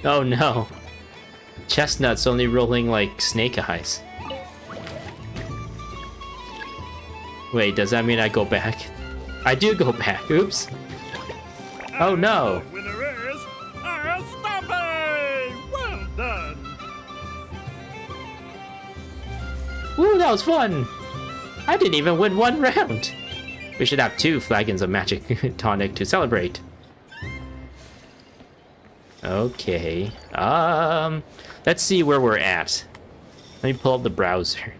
Oh no. Chestnut's only rolling like snake eyes. Wait, does that mean I go back? I do go back. Oops. Oh no. The winner is Aristotle! Well done! Woo, that was fun! I didn't even win 1 round! We should have 2 flagons of magic tonic to celebrate. Okay. Let's see where we're at. Let me pull up the browser.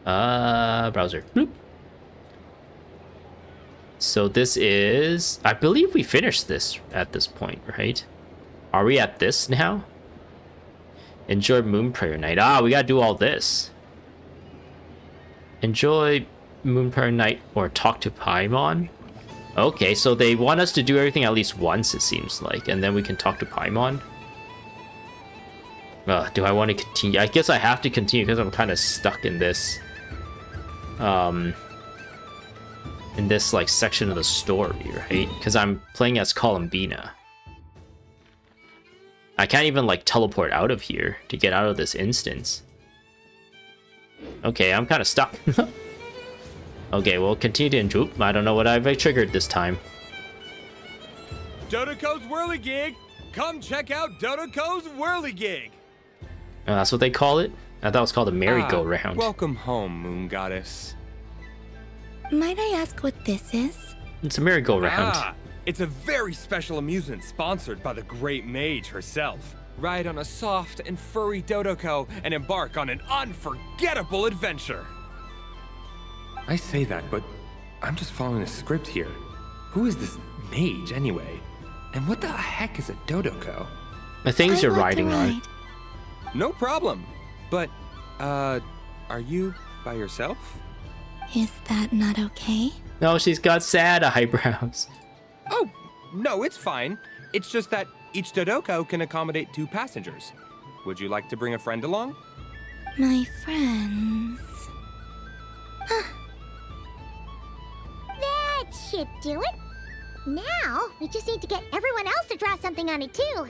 Browser. Bloop. So this is... I believe we finished this at this point, right? Are we at this now? Enjoy Moon Prayer Night. Ah, we gotta do all this. Enjoy Moon Prayer Night or talk to Paimon. Okay, so they want us to do everything at least once, it seems like, and then we can talk to Paimon. Do I want to continue? I guess I have to continue because I'm kind of stuck in this. In this, like, section of the story, right? Because I'm playing as Columbina. I can't even, like, teleport out of here to get out of this instance. Okay, I'm kind of stuck. Okay, we'll continue to enjoy. I don't know what I've triggered this time. Dodoko's Whirligig! Come check out Dodoko's Whirligig! Oh, that's what they call it? I thought it was called a merry-go-round. Welcome home, Moon Goddess. Might I ask what this is? It's a merry-go-round. It's a very special amusement sponsored by the great mage herself. Ride on a soft and furry Dodoko and embark on an unforgettable adventure. I say that, but I'm just following a script here. Who is this mage, anyway? And what the heck is a Dodoko? The things you're riding on. No problem. But, are you by yourself? Is that not okay? No, she's got sad eyebrows. Oh, no, it's fine. It's just that each Dodoko can accommodate 2 passengers. Would you like to bring a friend along? My friends... That should do it. Now, we just need to get everyone else to draw something on it, too.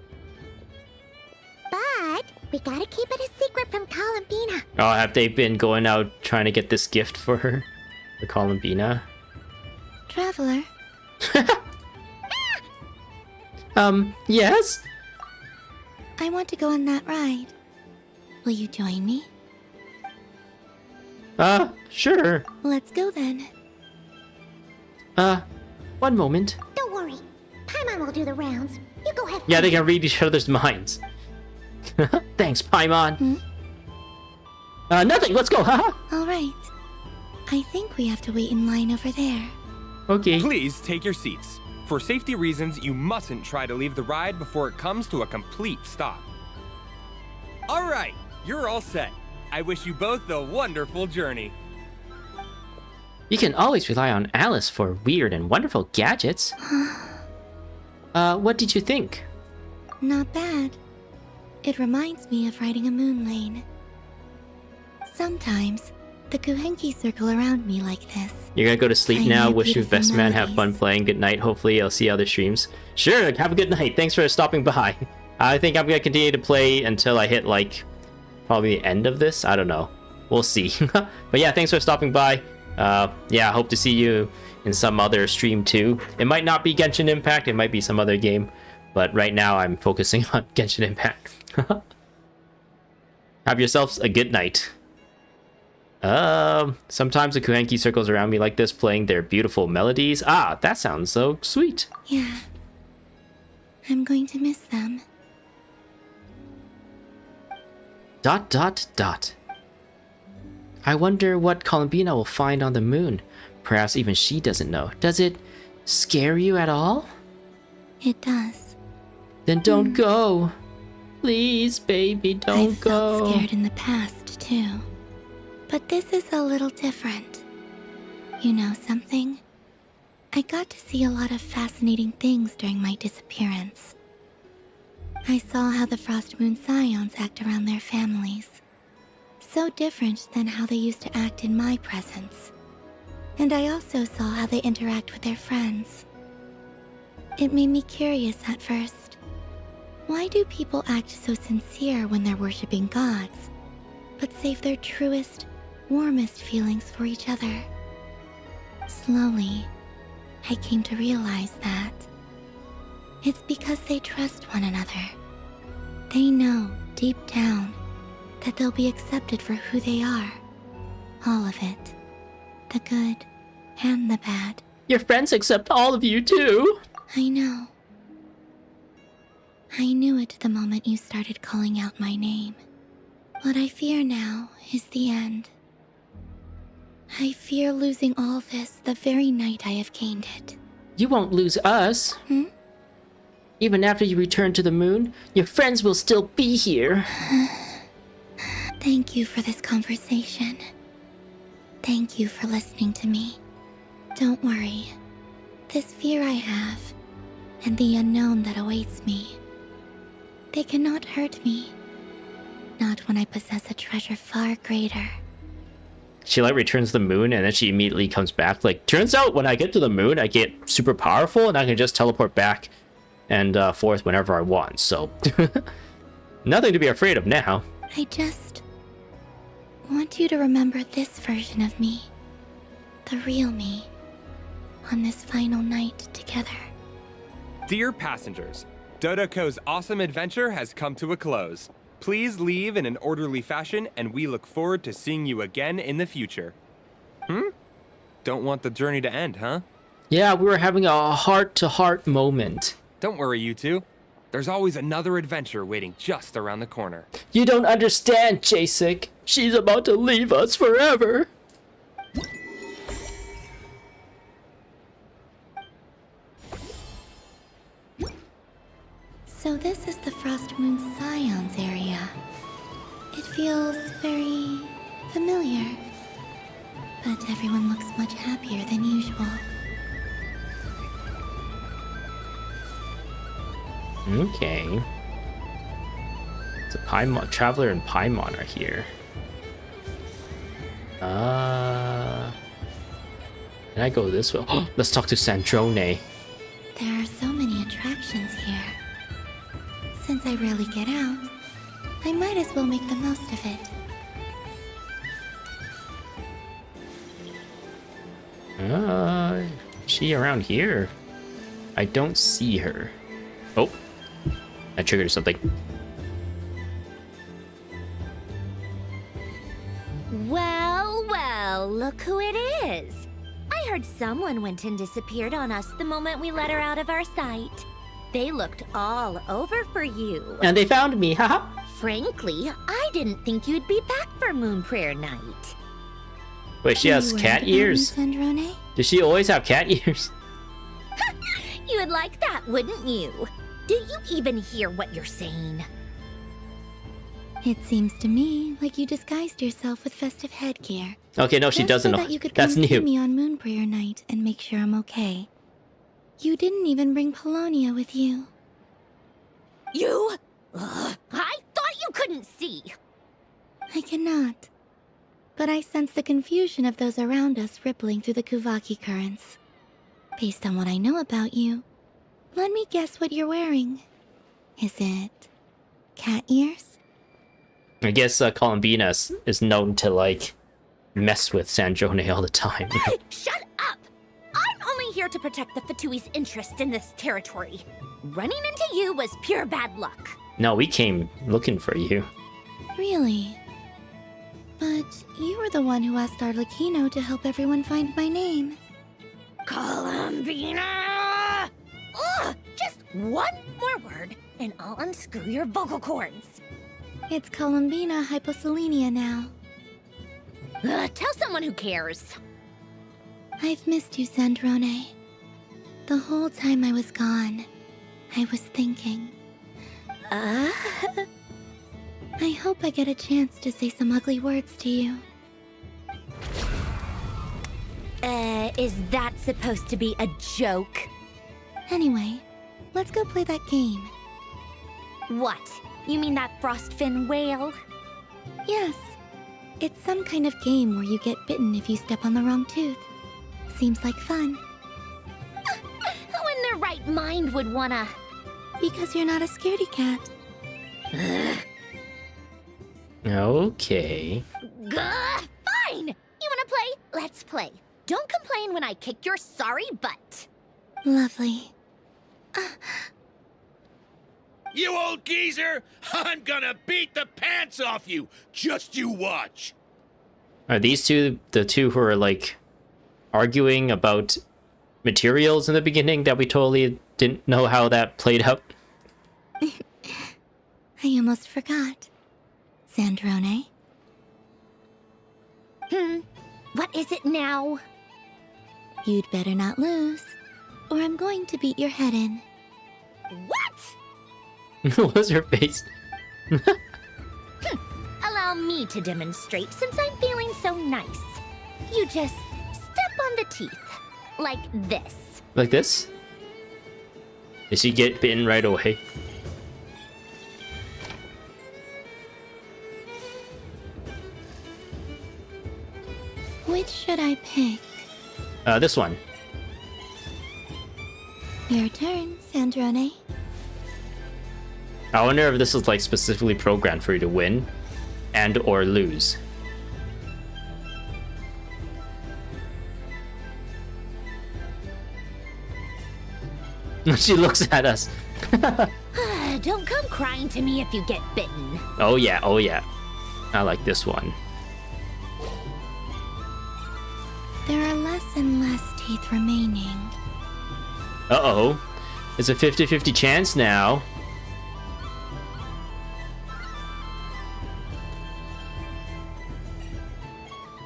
But we gotta keep it a secret from Columbina. Oh, have they been going out trying to get this gift for her? The Columbina? Traveler? Yes? I want to go on that ride. Will you join me? Sure. Let's go then. One moment. Don't worry. Paimon will do the rounds. You go ahead. Yeah, they can read each other's minds. Thanks, Paimon. Nothing. Let's go. Haha. All right. I think we have to wait in line over there. Okay. Please take your seats. For safety reasons, you mustn't try to leave the ride before it comes to a complete stop. All right, you're all set. I wish you both a wonderful journey. You can always rely on Alice for weird and wonderful gadgets. What did you think? Not bad. It reminds me of riding a moon lane. Sometimes, the Kuhenki circle around me like this. You're gonna go to sleep Playing now. their Wish you beautiful best man. Have fun playing. Good night. Hopefully I'll see you other streams. Sure, have a good night. Thanks for stopping by. I think I'm gonna continue to play until I hit like probably the end of this. I don't know. We'll see. But yeah, thanks for stopping by. Yeah, hope to see you in some other stream too. It might not be Genshin Impact. It might be some other game. But right now I'm focusing on Genshin Impact. Have yourselves a good night. Sometimes the Kuhenki circles around me like this, playing their beautiful melodies. Ah, that sounds so sweet. Yeah. I'm going to miss them. ... I wonder what Columbina will find on the moon. Perhaps even she doesn't know. Does it scare you at all? It does. Then don't go. Please, baby, don't I've go. felt scared in the past, too. But this is a little different. You know something? I got to see a lot of fascinating things during my disappearance. I saw how the Frost Moon Scions act around their families. So different than how they used to act in my presence. And I also saw how they interact with their friends. It made me curious at first. Why do people act so sincere when they're worshipping gods, but save their truest, warmest feelings for each other? Slowly, I came to realize that it's because they trust one another. They know, deep down, that they'll be accepted for who they are. All of it. The good and the bad. Your friends accept all of you too. I know. I knew it the moment you started calling out my name. What I fear now is the end. I fear losing all this the very night I have gained it. You won't lose us. Even after you return to the moon, your friends will still be here. Thank you for this conversation. Thank you for listening to me. Don't worry. This fear I have, and the unknown that awaits me, they cannot hurt me. Not when I possess a treasure far greater. She like returns the moon and then she immediately comes back. Like, turns out when I get to the moon, I get super powerful and I can just teleport back and forth whenever I want. So, nothing to be afraid of now. I just want you to remember this version of me. The real me. On this final night together. Dear passengers, Dodoko's awesome adventure has come to a close. Please leave in an orderly fashion, and we look forward to seeing you again in the future. Don't want the journey to end, huh? Yeah, we were having a heart-to-heart moment. Don't worry, you two. There's always another adventure waiting just around the corner. You don't understand, Jasek. She's about to leave us forever. So this is the Frost Moon Scions area. It feels very familiar. But everyone looks much happier than usual. Okay. It's a Paimon Traveler and Paimon are here. Can I go this way? Let's talk to Sandrone. There are so many attractions here. Since I rarely get out, I might as well make the most of it. Is she around here? I don't see her. Oh, I triggered something. Well, well, look who it is. I heard someone went and disappeared on us the moment we let her out of our sight. They looked all over for you. And they found me, haha. Frankly, I didn't think you'd be back for Moon Prayer Night. Wait, she has cat ears? Sandrone? Does she always have cat ears? You would like that, wouldn't you? Do you even hear what you're saying? It seems to me like you disguised yourself with festive headgear. Okay, no, she Just doesn't so know. that you could That's come see new. me on Moon Prayer Night and make sure I'm okay. You didn't even bring Polonia with you. You? I thought you couldn't see. I cannot. but I sense the confusion of those around us rippling through the Kuvaki currents. Based on what I know about you, let me guess what you're wearing. Is it cat ears? I guess Columbina is known to, like, mess with Sandrone all the time. Shut up! I'm only here to protect the Fatui's interest in this territory. Running into you was pure bad luck. No, we came looking for you. Really? But you were the one who asked Arlecchino to help everyone find my name. Columbina! Ugh! Just one more word, and I'll unscrew your vocal cords. It's Columbina hyposelenia now. Tell someone who cares. I've missed you, Sandrone. The whole time I was gone, I was thinking. I hope I get a chance to say some ugly words to you. Is that supposed to be a joke? Anyway, let's go play that game. What? You mean that frostfin whale? Yes. It's some kind of game where you get bitten if you step on the wrong tooth. Seems like fun. Who in their right mind would wanna? Because you're not a scaredy cat. Okay. Fine! You wanna play? Let's play. Don't complain when I kick your sorry butt. Lovely. You old geezer! I'm gonna beat the pants off you! Just you watch! Are these two the two who are, like, arguing about materials in the beginning that we totally didn't know how that played out? I almost forgot. Sandrone? What is it now? You'd better not lose, or I'm going to beat your head in. What? What was her face? Allow me to demonstrate since I'm feeling so nice. You just step on the teeth. Like this. Like this? Did she get bitten right away? Which should I pick? This one. Your turn, Sandrone. I wonder if this is, like, specifically programmed for you to win and or lose. She looks at us. Don't come crying to me if you get bitten. Oh yeah, oh yeah. I like this one. There are less and less teeth remaining. Uh-oh. It's a 50-50 chance now.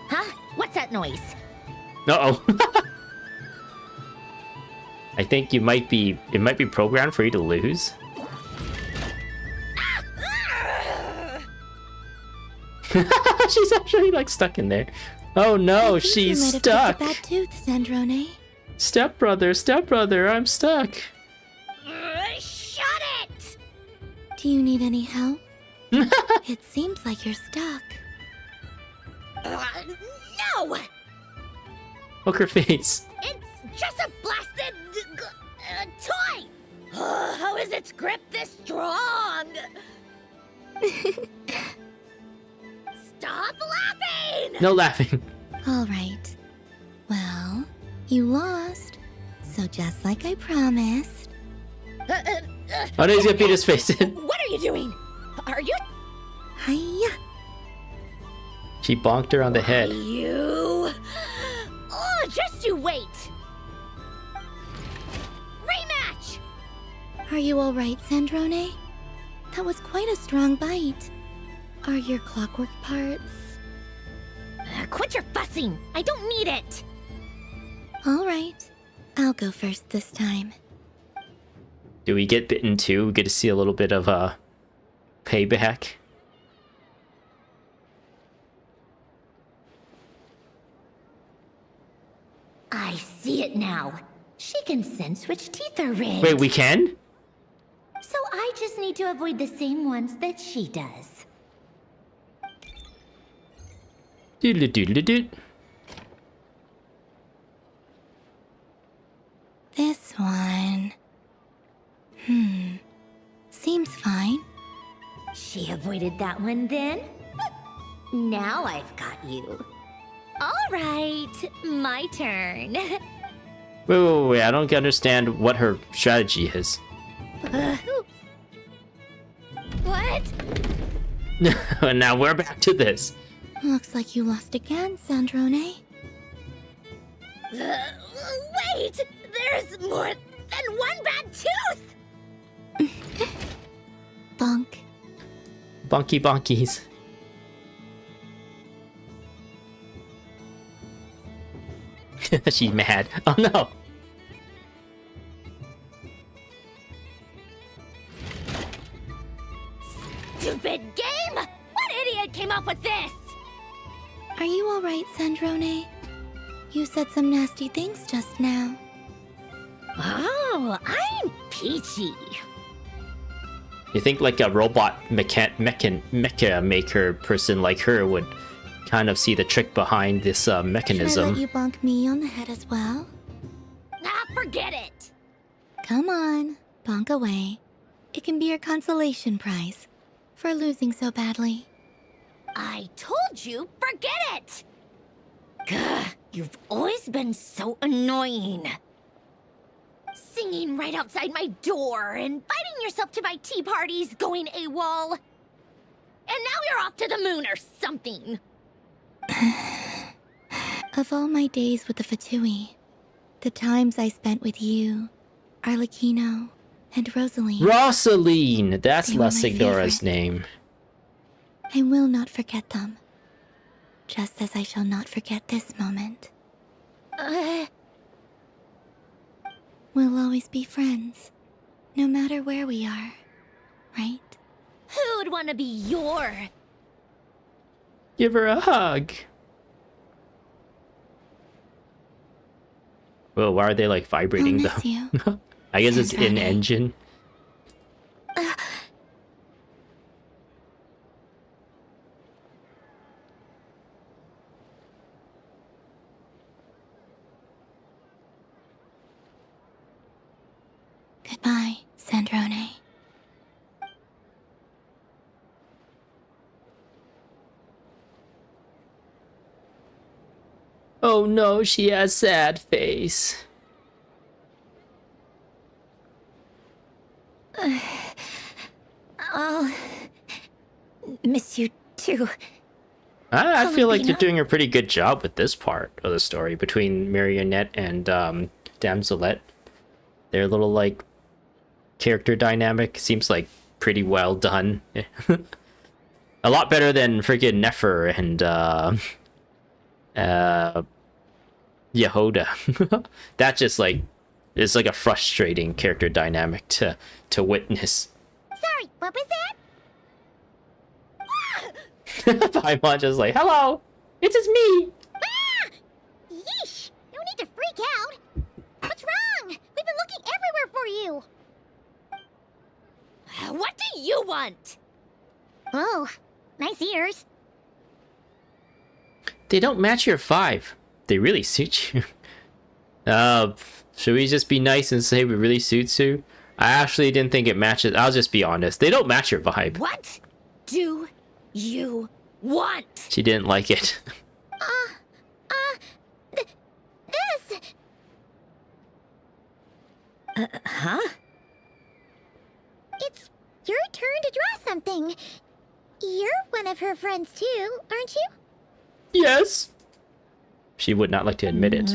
Huh? What's that noise? Uh-oh. I think it might be programmed for you to lose. She's actually, like, stuck in there. Oh no, she's stuck. You might have picked a bad tooth, Sandrone. Stepbrother, I'm stuck. Shut it! Do you need any help? It seems like you're stuck. No! Poker face. It's just a blasted toy! How is its grip this strong? Stop laughing! No laughing. All right. Well, you lost. So just like I promised. Oh no, he's gonna beat his face in. What are you doing? Are you? Hiya. She bonked her on the head. You? Oh, just you wait. Rematch! Are you all right, Sandrone? That was quite a strong bite. Are your clockwork parts? Quit your fussing. I don't need it. All right. I'll go first this time. Do we get bitten too? We get to see a little bit of payback. I see it now. She can sense which teeth are red. Wait, we can? So I just need to avoid the same ones that she does. Doodle doodle doot. This one. Seems fine. She avoided that one then? Now I've got you. All right, my turn. Wait, I don't understand what her strategy is. What? And now we're back to this. Looks like you lost again, Sandrone. Wait! There's more than one bad tooth! Bonk. Bonky bonkies. She's mad. Oh no! Stupid game! What idiot came up with this? Are you alright, Sandrone? You said some nasty things just now. Oh, I'm peachy. You think like a robot mecha maker person like her would kind of see the trick behind this Should I mechanism? let you bonk me on the head as well? Ah, forget it! Come on, bonk away. It can be your consolation prize for losing so badly. I told you, forget it! Gah, you've always been so annoying. Singing right outside my door, inviting yourself to my tea parties, going AWOL. And now you're off to the moon or something. Of all my days with the Fatui, the times I spent with you, Arlecchino, and Rosaline, Rosaline! That's They were La my Signora's favorite. name. I will not forget them. Just as I shall not forget this moment. We'll always be friends, no matter where we are, right? Who'd want to be your... Give her a hug. Well, why are they like vibrating I'll though? miss you, I guess it's in Sandrone. engine. Goodbye, Sandrone. Oh no, she has sad face. I'll miss you too. I feel like they're Columbina? doing a pretty good job with this part of the story between Marionette and Damselette. Their little like character dynamic seems like pretty well done. A lot better than freaking Nefer and Yehoda. That just like is like a frustrating character dynamic to witness. Sorry, what was that? Paimon just like, hello, it is me. Ah! Yeesh! No need to freak out. What's wrong? We've been looking everywhere for you. What do you want? Oh, nice ears. They don't match your 5. They really suit you. Should we just be nice and say it really suits you? I actually didn't think it matches. I'll just be honest. They don't match your vibe. What do you want? She didn't like it. This. Huh? It's your turn to draw something. You're one of her friends too, aren't you? Yes. She would not like to admit it.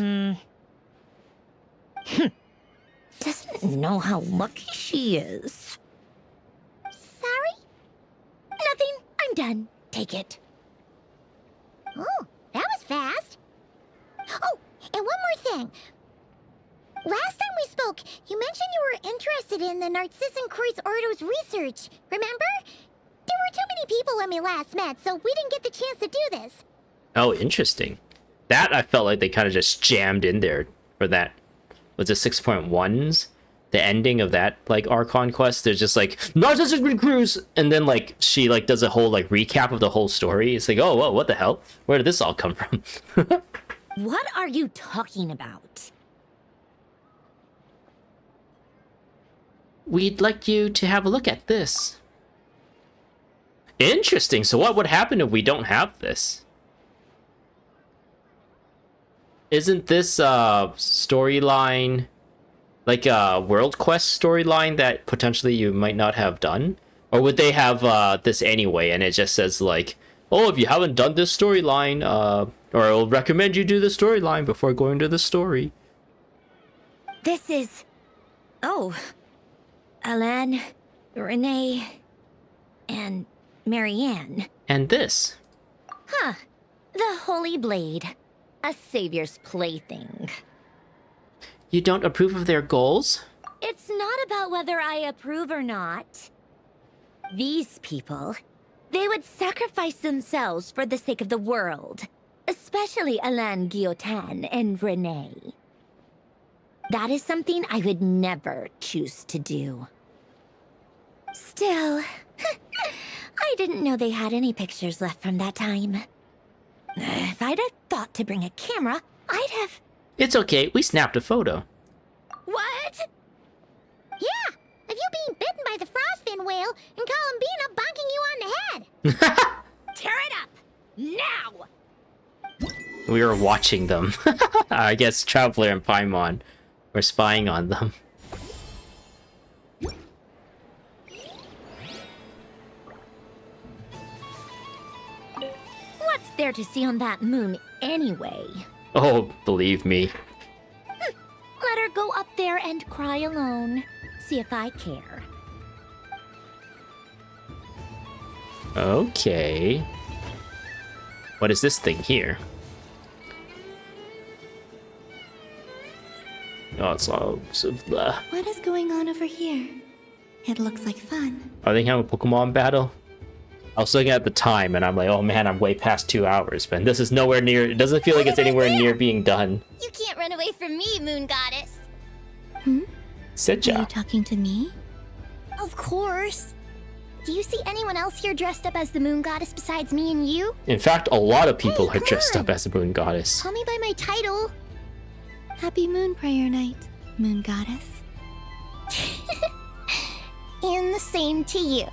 Doesn't know how lucky she is. Sorry? Nothing. I'm done. Take it. Oh, that was fast. Oh, and one more thing. Last time we spoke, you mentioned you were interested in the Narcissan Kreuz Ordo's research, remember? There were too many people when we last met, so we didn't get the chance to do this. Oh, interesting. That I felt like they kind of just jammed in there for that. Was it 6.1s? the ending of that like Archon quest, there's just like narcissistic recruits, and then like she like does a whole like recap of the whole story. It's like, oh, whoa, what the hell? Where did this all come from? What are you talking about? We'd like you to have a look at this. Interesting. So what would happen if we don't have this? Isn't this storyline like a world quest storyline that potentially you might not have done? Or would they have this anyway, and it just says like, oh, if you haven't done this storyline, or I'll recommend you do the storyline before going to the story. This is... Oh. Alan, Renee, and Marianne. And this. Huh. The Holy Blade. A savior's plaything. You don't approve of their goals? It's not about whether I approve or not. These people, they would sacrifice themselves for the sake of the world. Especially Alain Guillotin and Renee. That is something I would never choose to do. Still, I didn't know they had any pictures left from that time. If I'd have thought to bring a camera, I'd have... It's okay, we snapped a photo. What? Yeah, of you being bitten by the frostfin whale and Columbina bonking you on the head. Tear it up! Now! We were watching them. I guess Traveler and Paimon were spying on them. What's there to see on that moon anyway? Oh, believe me. Let her go up there and cry alone. See if I care. Okay. What is this thing here? Oh, it's all so blah. What is going on over here? It looks like fun. Are they having a Pokemon battle? I was looking at the time and I'm like, oh man, I'm way past 2 hours, man. This is nowhere near, it doesn't feel like it's anywhere near being done. You can't run away from me, Moon Goddess. Sitcha. Are you talking to me? Of course. Do you see anyone else here dressed up as the Moon Goddess besides me and you? In fact, a lot of people are dressed up as the Moon Goddess. Call me by my title. Happy Moon Prayer Night, Moon Goddess. And the same to you.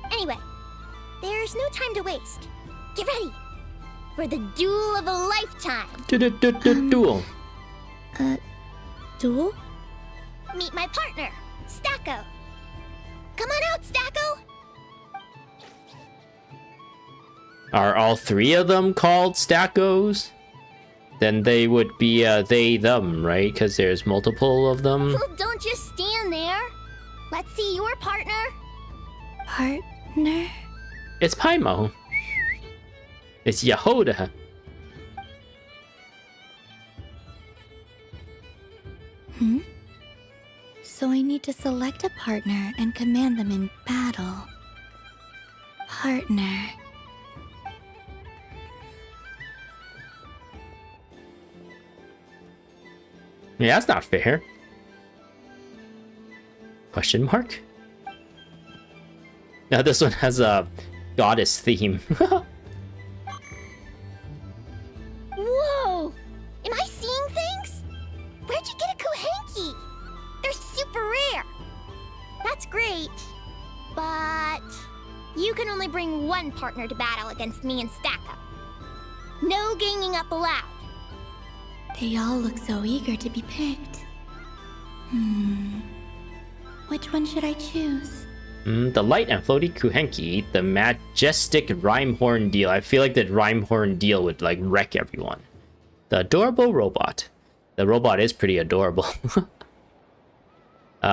Anyway, there's no time to waste. Get ready for the duel of a lifetime. Duel. Duel? Meet my partner, Stacko. Come on out, Stacko. Are all three of them called Stackos? Then they would be they, them, right? Because there's multiple of them. Well, don't just stand there. Let's see your partner. Partner? It's Paimon. It's Yehoda. So I need to select a partner and command them in battle. Partner. Yeah, that's not fair. Question mark? Now this one has a goddess theme. Whoa! Am I seeing things? Where'd you get a Kuhenki? They're super rare. That's great. But you can only bring one partner to battle against me and Stacko. No ganging up allowed. They all look so eager to be picked. Which one should I choose? The light and floaty Kuhenki, the majestic Rhymehorn deal. I feel like the Rhymehorn deal would like wreck everyone. The adorable robot. The robot is pretty adorable.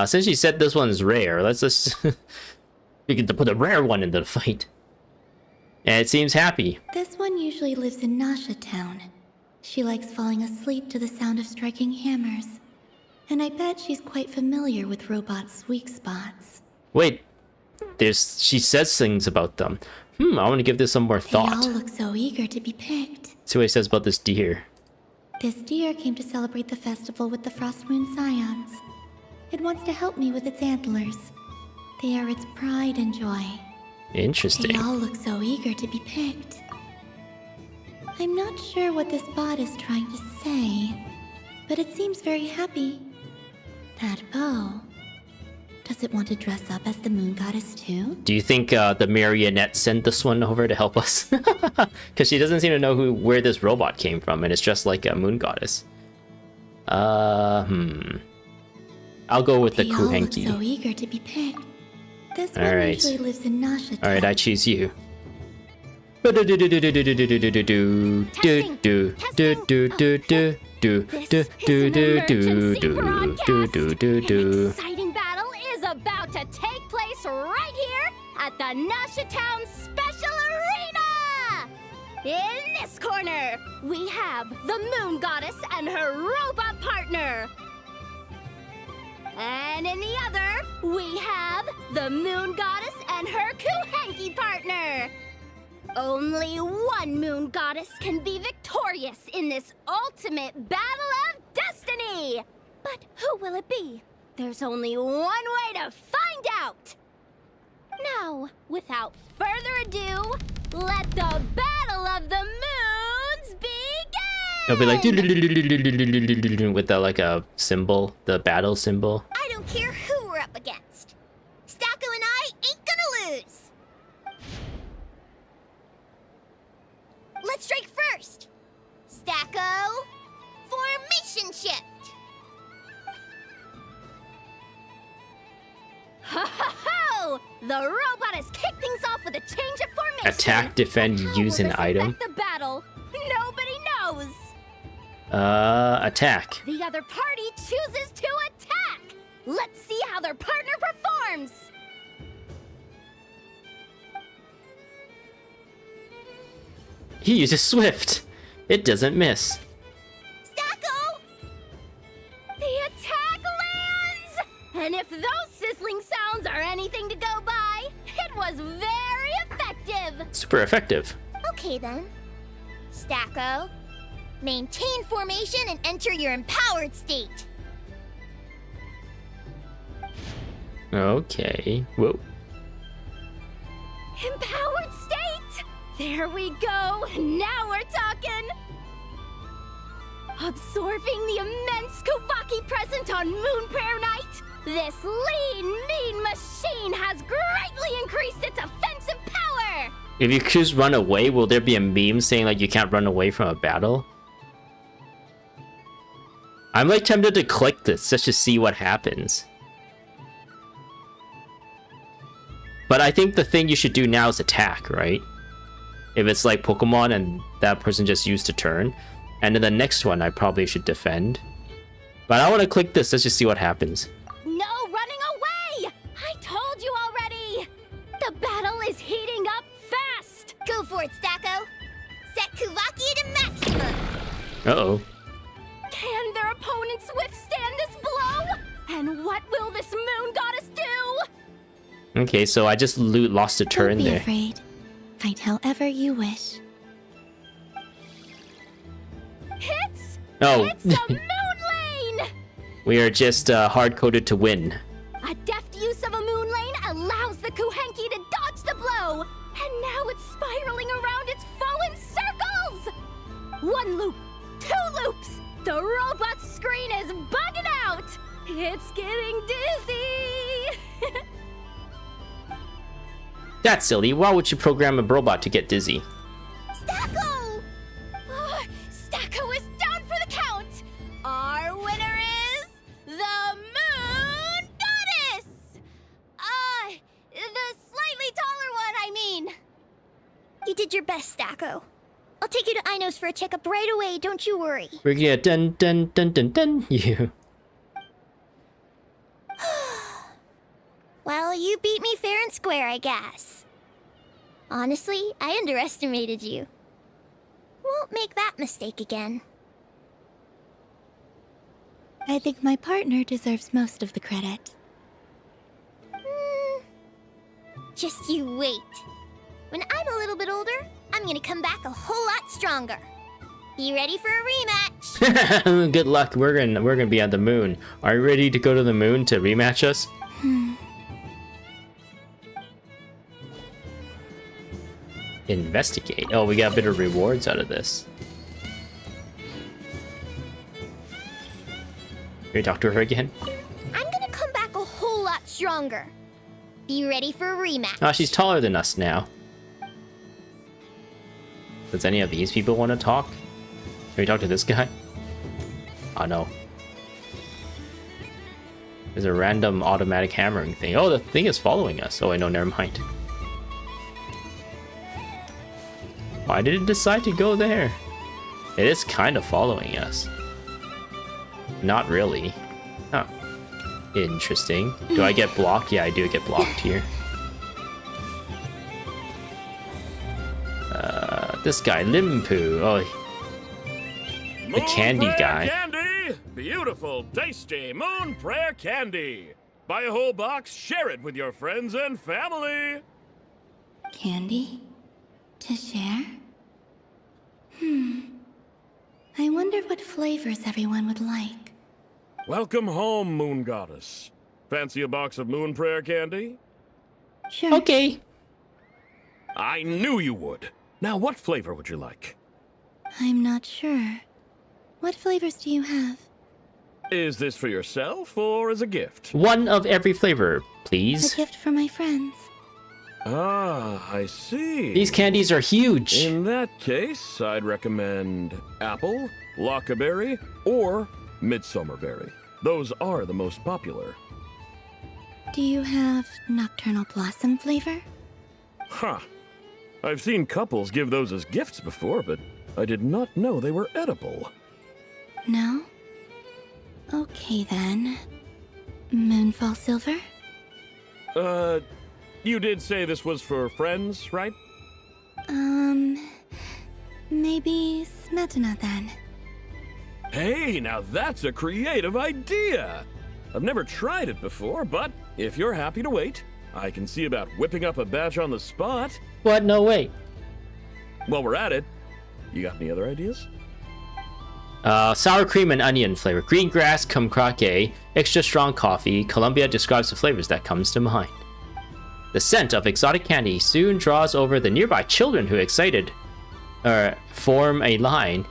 Since you said this one's rare, let's just we get to put a rare one into the fight. And it seems happy. This one usually lives in Nasha Town. She likes falling asleep to the sound of striking hammers. And I bet she's quite familiar with robots' weak spots. Wait, she says things about them. I want to give this some more thought. They all look so eager to be picked. See what he says about this deer. This deer came to celebrate the festival with the Frost Moon Scions. It wants to help me with its antlers. They are its pride and joy. Interesting. They all look so eager to be picked. I'm not sure what this bot is trying to say, but it seems very happy. That bow. Does it want to dress up as the moon goddess too? Do you think the marionette sent this one over to help us? Because she doesn't seem to know where this robot came from, and it's just like a moon goddess. I'll go with the They all look Kuhenki. so eager to be picked. This one Alright. usually lives in Nasha. Alright, I choose you. Exciting battle is about to take place right here at the Nasha Town Special Arena! In this corner, we have the Moon Goddess and her robot partner. And in the other, we have the Moon Goddess and her Kuhenki partner. Only one Moon Goddess can be victorious in this ultimate battle of destiny! But who will it be? There's only one way to find out! Now, without further ado, let the Battle of the Moons begin! It'll be like with the like a symbol, the battle symbol. I don't care who we're up against. Stacko and I ain't gonna lose. Let's strike first. Stacko, formation shift. Ho ho ho! The robot has kicked things off with a change of formation. Attack, defend, use an item. The battle, nobody knows. Attack. The other party chooses to attack. Let's see how their partner performs. He uses Swift. It doesn't miss. Stacko! The attack lands! And if those sizzling sounds are anything to go by, it was very effective. Super effective. Okay then. Stacko, maintain formation and enter your empowered state. Okay. Whoa. Empowered state! There we go! Now we're talking! Absorbing the immense Kuvaki present on Moon Prayer Night, this lean, mean machine has greatly increased its offensive power! If you choose run away, will there be a meme saying like you can't run away from a battle? I'm like tempted to click this just to see what happens. But I think the thing you should do now is attack, right? If it's like Pokemon and that person just used a turn. And then the next one I probably should defend. But I want to click this just to see what happens. No running away! I told you already! The battle is heating up fast! Go for it, Stacko. Set Kuvaki to maximum. Uh-oh. Can their opponents withstand this blow? And what will this Moon Goddess do? Okay, so I just lost a turn Don't be there. afraid. Fight however you wish. Oh. It's a Moon Lane! We are just hard-coded to win. A deft use of a Moon Lane allows the Kuhenki to dodge the blow! And now it's spiraling around its foe in circles! One loop, two loops! The robot's screen is bugging out! It's getting dizzy! That's silly. Why would you program a robot to get dizzy? Stacko! Stacko is down for the count! Our winner is the Moon Goddess! The slightly taller one, I mean. You did your best, Stacko. I'll take you to Ainos for a checkup right away, don't you worry. We're gonna dun dun dun dun dun you. Well, you beat me fair and square, I guess. Honestly, I underestimated you. Won't make that mistake again. I think my partner deserves most of the credit. Just you wait. When I'm a little bit older, I'm gonna come back a whole lot stronger. You ready for a rematch? Good luck. We're gonna be on the moon. Are you ready to go to the moon to rematch us? Investigate. Oh, we got a bit of rewards out of this. Can you talk to her again? I'm gonna come back a whole lot stronger. You ready for a rematch? Oh, she's taller than us now. Does any of these people want to talk? Can we talk to this guy? Oh no. There's a random automatic hammering thing. Oh, the thing is following us. Oh, I know, never mind. Why did it decide to go there? It is kind of following us. Not really. Huh. Interesting. Do I get blocked? Yeah, I do get blocked here. This guy, Limpu. Oh, the candy guy. Candy! Beautiful, tasty moon prayer candy. Buy a whole box, share it with your friends and family. Candy? To share? I wonder what flavors everyone would like. Welcome home, Moon Goddess. Fancy a box of moon prayer candy? Sure. Okay. I knew you would. Now, what flavor would you like? I'm not sure. What flavors do you have? Is this for yourself or as a gift? One of every flavor, A please. gift for my friends. Ah, I see. These candies are huge. In that case, I'd recommend apple, lockaberry, or midsummerberry. Those are the most popular. Do you have nocturnal blossom flavor? Huh. I've seen couples give those as gifts before, but I did not know they were edible. No? Okay then. Moonfall silver? You did say this was for friends, right? Maybe smetana then. Hey, now that's a creative idea! I've never tried it before, but if you're happy to wait, I can see about whipping up a batch on the spot. What? No, wait. While we're at it, you got any other ideas? Sour cream and onion flavor. Green grass, cum craque, extra strong coffee. Columbia describes the flavors that comes to mind. The scent of exotic candy soon draws over the nearby children who form a line.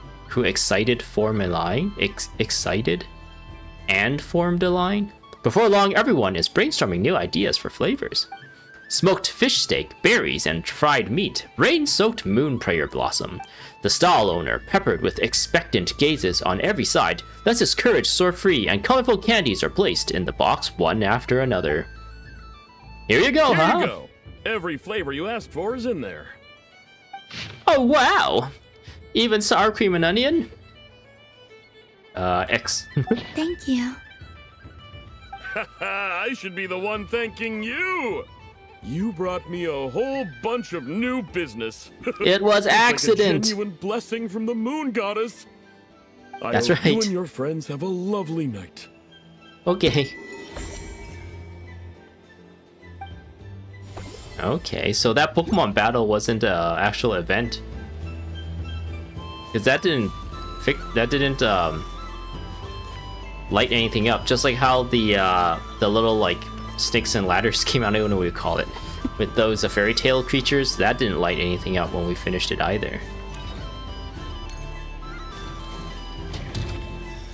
Excited and formed a line? Before long, everyone is brainstorming new ideas for flavors. Smoked fish steak, berries, and fried meat. Rain-soaked moon prayer blossom. The stall owner, peppered with expectant gazes on every side, lets his courage soar free, and colorful candies are placed in the box one after another. Here you go, Here you go. Every flavor you asked for is in there. Oh, wow! Even sour cream and onion? X. Thank you. I should be the one thanking you! You brought me a whole bunch of new business. It was accident. Like a genuine blessing from the Moon Goddess. That's I hope right. you and your friends have a lovely night. Okay. Okay, so that Pokemon battle wasn't an actual event. Because that didn't light anything up. Just like how the little like sticks and ladders came out, I don't know what we call it. With those fairy tale creatures, that didn't light anything up when we finished it either.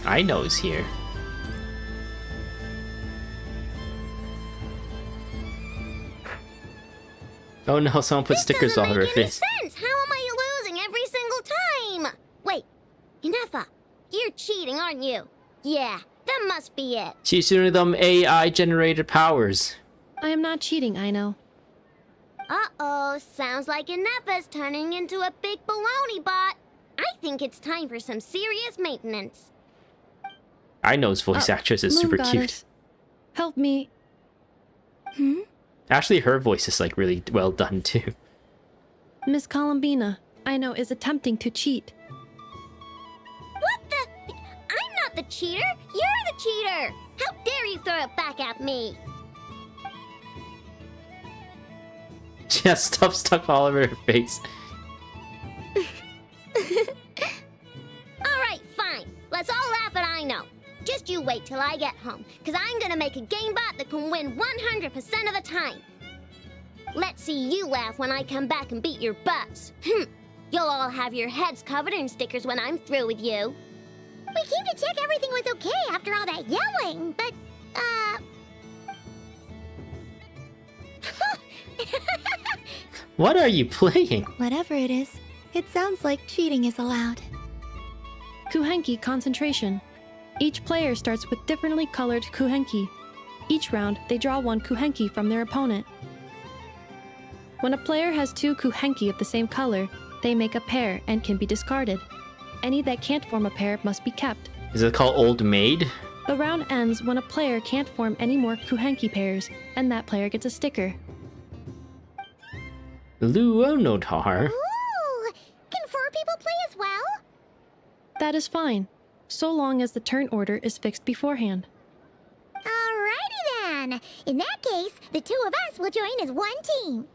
I knows here. Oh no, someone put stickers all over her face. Sense. How am I losing every single time? Wait, Inefa, you're cheating, aren't you? Yeah, that must be it. She's using them AI-generated powers. I am not cheating, I know. Uh-oh, sounds like Inefa's turning into a big baloney bot. I think it's time for some serious maintenance. I know's voice actress is super cute. Help me. Actually, her voice is like really well done too. Miss Columbina, I know, is attempting to cheat. What the? I'm not the cheater. You're the cheater. How dare you throw it back at me? She has stuff stuck all over her face. I know. Just you wait till I get home, because I'm gonna make a game bot that can win 100% of the time. Let's see you laugh when I come back and beat your butts. You'll all have your heads covered in stickers when I'm through with you. We came to check everything was okay after all that yelling, but, What are you playing? Whatever it is, it sounds like cheating is allowed. Kuhenki concentration. Each player starts with differently colored kuhenki. Each round, they draw one kuhenki from their opponent. When a player has two kuhenki of the same color, they make a pair and can be discarded. Any that can't form a pair must be kept. Is it called Old Maid? The round ends when a player can't form any more kuhenki pairs, and that player gets a sticker. Luonotar? ooh, can 4 people play as well? That is fine, so long as the turn order is fixed beforehand. Alrighty then. In that case, the 2 of us will join as one team.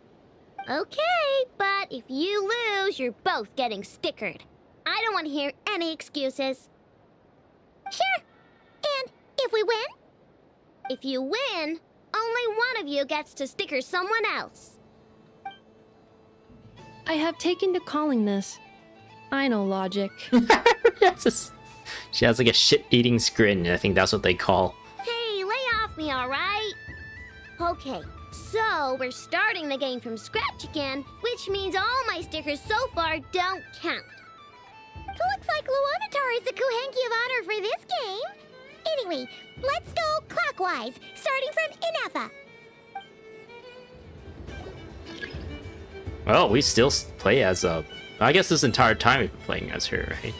Okay, but if you lose, you're both getting stickered. I don't want to hear any excuses. Sure. And if we win? If you win, only one of you gets to sticker someone else. I have taken to calling this. I know logic. She has like a shit-eating grin. I think that's what they call. Hey, lay off me, alright? Okay, so we're starting the game from scratch again, which means all my stickers so far don't count. Looks like Luonotar is the Kuhenki of honor for this game. Anyway, let's go clockwise, starting from Inefa. Well, we still play as a... I guess this entire time we've been playing as her, right?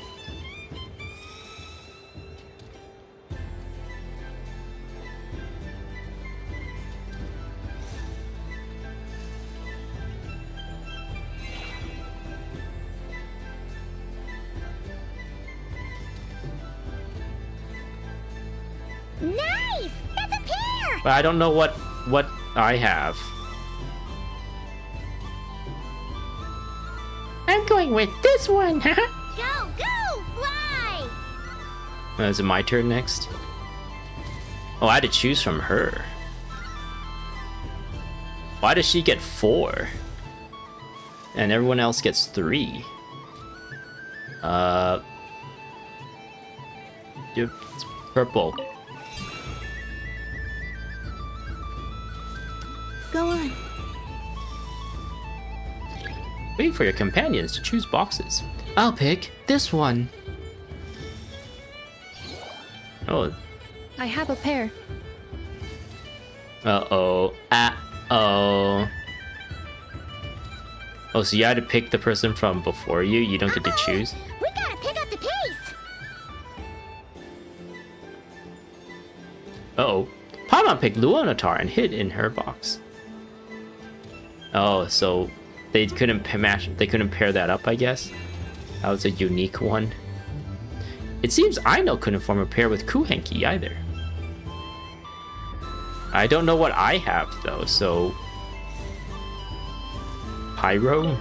Nice! That's a pair! But I don't know what I have. I'm going with this one, haha! Go, go, fly! Is it my turn next? Oh, I had to choose from her. Why does she get 4? And everyone else gets 3? Yep, it's purple. Go on. Wait for your companions to choose boxes. I'll pick this one. Oh. I have a pair. Uh-oh. Uh-oh. Oh, so you had to pick the person from before you? You don't get to choose? We gotta pick up the pace! Uh-oh. Paimon picked Luonotar and hid in her box. Oh, so they couldn't match. They couldn't pair that up, I guess. That was a unique one. It seems Aino couldn't form a pair with Kuhenki either. I don't know what I have though, so Pyro?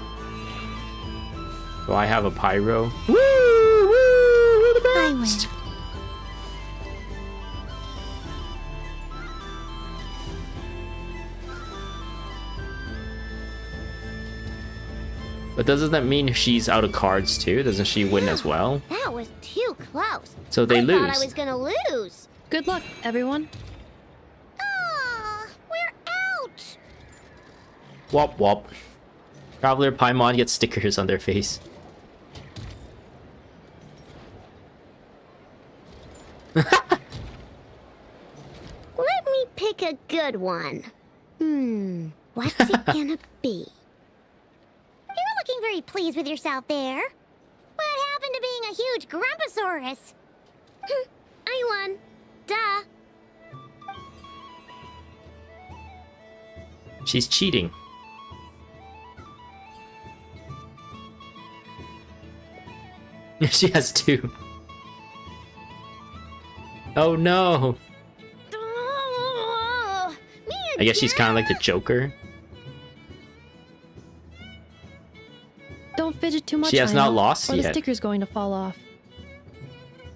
Do I have a Pyro? Woo! Woo! The best! But doesn't that mean she's out of cards too? Doesn't she win as well? That was too close. So they I lose. thought I was gonna lose. Good luck, everyone. Aw, we're out! Wop wop. Traveler Paimon gets stickers on their face. Let me pick a good one. What's it gonna be? You're looking very pleased with yourself there. What happened to being a huge Grumposaurus? I won. Duh. She's cheating. She has 2. Oh no. I guess she's kind of like the Joker. Don't fidget too much. She has not Aino, lost or yet. the sticker's going to fall off.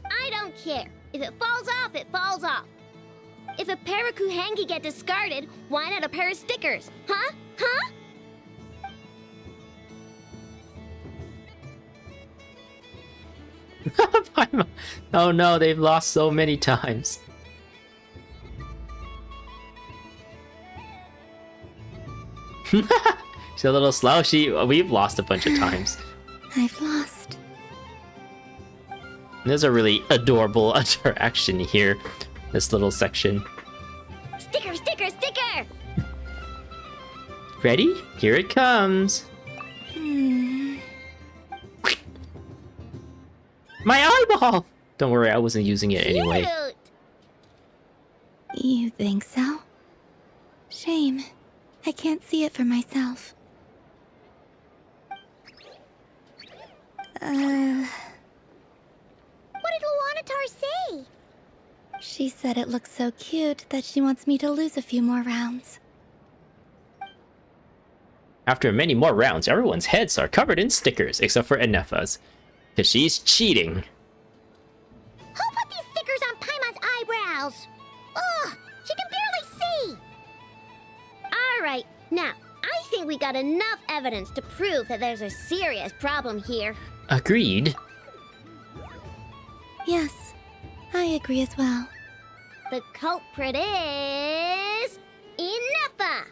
I don't care. If it falls off, it falls off. If a pair of Kuhenki get discarded, why not a pair of stickers? Huh? Huh? Oh no, they've lost so many times. She's a little slouchy. We've lost a bunch of times. I've lost. There's a really adorable interaction here. This little section. Sticker, sticker, sticker! Ready? Here it comes. My eyeball! Don't worry, I wasn't using it anyway. You think so? Shame. I can't see it for myself. What did Luanatar say? She said it looks so cute that she wants me to lose a few more rounds. After many more rounds, everyone's heads are covered in stickers, except for Enefa's. Because she's cheating. Who put these stickers on Paimon's eyebrows? Ugh, she can barely see. Alright, now, I think we got enough evidence to prove that there's a serious problem here. Agreed. Yes, I agree as well. The culprit is... Enefa!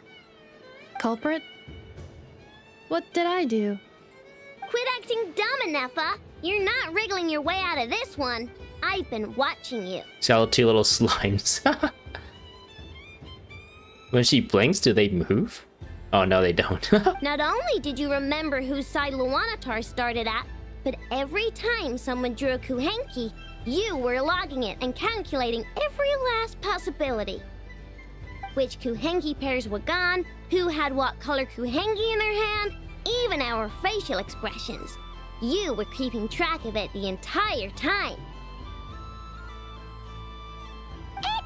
Culprit? What did I do? Quit acting dumb, Enefa! You're not wriggling your way out of this one. I've been watching you. She's got two little slimes. When she blinks, do they move? Oh, no, they don't. Not only did you remember whose side Luanatar started at, but every time someone drew a Kuhenki, you were logging it and calculating every last possibility. Which Kuhenki pairs were gone, who had what color Kuhenki in their hand, even our facial expressions. You were keeping track of it the entire time.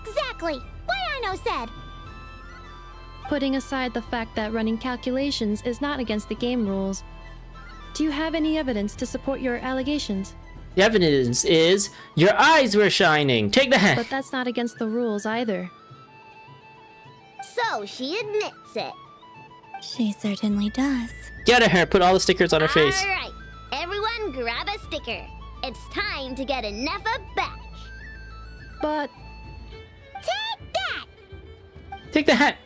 Exactly! Why I no said? Putting aside the fact that running calculations is not against the game rules, do you have any evidence to support your allegations? The evidence is your eyes were shining. Take that. But that's not against the rules either. So she admits it. She certainly does. Get her. Put all the stickers on her face. Alright, everyone grab a sticker. It's time to get Enefa back. But... Take that! Take the hat.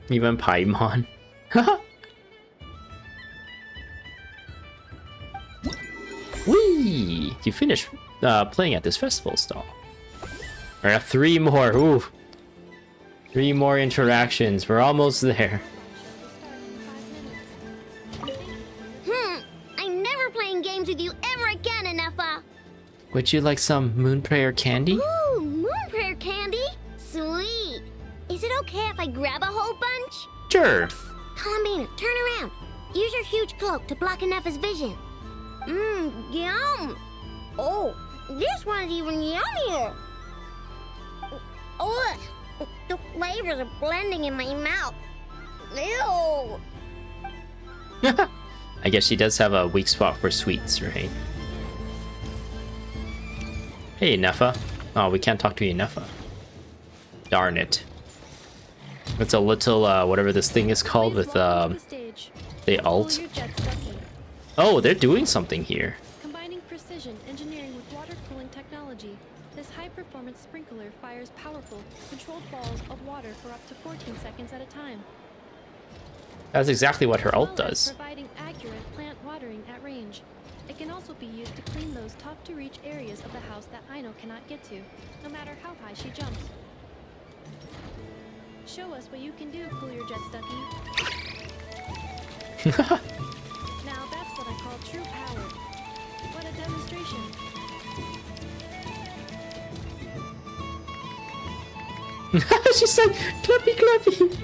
Even Paimon. Whee! You finished playing at this festival stall. I have 3 more. Ooh. 3 more interactions. We're almost there. I'm never playing games with you ever again, Enefa. Would you like some moon prayer candy? Ooh, moon prayer candy? Sweet. Is it okay if I grab a whole bunch? Sure. Columbina, turn around. Use your huge cloak to block Enefa's vision. Yum. Oh, this one's even yummier. Ugh, the flavors are blending in my mouth. Ew. I guess she does have a weak spot for sweets, right? Hey, Enefa. Oh, we can't talk to Enefa. Darn it. It's a little, whatever this thing is called with, the alt. Oh, they're doing something here. Combining precision engineering with water cooling technology, this high-performance sprinkler fires powerful, controlled balls of water for up to 14 seconds at a time. That's exactly what her ult does. Providing accurate plant watering at range. It can also be used to clean those tough-to-reach areas of the house that Aino cannot get to, no matter how high she jumps. Show us what you can do, Cool Your Jet Stucky. Now that's what I call true power. What a demonstration. She said, clappy clappy.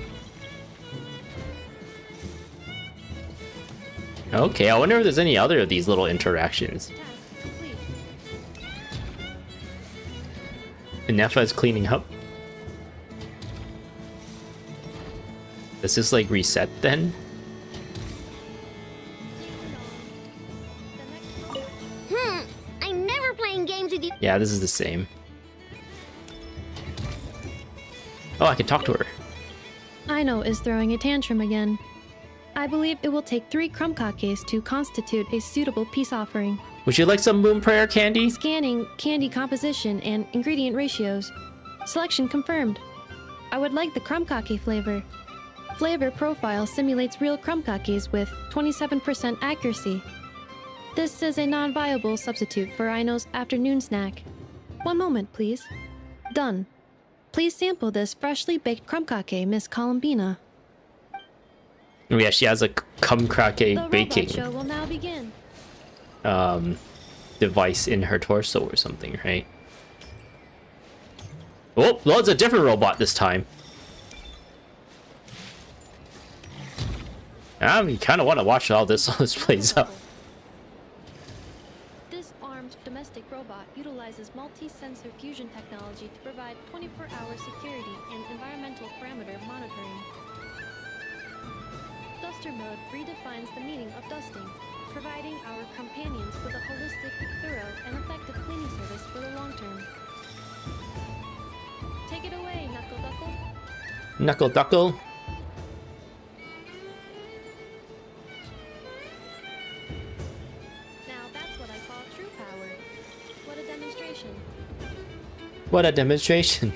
Okay, I wonder if there's any other of these little interactions. Enefa is cleaning up. Does this like reset then? I games with you. Yeah, this is the same. Oh, I can talk to her. Aino is throwing a tantrum again. I believe it will take 3 crumb-kakes to constitute a suitable peace offering. Would you like some moon prayer candy? Scanning candy composition and ingredient ratios. Selection confirmed. I would like the crumb-kake flavor. Flavor profile simulates real crumb-kakes with 27% accuracy. This is a non-viable substitute for Aino's afternoon snack. One moment, please. Done. Please sample this freshly baked crumb-kake, Miss Columbina. Oh yeah, she has a crumb-kake The baking robot show will now begin. device in her torso or something, right? Oh, well, it's a different robot this time. I kind of want to watch how this plays out. This armed domestic robot utilizes multi-sensor fusion technology to provide 24-hour security and environmental parameter monitoring. Duster mode redefines the meaning of dusting, providing our companions with a holistic, thorough, and effective cleaning service for the long term. Take it away, Knuckle Duckle. Knuckle Duckle. Now that's what I call true power. What a demonstration. What a demonstration.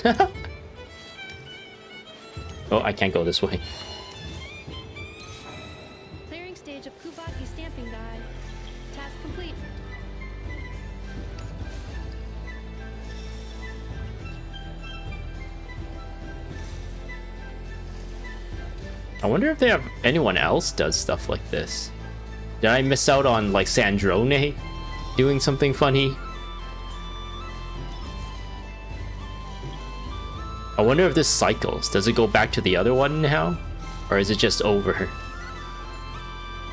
Oh, I can't go this way. Clearing stage of Kubaki stamping die. Task complete. I wonder if they have anyone else does stuff like this. Did I miss out on like Sandrone doing something funny? I wonder if this cycles. Does it go back to the other one now? Or is it just over? Ding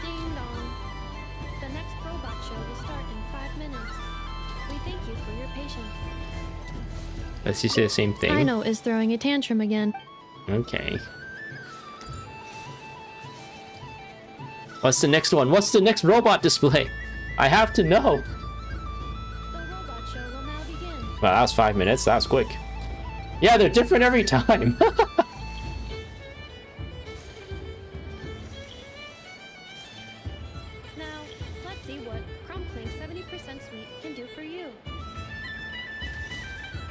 dong. The next robot show will start in 5 minutes. We thank you for your patience. Let's just say the same thing. Aino is throwing a tantrum again. Okay. What's the next one? What's the next robot display? I have to know. The robot show will now begin. Well, that was 5 minutes. That was quick. Yeah, they're different every time. Now, let's see what Crumbling 70% Sweet can do for you.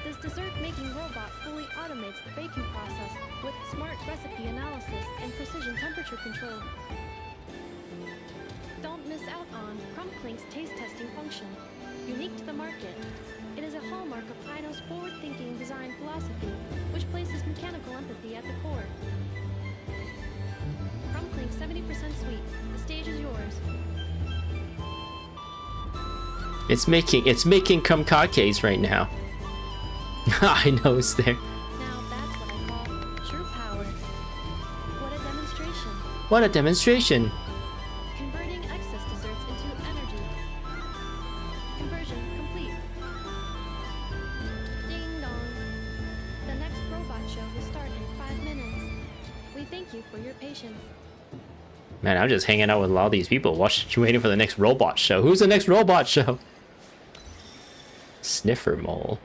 This dessert-making robot fully automates the baking process with smart recipe analysis and precision temperature control. Don't miss out on Crumblin's taste testing function, unique to the market. It is a hallmark of Aino's forward-thinking design philosophy, which places mechanical empathy at the core. Crumbling 70% Sweet. The stage is yours. It's making crumb-kakes right now. I know it's there. Now that's what I call true power. What a demonstration. What a demonstration. Converting excess desserts into energy. Conversion complete. Ding dong. The next robot show will start in 5 minutes. We thank you for your patience. Man, I'm just hanging out with a lot of these people, waiting for the next robot show. Who's the next robot show? Sniffer mole.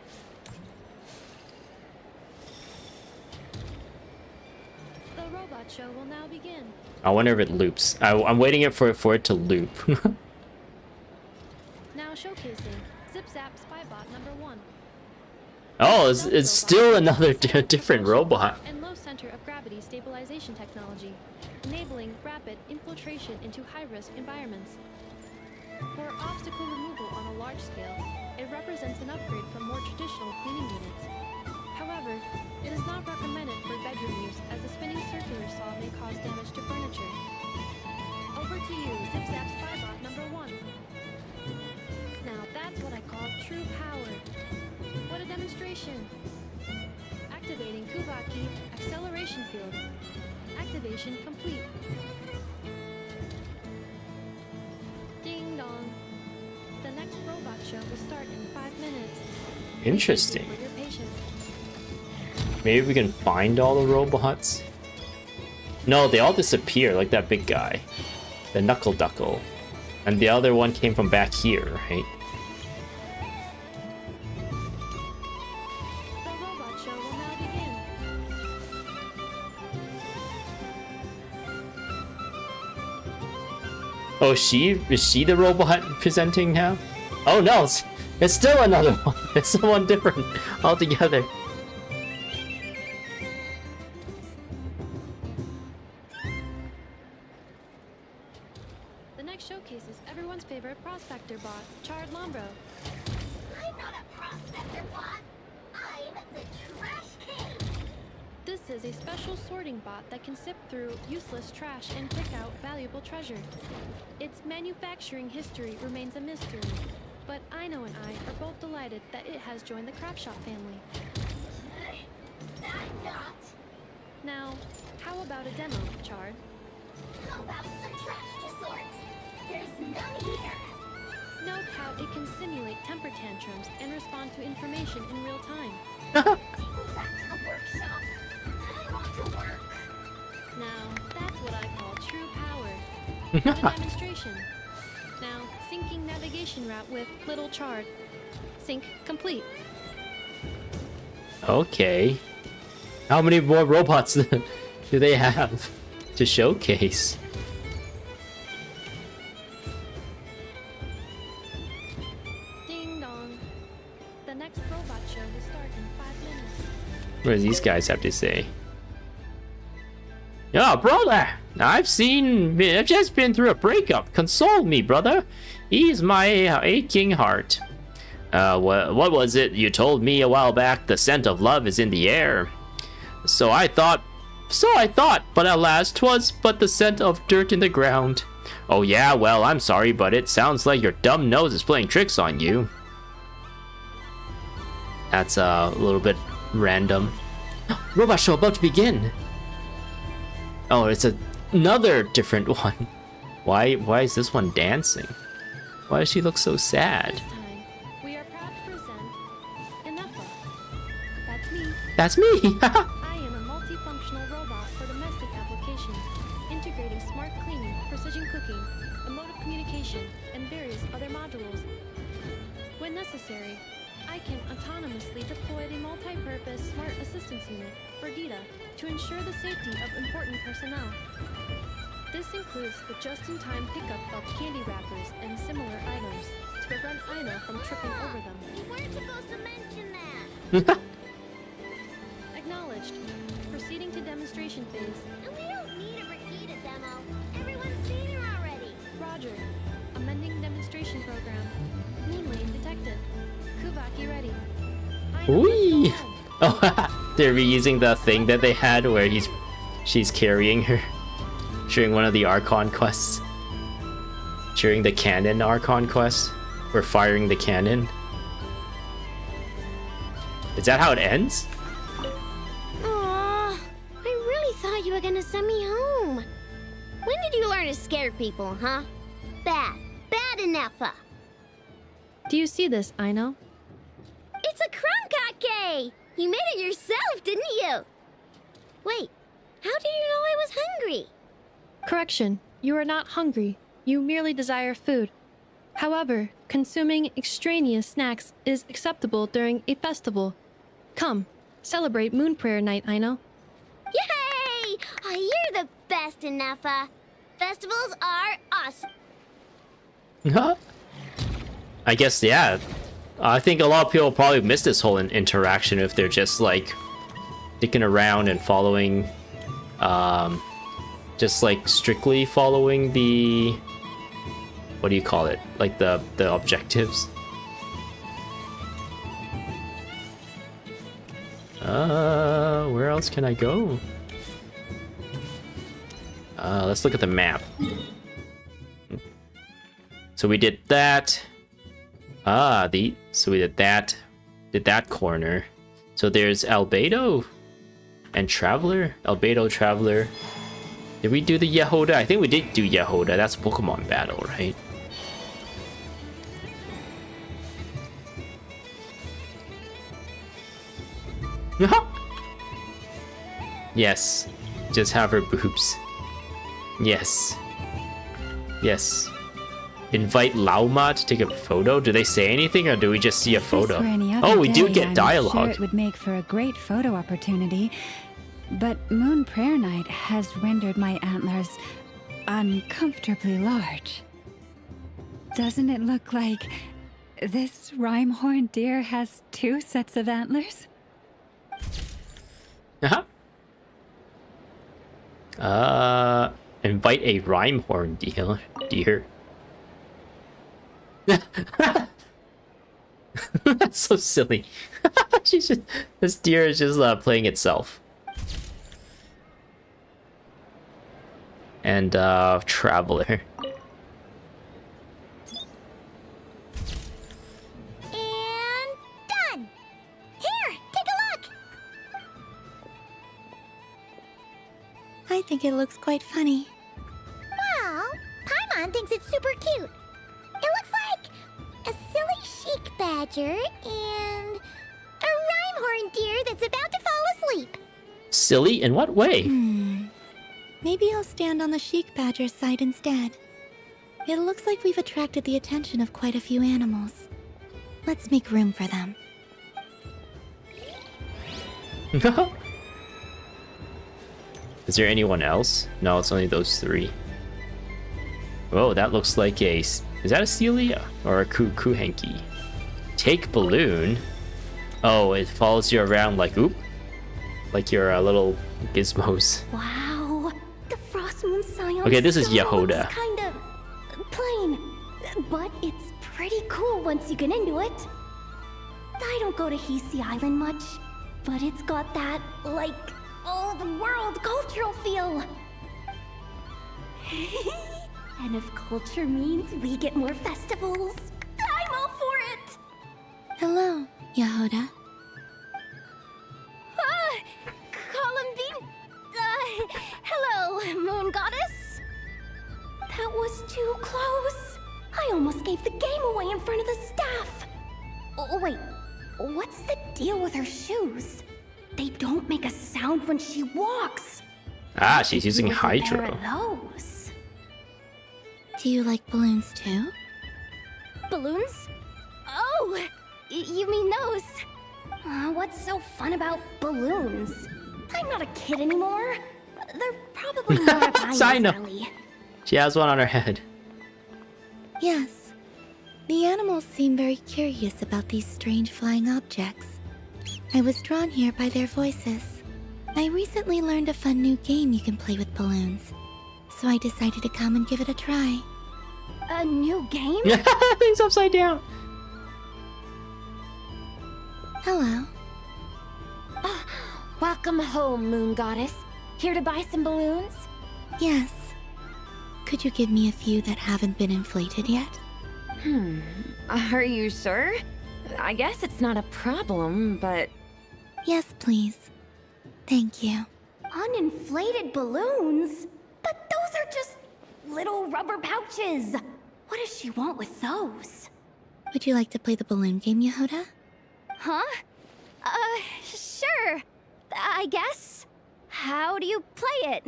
The robot show will now begin. I wonder if it loops. I'm waiting for it to loop. Now showcasing Zip Zap Spybot number 1. Oh, it's still another different robot. And low center of gravity stabilization technology, enabling rapid infiltration into high-risk environments. For obstacle removal on a large scale, it represents an upgrade from more traditional cleaning units. However, it is not recommended for bedroom use as the spinning circular saw may cause damage to furniture. Over to you, Zip Zap Spybot number 1. Now that's what I call true power. What a demonstration! Activating Kubaki acceleration field. Activation complete. Ding dong. The next robot show will start in 5 minutes. Interesting. For your patience. Maybe we can find all the robots? No, they all disappear, like that big guy. The Knuckle Duckle. And the other one came from back here, right? Oh, is she the robot presenting now? Oh no, it's still another one. It's someone different altogether. The next showcase is everyone's favorite prospector bot, Charred Lombro. I'm not a prospector bot. I'm the trash king. This is a special sorting bot that can sift through useless trash and pick out valuable treasure. Its manufacturing history remains a mystery, but Aino and I are both delighted that it has joined the Crap Shop family. I'm not. Now, how about a demo, Chard? How about some trash to sort? There's none here. Note how it can simulate temper tantrums and respond to information in real time. Back to the workshop. I want to work. Now, that's what I call true power. The demonstration. Now, syncing navigation route with Little Chard. Sync complete. Okay. How many more robots do they have to showcase? Ding dong. The next robot show will start in 5 minutes. What do these guys have to say? Yeah, brother, I've just been through a breakup. Console me, brother. Ease my aching heart. What was it you told me a while back? The scent of love is in the air. So I thought, but alas, 'twas but the scent of dirt in the ground. Oh yeah, well, I'm sorry, but it sounds like your dumb nose is playing tricks on you. That's a little bit random. Robot show about to begin. Oh, it's another different one. Why is this one dancing? Why does she look so sad? We are proud to present Inefa. That's me. That's me. I am a multifunctional robot for domestic applications, integrating smart cleaning, precision cooking, emotive communication, and various other modules. When necessary, I can autonomously deploy the multi-purpose smart assistance unit, Verdita, to ensure the safety of important personnel. This includes the just-in-time pickup of candy wrappers and similar items to prevent Aino from tripping over them. You weren't supposed to mention that. Acknowledged. Proceeding to demonstration phase. And we don't need a Rakita demo. Everyone's seen her already. Roger. Amending demonstration program. Moonlight detected. Kuvaki ready. Ooh. Oh, they're reusing the thing that they had where she's carrying her during one of the Archon quests. During the cannon Archon quest. We're firing the cannon. Is that how it ends? Aww, I really thought you were gonna send me home. When did you learn to scare people, huh? Bad enough. Do you see this, Aino? It's a crunkake! You made it yourself, didn't you? Wait, how do you know I was hungry? Correction. You are not hungry. You merely desire food. However, consuming extraneous snacks is acceptable during a festival. Come, celebrate Moon Prayer Night, Aino. Yay! Oh, you're the best, Inefa. Festivals are awesome. Huh? I guess, yeah. I think a lot of people probably miss this whole interaction if they're just like sticking around and following, just like strictly following the, what do you call it? Like the objectives. Where else can I go? Let's look at the map. So we did that. So we did that corner. So there's Albedo and Traveler. Albedo, Traveler. Did we do the Yehoda? I think we did do Yehoda. That's a Pokemon battle, right? Yes. Just have her boobs. Yes. Yes. Invite Lauma to take a photo? Do they say anything or do we just see a photo? Oh, we do get dialogue. Sure it would make for a great photo opportunity, but Moon Prayer Night has rendered my antlers uncomfortably large. Doesn't it look like this rhyme-horned deer has 2 sets of antlers? Invite a rhyme-horned deer. That's so silly. This deer is just playing itself. And traveler. And done! Here, take a look! I think it looks quite funny. Well, Paimon thinks it's super cute. It looks like a silly chic badger and a rhyme-horned deer that's about to fall asleep. Silly? In what way? Maybe I'll stand on the chic badger's side instead. It looks like we've attracted the attention of quite a few animals. Let's make room for them. Is there anyone else? No, it's only those 3. Oh, that looks like a... Is that a Celia? Or a Kuhenki? Take balloon? Oh, it follows you around like... Oop. Like your little gizmos. Wow, the Frost Moon Scion. Okay, this is still Yehoda. looks kind of plain, but it's pretty cool once you get into it. I don't go to Hisi Island much, but it's got that, like, old world cultural feel. And if culture means we get more festivals, I'm all for it! Hello, Yehoda. Columbine... hello, Moon Goddess? That was too close. I almost gave the game away in front of the staff. Oh, wait, what's the deal with her shoes? They don't make a sound when she walks. Ah, she's using With a pair Hydro. of those. Do you like balloons too? Balloons? Oh, you mean those? What's so fun about balloons? I'm not a kid anymore. They're probably more up my Sino. alley. She has one on her head. Yes. The animals seem very curious about these strange flying objects. I was drawn here by their voices. I recently learned a fun new game you can play with balloons, so I decided to come and give it a try. A new game? Things upside down. Hello. Welcome home, Moon Goddess. Here to buy some balloons? Yes. Could you give me a few that haven't been inflated yet? Are you sure? I guess it's not a problem, but... Yes, please. Thank you. Uninflated balloons? But those are just little rubber pouches. What does she want with those? Would you like to play the balloon game, Yehoda? Huh? Sure. I guess. How do you play it?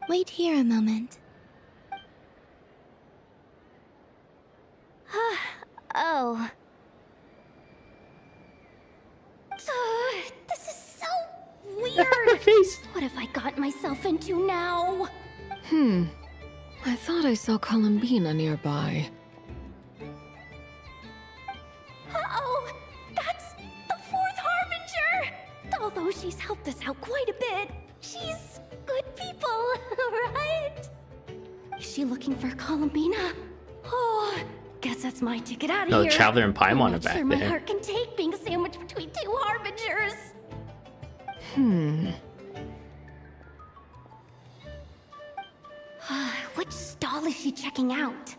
Wait here a moment. Oh. This is so weird. What have I gotten myself into now? I thought I saw Columbina nearby. Uh-oh! That's the 4th Harbinger! Although she's helped us out quite a bit, she's good people, right? Is she looking for Columbina? Oh, guess that's my ticket out of No, here. Traveler and Paimon I'm are not back sure my there. heart can take being sandwiched between 2 Harbingers. Which stall is she checking out?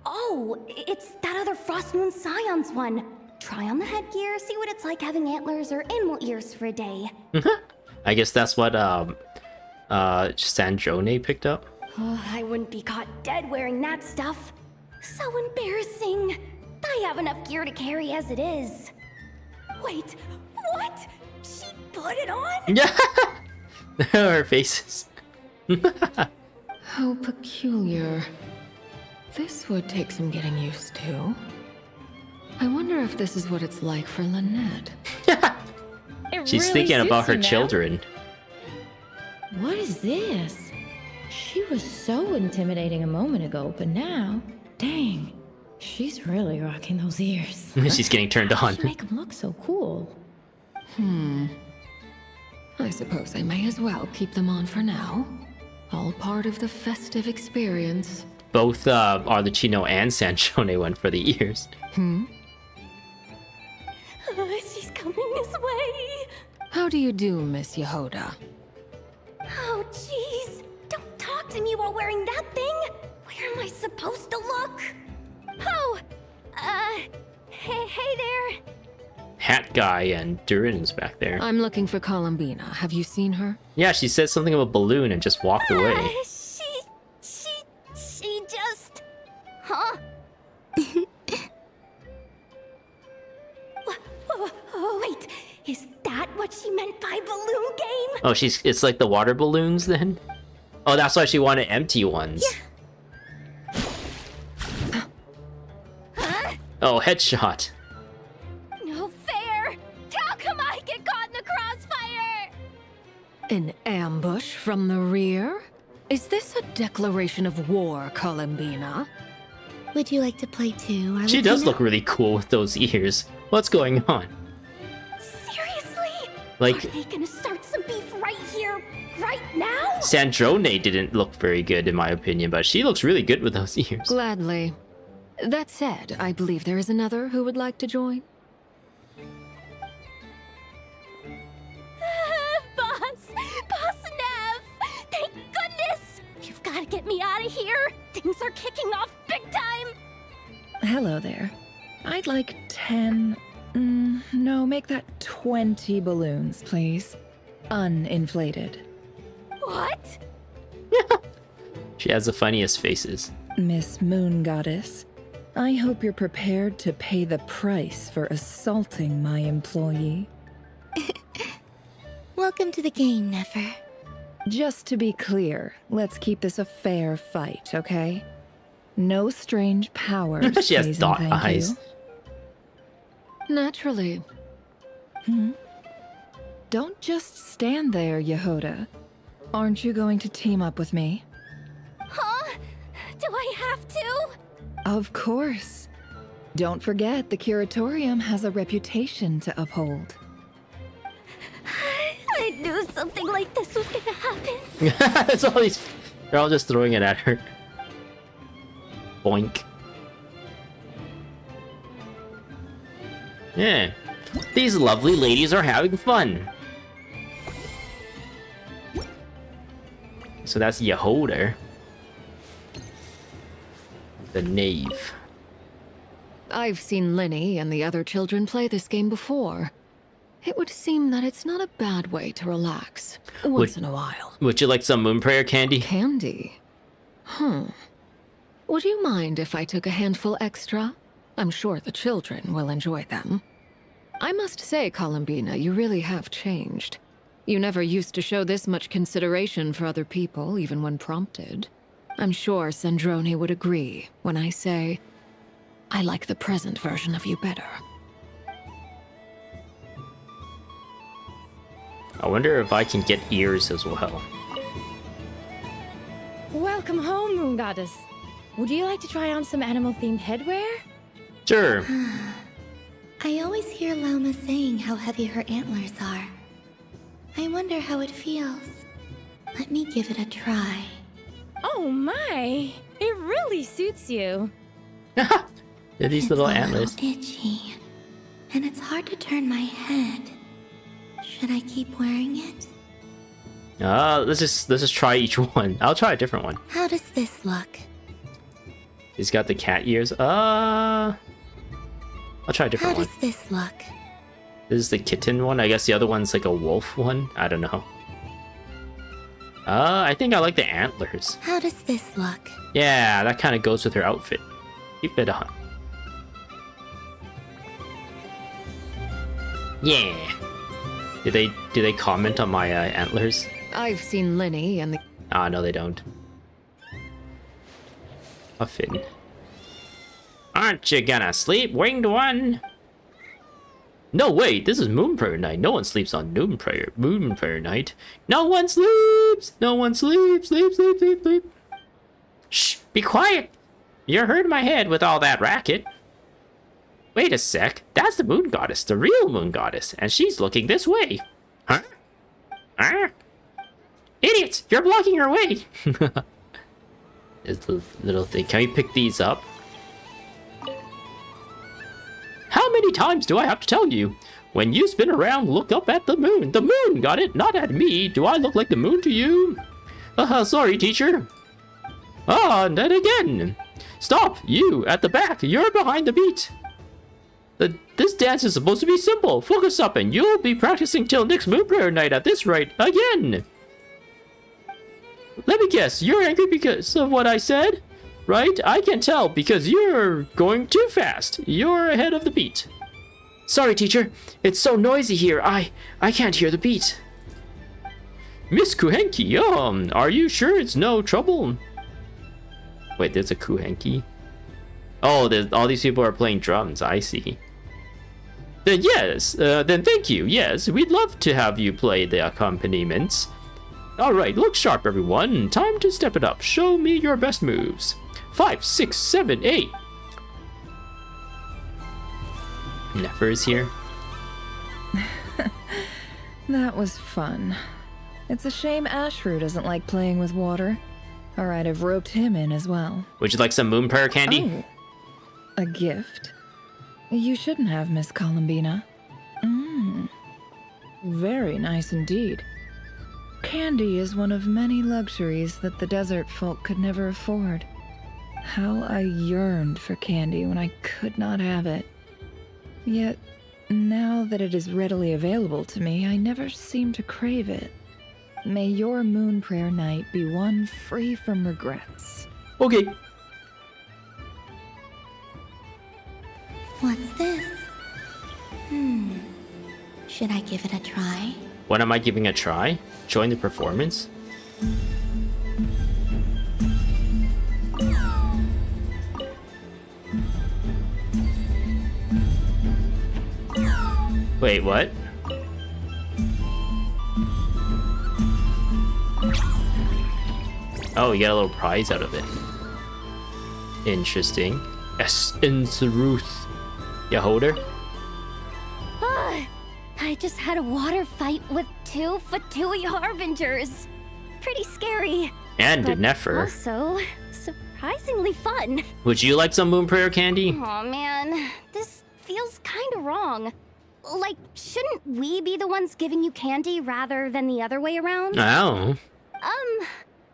Oh, it's that other Frost Moon Scion's one. Try on the headgear, see what it's like having antlers or animal ears for a day. I guess that's what Sandrone picked up. Oh, I wouldn't be caught dead wearing that stuff. So embarrassing. I have enough gear to carry as it is. Wait, what? She put it on? Yeah. Her faces. How peculiar. This would take some getting used to. I wonder if this is what it's like for Lynette. She's thinking about her children. What is this? She was so intimidating a moment ago, but now, dang, she's really rocking those ears. She's getting turned on. She make them look so cool. I suppose I may as well keep them on for now. All part of the festive experience. Both Arlecchino and Sanchone went for the ears. She's coming this way. How do you do, Miss Yehoda? Oh, jeez. Don't talk to me while wearing that thing. Where am I supposed to look? Oh, hey there. Hat guy and Durin's back there. I'm looking for Columbina. Have you seen her? Yeah, she said something of a balloon and just walked away. She just... Huh? Wait, is that what she meant by balloon game? Oh, it's like the water balloons then? Oh, that's why she wanted empty ones. Huh? Oh, headshot. No fair! How come I get caught in the crossfire? An ambush from the rear? Is this a declaration of war, Columbina? Would you like to play too? She does look really cool with those ears. What's going on? Seriously? Like, Are they gonna start some beef right here, right now? Sandrone didn't look very good in my opinion, but she looks really good with those ears. Gladly. That said, I believe there is another who would like to join. Boss Nev! Thank goodness! You've got to get me out of here! Things are kicking off big time! Hello there. I'd like 10... no, make that 20 balloons, please. Uninflated. What? She has the funniest faces. Miss Moon Goddess, I hope you're prepared to pay the price for assaulting my employee. Welcome to the game, Nefer. Just to be clear, let's keep this a fair fight, okay? No strange powers. She has please, dot and thank eyes. you. Naturally. Don't just stand there, Yehoda. Aren't you going to team up with me? Huh? Do I have to? Of course. Don't forget, the Curatorium has a reputation to uphold. I knew something like this was gonna happen. That's all these. They're all just throwing it at her. Boink. Yeah. These lovely ladies are having fun. So that's Yehoda. The knave. I've seen Linny and the other children play this game before. It would seem that it's not a bad way to relax once in a while. Would you like some moon prayer candy? Candy? Would you mind if I took a handful extra? I'm sure the children will enjoy them. I must say, Columbina, you really have changed. You never used to show this much consideration for other people, even when prompted. I'm sure Sandrone would agree when I say, I like the present version of you better. I wonder if I can get ears as well. Welcome home, Moon Goddess. Would you like to try on some animal-themed headwear? Sure. I always hear Lauma saying how heavy her antlers are. I wonder how it feels. Let me give it a try. Oh my! It really suits you. They're these little It's a antlers. little itchy, and it's hard to turn my head. Should I keep wearing it? Let's just try each one. I'll try a different one. How does this look? He's got the cat ears. I'll try a different How one. does this look? This is the kitten one. I guess the other one's like a wolf one. I don't know. I think I like the antlers. How does this look? Yeah, that kind of goes with her outfit. Keep it on. Yeah. Do they comment on my antlers? I've seen Linny and the... Ah, no, they don't. Muffin. Aren't you gonna sleep, winged one? No, wait, this is Moon Prayer Night. No one sleeps on Moon Prayer Night. No one sleeps! No one sleeps! Sleep. Shh, be quiet! You're hurting my head with all that racket. Wait a sec, that's the Moon Goddess, the real Moon Goddess, and she's looking this way. Huh? Huh? Idiots, you're blocking her way! There's the little thing. Can we pick these up? How many times do I have to tell you? When you spin around, look up at the moon. The moon, got it? Not at me. Do I look like the moon to you? Sorry, teacher. And then again. Stop, you, at the back. You're behind the beat. This dance is supposed to be simple. Focus up and you'll be practicing till next Moon Prayer Night at this rate. Again. Let me guess, you're angry because of what I said? Right? I can tell because you're going too fast. You're ahead of the beat. Sorry, teacher. It's so noisy here. I can't hear the beat. Miss Kuhenki, are you sure it's no trouble? Wait, there's a Kuhenki? Oh, all these people are playing drums. I see. Then yes, then thank you. Yes, we'd love to have you play the accompaniments. Alright, look sharp, everyone. Time to step it up. Show me your best moves. 5, 6, 7, 8. Nefer is here. That was fun. It's a shame Ashru doesn't like playing with water. Alright, I've roped him in as well. Would you like some Moon Prayer candy? Oh, a gift? You shouldn't have, Miss Columbina. Very nice indeed. Candy is one of many luxuries that the desert folk could never afford. How I yearned for candy when I could not have it. Yet, now that it is readily available to me, I never seem to crave it. May your Moon Prayer Night be one free from regrets. Okay. What's this? Should I give it a try? What am I giving a try? Join the performance? Wait, what? Oh, you got a little prize out of it. Interesting. Essence Ruth. You hold her? I just had a water fight with 2 Fatui Harbingers. Pretty scary. And but Nefer. Also, surprisingly fun. Would you like some Moon Prayer candy? Oh man, this feels kinda wrong. Like, shouldn't we be the ones giving you candy rather than the other way around? Oh.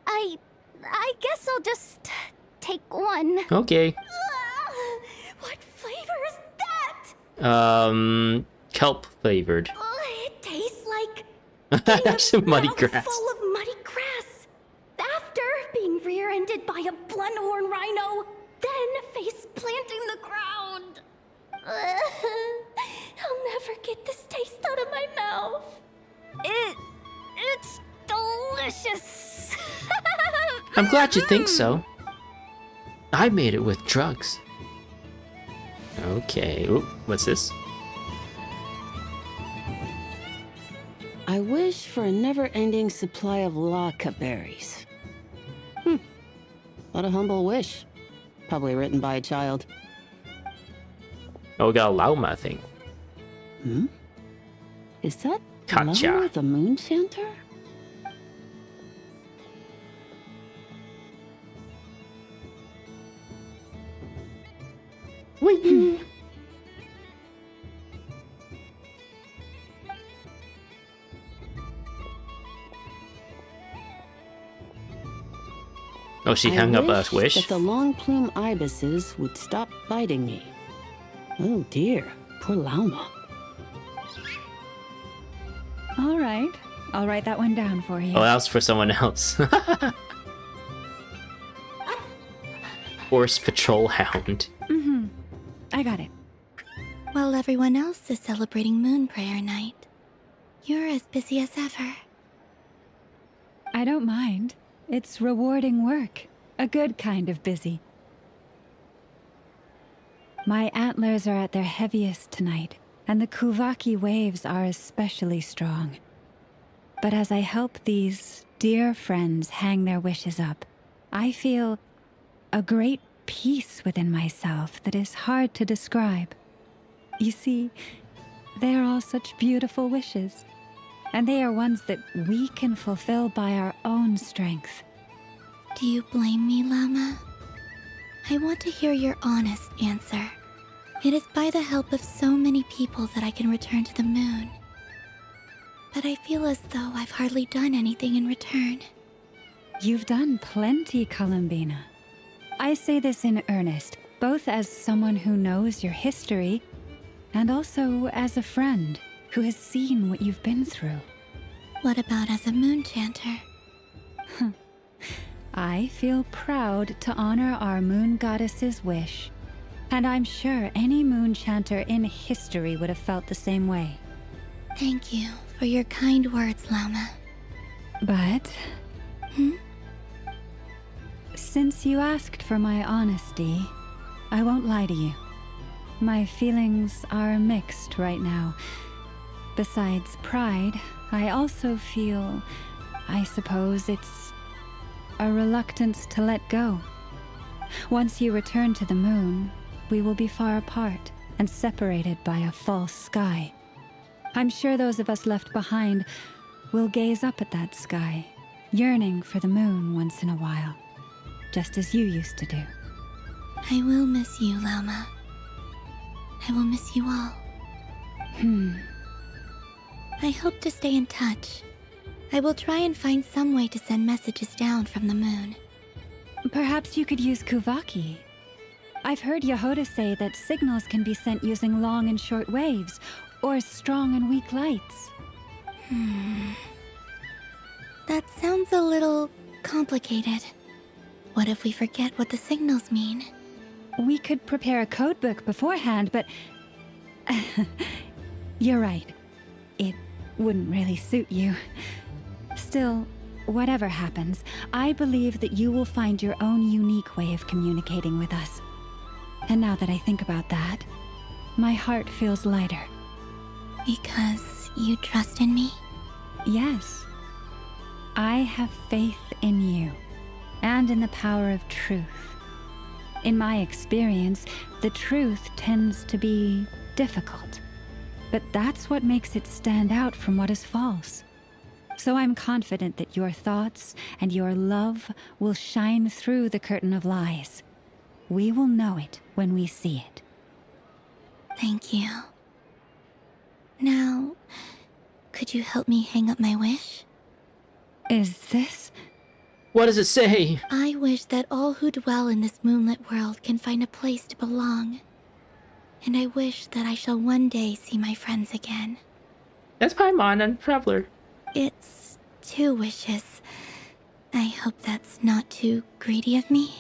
I guess I'll just take one. Okay. What flavor is that? Kelp flavored. It tastes like That's muddy grass. full of muddy grass. After being rear-ended by a blunt-horn rhino, then face planting the ground. I'll never get this taste out of my mouth. It's delicious. I'm glad you think so. I made it with drugs. Okay. Ooh, what's this? I wish for a never-ending supply of Laka berries. What a humble wish. Probably written by a child. Oh, we got a Lauma thing. Is that Gotcha. Lauma the Moon Chanter? Wait. Oh, she hung up a wish? That the long plume ibises would stop biting me. Oh dear, poor Lauma. All right. I'll write that one down for you. Oh, that was for someone else. Horse Patrol Hound. I got it. While everyone else is celebrating Moon Prayer Night, you're as busy as ever. I don't mind. It's rewarding work. A good kind of busy. My antlers are at their heaviest tonight, and the Kuvaki waves are especially strong. But as I help these dear friends hang their wishes up, I feel a great peace within myself that is hard to describe. You see, they are all such beautiful wishes, and they are ones that we can fulfill by our own strength. Do you blame me, Lauma? I want to hear your honest answer. It is by the help of so many people that I can return to the moon. But I feel as though I've hardly done anything in return. You've done plenty, Columbina. I say this in earnest, both as someone who knows your history, and also as a friend who has seen what you've been through. What about as a moon chanter? I feel proud to honor our moon goddess's wish, and I'm sure any moon chanter in history would have felt the same way. Thank you for your kind words, Lauma. But... Since you asked for my honesty, I won't lie to you. My feelings are mixed right now. Besides pride, I also feel, I suppose it's a reluctance to let go. Once you return to the moon, we will be far apart and separated by a false sky. I'm sure those of us left behind will gaze up at that sky, yearning for the moon once in a while, just as you used to do. I will miss you, Lauma. I will miss you all. I hope to stay in touch. I will try and find some way to send messages down from the moon. Perhaps you could use Kuvaki. I've heard Yehoda say that signals can be sent using long and short waves, or strong and weak lights. That sounds a little complicated. What if we forget what the signals mean? We could prepare a codebook beforehand, but... You're right. It wouldn't really suit you. Still, whatever happens, I believe that you will find your own unique way of communicating with us. And now that I think about that, my heart feels lighter. Because you trust in me? Yes. I have faith in you, and in the power of truth. In my experience, the truth tends to be difficult, but that's what makes it stand out from what is false. So I'm confident that your thoughts and your love will shine through the curtain of lies. We will know it when we see it. Thank you. Now, could you help me hang up my wish? Is this... What does it say? I wish that all who dwell in this moonlit world can find a place to belong. And I wish that I shall one day see my friends again. That's Paimon and Traveler. It's 2 wishes. I hope that's not too greedy of me.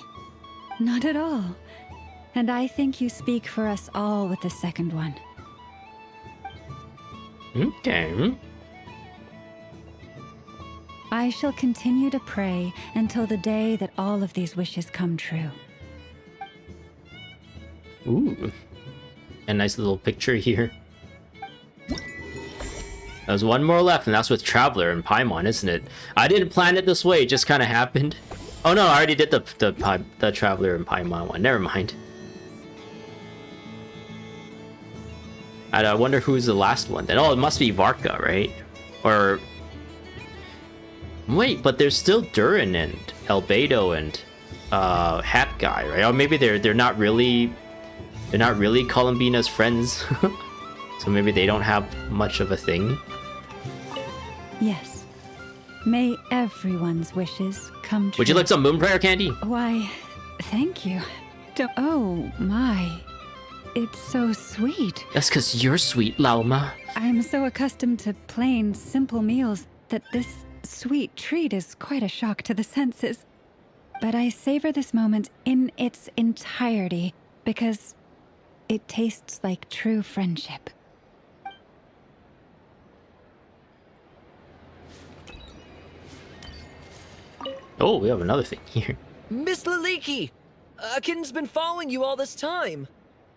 Not at all. And I think you speak for us all with the second one. Okay. I shall continue to pray until the day that all of these wishes come true. Ooh. A nice little picture here. There's one more left, and that's with Traveler and Paimon, isn't it? I didn't plan it this way, it just kind of happened. Oh no, I already did the Traveler and Paimon one. Never mind. I wonder who's the last one then. Oh, it must be Varka, right? Or... Wait, but there's still Durin and Albedo and Hat Guy, right? Or maybe they're not really Columbina's friends. So maybe they don't have much of a thing. Yes. May everyone's wishes come true. Would you like some moon prayer candy? Why, thank you. Oh my. It's so sweet. That's because you're sweet, Lauma. I'm so accustomed to plain, simple meals that this sweet treat is quite a shock to the senses. But I savor this moment in its entirety because it tastes like true friendship. Oh, we have another thing here. Miss Laliki! Akin's been following you all this time.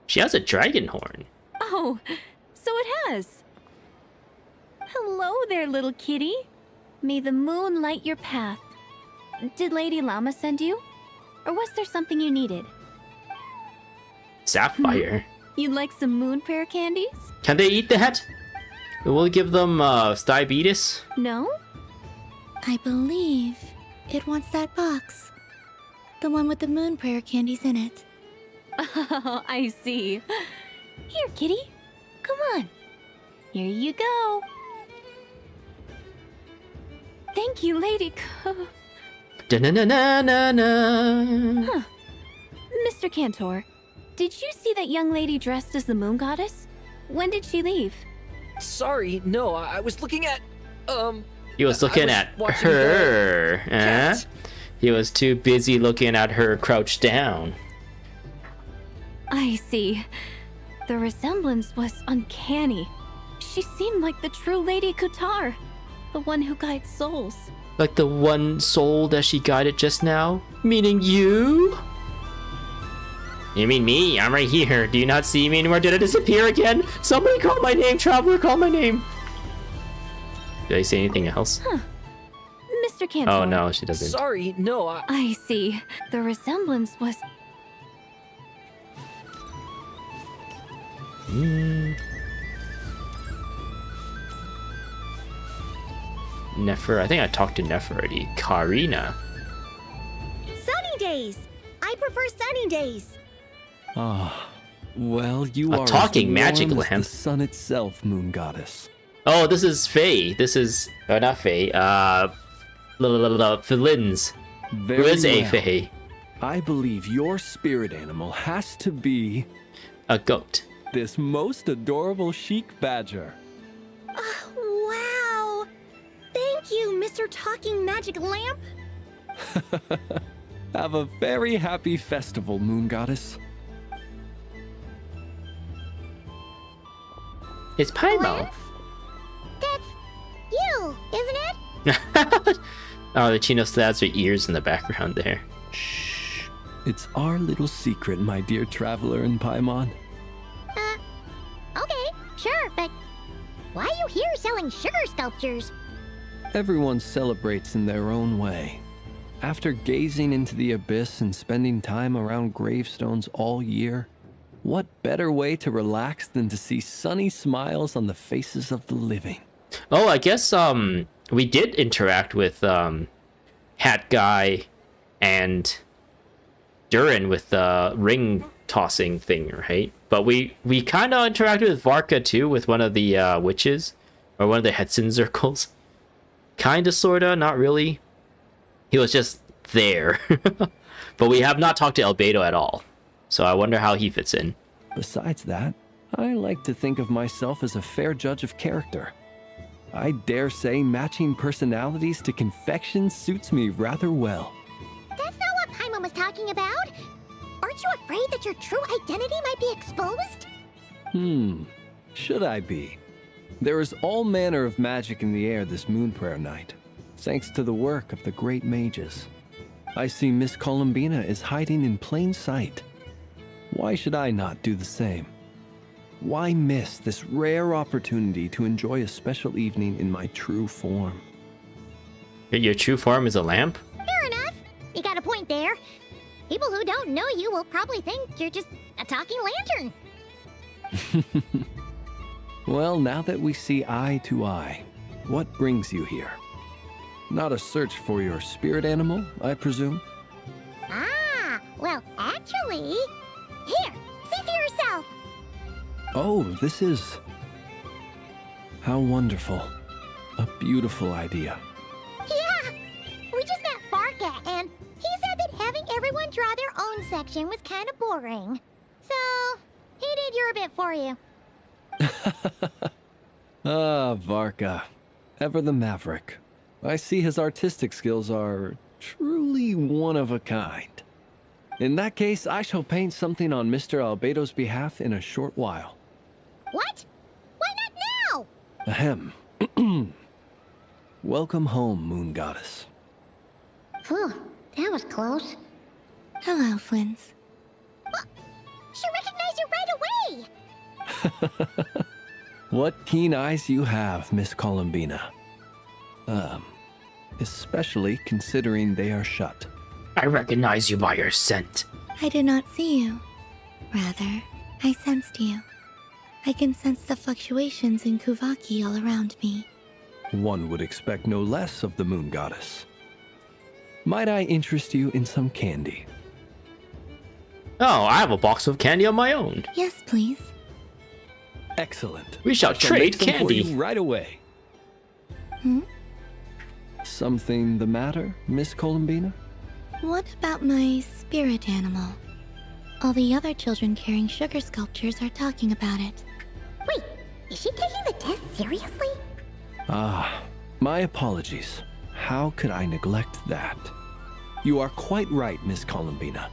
She has a dragon horn. Oh, So it has. Hello there, little kitty. May the moon light your path. Did Lady Lauma send you? Or was there something you needed? Sapphire. You'd like some moon prayer candies? Can they eat that? We'll give them diabetes. No? I believe it wants that box. The one with the moon prayer candies in it. Oh, I see. Here, kitty. Come on. Here you go. Thank you, Lady Da-na-na-na-na-na. Huh. Mr. Cantor, did you see that young lady dressed as the moon goddess? When did she leave? Sorry, no, I was looking at, He was looking at her. He was too busy looking at her crouched down. I see. The resemblance was uncanny. She seemed like the true Lady Kutar, the one who guides souls. Like the one soul that she guided just now? Meaning you? You mean me? I'm right here. Do you not see me anymore? Did I disappear again? Somebody call my name, Traveler, call my name. Did I say anything else? Huh. Mr. Cantor. Oh no, she doesn't. Sorry, no, I see. The resemblance was... Nefer, I think I talked to Nefer already. Karina. Sunny days! I prefer sunny days. Ah, well, you A are talking as magic warm as lamp. the sun itself, Moon Goddess. Oh, this is Faye. This is... Oh, not Faye. Felin's. Who is a well. Faye? I believe your spirit animal has to be... a goat. This most adorable chic badger. Wow! Thank you, Mr. Talking Magic Lamp. Have a very happy festival, Moon Goddess. It's Paimon. That's you, isn't it? Oh, the Chino still has her ears in the background there. Shh. It's our little secret, my dear traveler in Paimon. Okay, sure, but why are you here selling sugar sculptures? Everyone celebrates in their own way. After gazing into the abyss and spending time around gravestones all year, what better way to relax than to see sunny smiles on the faces of the living? Oh, I guess we did interact with Hat Guy and Durin with the ring tossing thing, right? But we kind of interacted with Varka too, with one of the witches, or one of the Hetson circles. Kinda, sorta, not really. He was just there. But we have not talked to Albedo at all. So I wonder how he fits in. Besides that, I like to think of myself as a fair judge of character. I dare say matching personalities to confection suits me rather well. That's not what Paimon was talking about. Aren't you afraid that your true identity might be exposed? Should I be? There is all manner of magic in the air this moon prayer night, thanks to the work of the great mages. I see Miss Columbina is hiding in plain sight. Why should I not do the same? Why miss this rare opportunity to enjoy a special evening in my true form? Your true form is a lamp? Fair enough. You got a point there. People who don't know you will probably think you're just a talking lantern. Well, now that we see eye to eye, what brings you here? Not a search for your spirit animal, I presume? Ah, well, actually... Here, see for yourself. Oh, this is... How wonderful. A beautiful idea. Yeah, we just met Varka, and he said that having everyone draw their own section was kind of boring. So, he did your bit for you. Ah, Varka. Ever the maverick. I see his artistic skills are truly one of a kind. In that case, I shall paint something on Mr. Albedo's behalf in a short while. What? Why not now? Ahem. Welcome home, Moon Goddess. Phew, that was close. Hello, Flins. She recognized you right away! What keen eyes you have, Miss Columbina. Especially considering they are shut. I recognize you by your scent. I did not see you. Rather, I sensed you. I can sense the fluctuations in Kuvaki all around me. One would expect no less of the moon goddess. Might I interest you in some candy? Oh, I have a box of candy on my own. Yes, please. Excellent. We shall trade make some candy. for you right away. Hmm? Something the matter, Miss Columbina? What about my spirit animal? All the other children carrying sugar sculptures are talking about it. Wait, is she taking the test seriously? Ah, my apologies. How could I neglect that? You are quite right, Miss Columbina.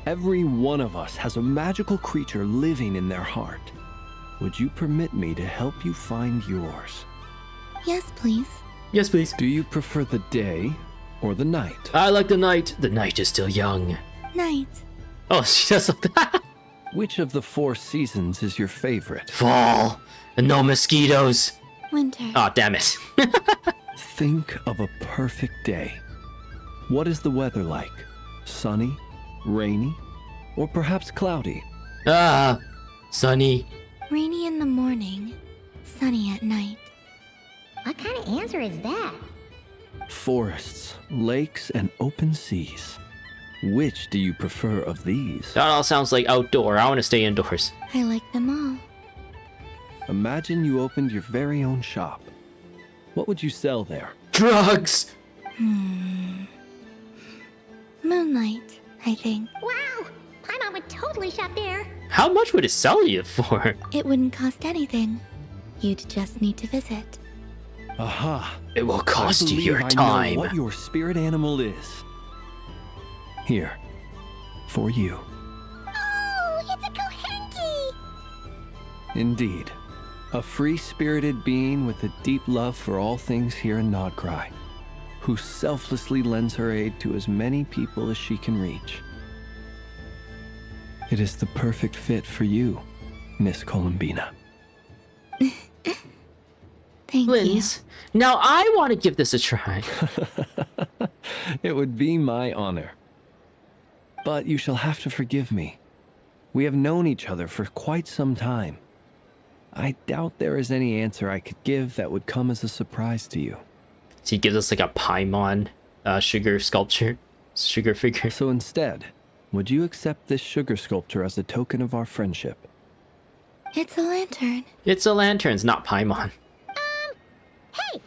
Every one of us has a magical creature living in their heart. Would you permit me to help you find yours? Yes, please. Yes, please. Do you prefer the day or the night? I like the night. The night is still young. Night. Oh, she does like that. Which of the 4 seasons is your favorite? Fall. And no mosquitoes. Winter. Oh, damn it. Think of a perfect day. What is the weather like? Sunny, rainy, or perhaps cloudy? Sunny. Rainy in the morning, sunny at night. What kind of answer is that? Forests, lakes, and open seas. Which do you prefer of these? That all sounds like outdoor. I want to stay indoors. I like them all. Imagine you opened your very own shop. What would you sell there? Drugs! Moonlight, I think. Wow! Paimon would totally shop there. How much would it sell you for? It wouldn't cost anything. You'd just need to visit. Aha! It will cost you your I time. know what your spirit animal is. Here, for you. Oh, it's a Kohenki! Indeed. A free-spirited being with a deep love for all things here in Nodcry, who selflessly lends her aid to as many people as she can reach. It is the perfect fit for you, Miss Columbina. Thank Linz, now I want to give this a try. It would be my honor. But you shall have to forgive me. We have known each other for quite some time. I doubt there is any answer I could give that would come as a surprise to you. So he gives us like a Paimon sugar sculpture, sugar figure. So instead, would you accept this sugar sculpture as a token of our friendship? It's a lantern. It's a lantern, it's not Paimon. Hey,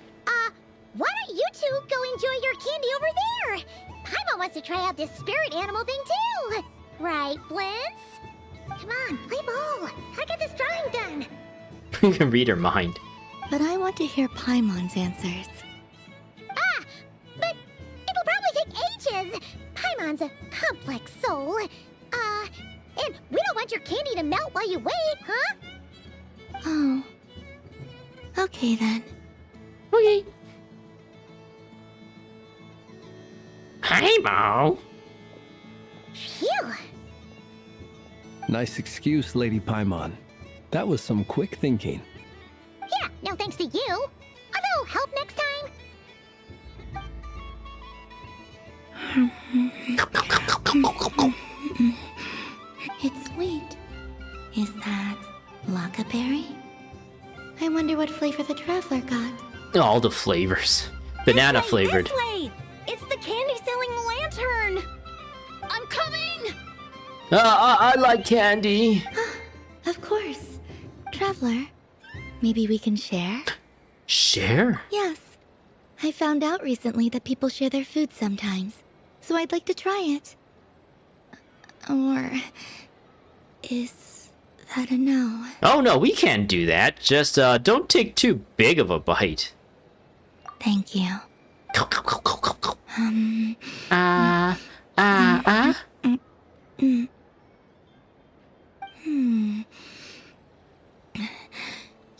why don't you two go enjoy your candy over there? Paimon wants to try out this spirit animal thing too. Right, Flintz? Come on, play ball. I got this drawing done. You can read her mind. But I want to hear Paimon's answers. But it'll probably take ages. Paimon's a complex soul. And we don't want your candy to melt while you wait, huh? Oh. Okay then. Okay. Paimon! Phew. Nice excuse, Lady Paimon. That was some quick thinking. Yeah, no thanks to you. A little help next time? It's sweet. Is that Lockaberry? I wonder what flavor the traveler got. All the flavors. Banana flavored. This way! It's the candy-selling lantern! I'm coming! I like candy. Of course. Traveler, maybe we can share? Share? Yes. I found out recently that people share their food sometimes, so I'd like to try it. Or is that a no? Oh no, we can't do that. Just don't take too big of a bite. Thank you.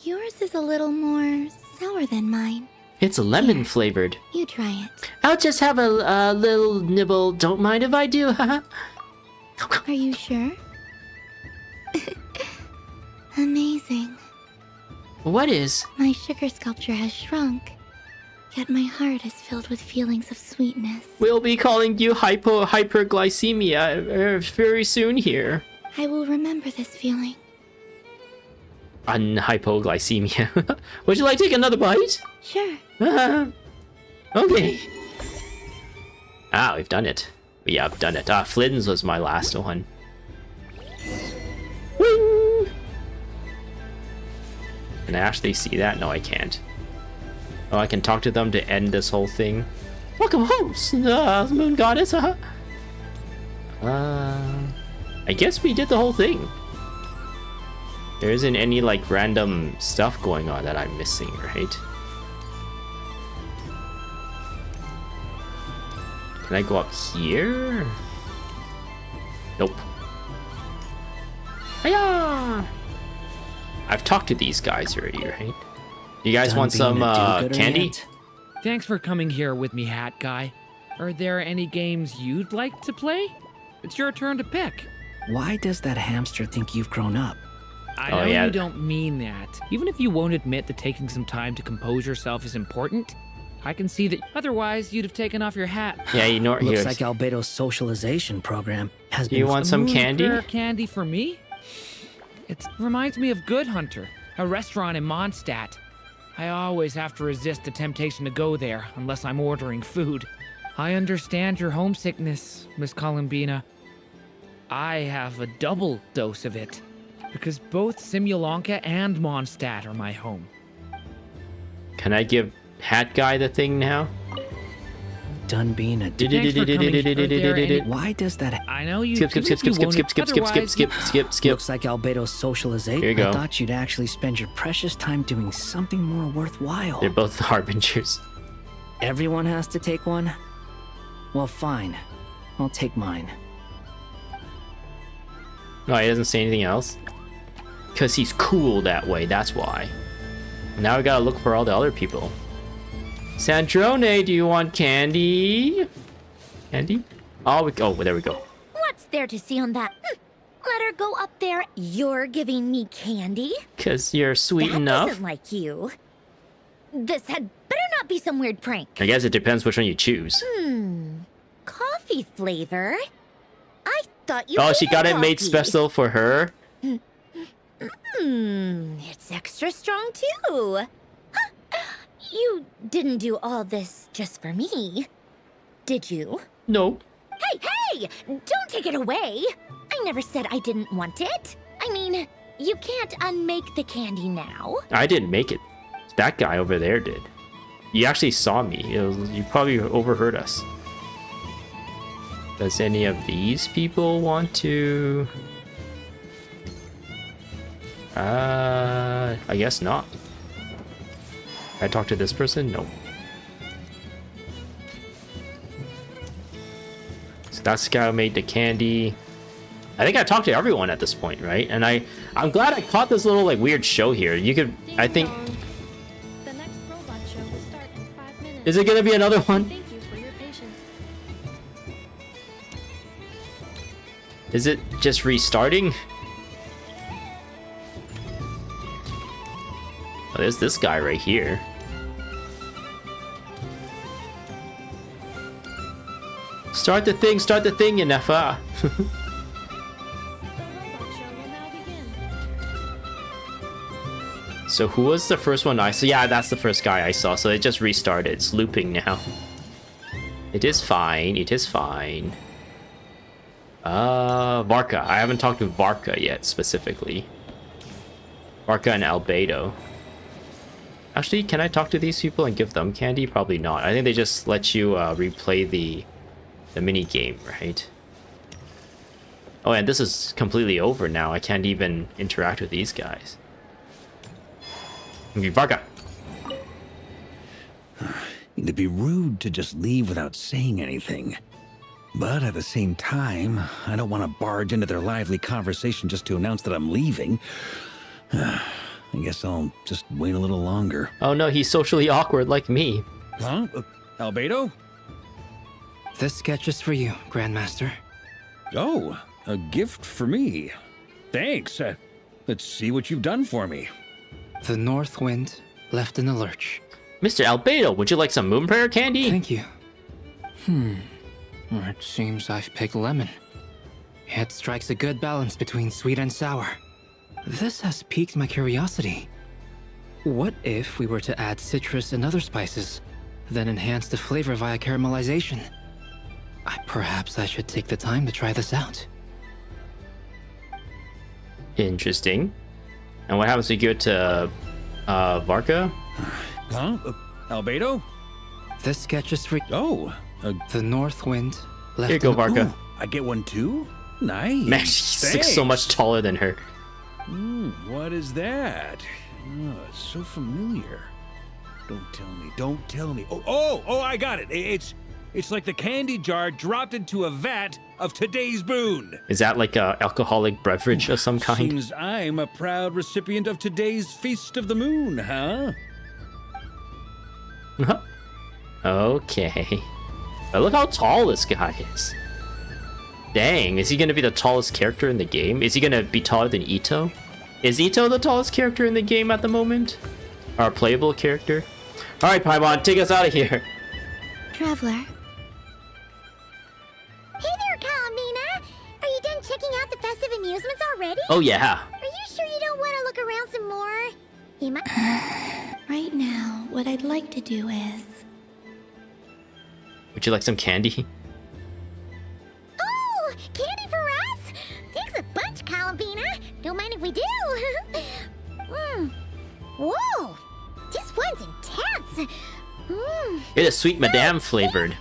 Yours is a little more sour than mine. It's lemon flavored. You try it. I'll just have a little nibble. Don't mind if I do, haha. Are you sure? Amazing. What is? My sugar sculpture has shrunk, yet my heart is filled with feelings of sweetness. We'll be calling you hyperglycemia very soon here. I will remember this feeling. Hypoglycemia. Would you like to take another bite? Sure. Okay. Ah, we've done it. Yeah, I've done it. Flynn's was my last one. Wing! Can I actually see that? No, I can't. Oh, I can talk to them to end this whole thing. Welcome home, Moon Goddess. I guess we did the whole thing. There isn't any like random stuff going on that I'm missing, right? Can I go up here? Nope. Hiya! I've talked to these guys already, right? You guys want some candy? Thanks for coming here with me, Hat Guy. Are there any games you'd like to play? It's your turn to pick. Why does that hamster think you've grown up? I know you don't mean that. Even if you won't admit that taking some time to compose yourself is important, I can see that otherwise you'd have taken off your hat. Yeah, you know. Looks like Albedo's socialization program has been... You want some candy? Candy for me? It reminds me of Good Hunter, a restaurant in Mondstadt. I always have to resist the temptation to go there unless I'm ordering food. I understand your homesickness, Miss Columbina. I have a double dose of it, because both Simulanka and Mondstadt are my home. Can I give Hat Guy the thing now? Dunbina. Why does that? I know you. Skip. Looks like Albedo's socialization. Here you go. I thought you'd actually spend your precious time doing something more worthwhile. They're both harbingers. Everyone has to take one? Well, fine. I'll take mine. No, he doesn't say anything else. Because he's cool that way, that's why. Now we gotta look for all the other people. Sandrone, do you want candy? Candy? Oh, there we go. What's there to see on that? Let her go up there. You're giving me candy? Because you're sweet enough. That doesn't like you. This had better not be some weird prank. I guess it depends which one you choose. Coffee flavor? I thought you she got it made coffee. special for her? It's extra strong too. Huh. You didn't do all this just for me, did you? No. Hey! Don't take it away! I never said I didn't want it. I mean, you can't unmake the candy now. I didn't make it. That guy over there did. You actually saw me. You probably overheard us. Does any of these people want to... I guess not. I talked to this person? No. So that's the guy who made the candy. I think I talked to everyone at this point, right? And I'm glad I caught this little like weird show here. You could, I think... The next robot show will start in 5 minutes. Is it gonna be another one? Thank you for your patience. Is it just restarting? Oh, there's this guy right here. Start the thing, you Nefa. So who was the first one I saw? Yeah, that's the first guy I saw. So it just restarted. It's looping now. It is fine. It is fine. Varka. I haven't talked to Varka yet, specifically. Varka and Albedo. Actually, can I talk to these people and give them candy? Probably not. I think they just let you replay the mini game, right? Oh, and this is completely over now. I can't even interact with these guys. Okay, Varka. It'd be rude to just leave without saying anything. But at the same time, I don't want to barge into their lively conversation just to announce that I'm leaving. I guess I'll just wait a little longer. Oh no, he's socially awkward like me. Huh? Albedo? This sketch is for you, Grandmaster. Oh, a gift for me. Thanks. Let's see what you've done for me. The north wind left in the lurch. Mr. Albedo, would you like some moon prayer candy? Thank you. It seems I've picked lemon. It strikes a good balance between sweet and sour. This has piqued my curiosity. What if we were to add citrus and other spices, then enhance the flavor via caramelization? Perhaps I should take the time to try this out. Interesting. And what happens if you go to Varka? Huh? Albedo? This sketch is for the north wind left. Here you go, Varka. I get one too? Nice. Man, she looks so much taller than her. What is that? Oh, it's so familiar. Don't tell me. Oh, I got it. It's like the candy jar dropped into a vat of today's boon. Is that like a alcoholic beverage of some kind? Seems I'm a proud recipient of today's Feast of the Moon, huh? Okay. But look how tall this guy is. Dang, is he gonna be the tallest character in the game? Is he gonna be taller than Ito? Is Ito the tallest character in the game at the moment? Our playable character? Alright, Paimon, take us out of here. Traveler. Hey there, Columbina! Are you done checking out the festive amusements already? Oh yeah. Are you sure you don't want to look around some more? You might... Right now, what I'd like to do is... Would you like some candy? Oh! Candy for us? Thanks a bunch, Columbina! Don't mind if we do! Whoa! This one's intense! It is sweet madame flavored.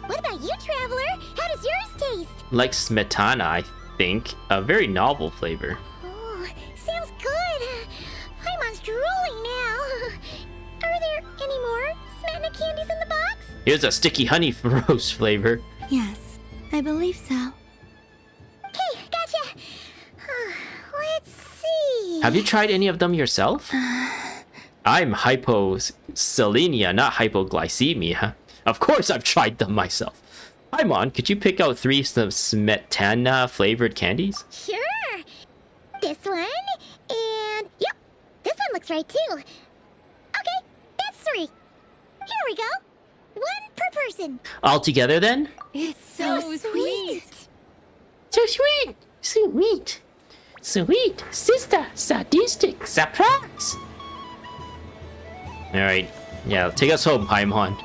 What about you, Traveler? How does yours taste? Like smetana, I think. A very novel flavor. Oh, sounds good. Paimon's drooling now. Are there any more smetana candies in the box? Here's a sticky honey rose flavor. Yes, I believe so. Okay, gotcha. Let's see. Have you tried any of them yourself? I'm hyposelenia, not hypoglycemia. Of course I've tried them myself. Paimon, could you pick out 3 smetana flavored candies? Sure. This one, and yep, this one looks right too. Okay, that's 3. Here we go. 1 per person. All together then? It's so sweet. So sweet. Sweet. Sweet. Sister. Sadistic. Surprise. Alright. Yeah, take us home, Paimon.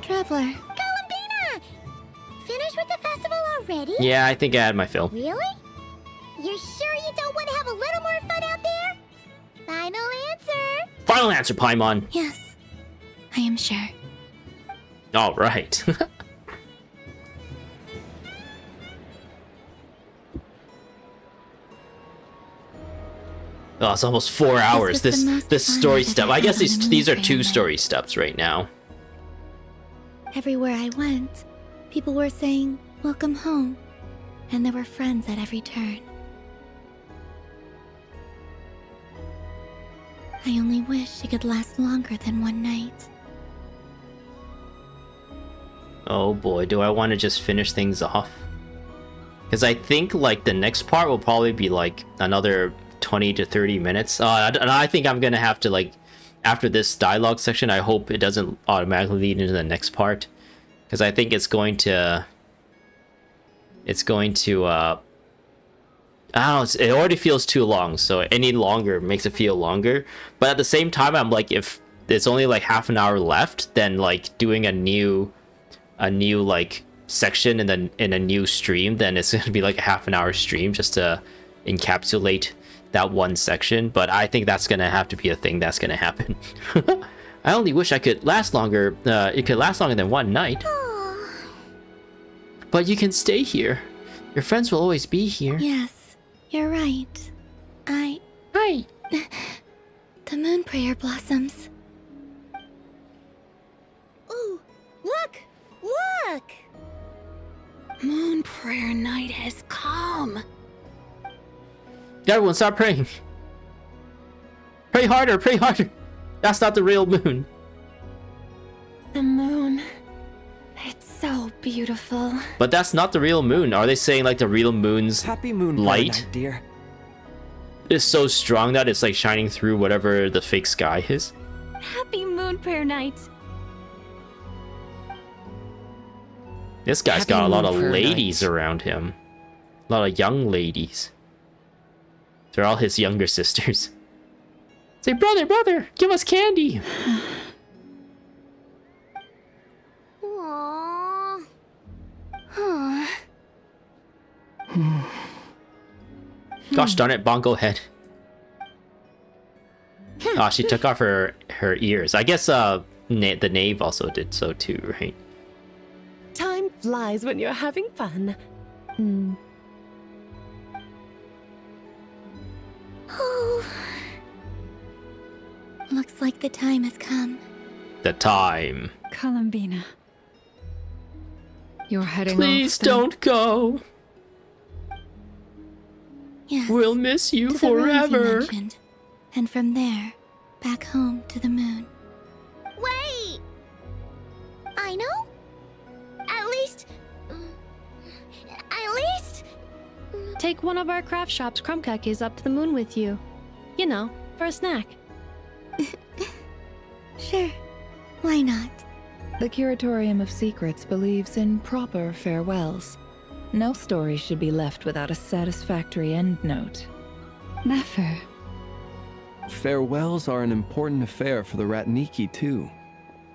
Traveler. Columbina! Finished with the festival already? Yeah, I think I had my fill. Really? You're sure you don't want to have a little more fun out there? Final answer. Final answer, Paimon. Yes, I am sure. Alright. Oh, it's almost 4 hours. This story step. I guess these are 2 story steps right now. Everywhere I went, people were saying, "Welcome home," and there were friends at every turn. I only wish it could last longer than one night. Oh boy, do I want to just finish things off? Because I think like the next part will probably be like another 20 to 30 minutes. And I think I'm gonna have to like, after this dialogue section, I hope it doesn't automatically lead into the next part. Because I think it's going to... I don't know, it already feels too long, so any longer makes it feel longer. But at the same time, I'm like, if it's only like half an hour left, then like doing a new like section and then in a new stream, then it's gonna be like a half an hour stream just to encapsulate that one section. But I think that's gonna have to be a thing that's gonna happen. I only wish I could last longer. It could last longer than one night. But you can stay here. Your friends will always be here. Yes, you're right. Hi. The moon prayer blossoms. Ooh, look! Look! Moon prayer night has come. Everyone, stop praying. Pray harder, pray harder. That's not the real moon. The moon. It's so beautiful. But that's not the real moon. Are they saying like the real moon's Happy moon light? night, dear. is so strong that it's like shining through whatever the fake sky is. Happy Moon Prayer Night. This guy's Happy got a lot Moon of Prayer ladies Night. around him. A lot of young ladies. They're all his younger sisters. Say, brother, brother, give us candy. Aww. Gosh darn it, bongo head. Oh, she took off her ears. I guess the knave also did so too, right? Time flies when you're having fun. Oh. Looks like the time has come. The time. Columbina. You're heading Please off, then? don't go. Yes. We'll miss you to the ruins you forever. mentioned. And from there, back home to the moon. Wait! I know? At least... Take one of our craft shop's crumb cookies up to the moon with you. You know, for a snack. Sure. Why not? The Curatorium of Secrets believes in proper farewells. No story should be left without a satisfactory endnote. Never. Farewells are an important affair for the Ratniki, too.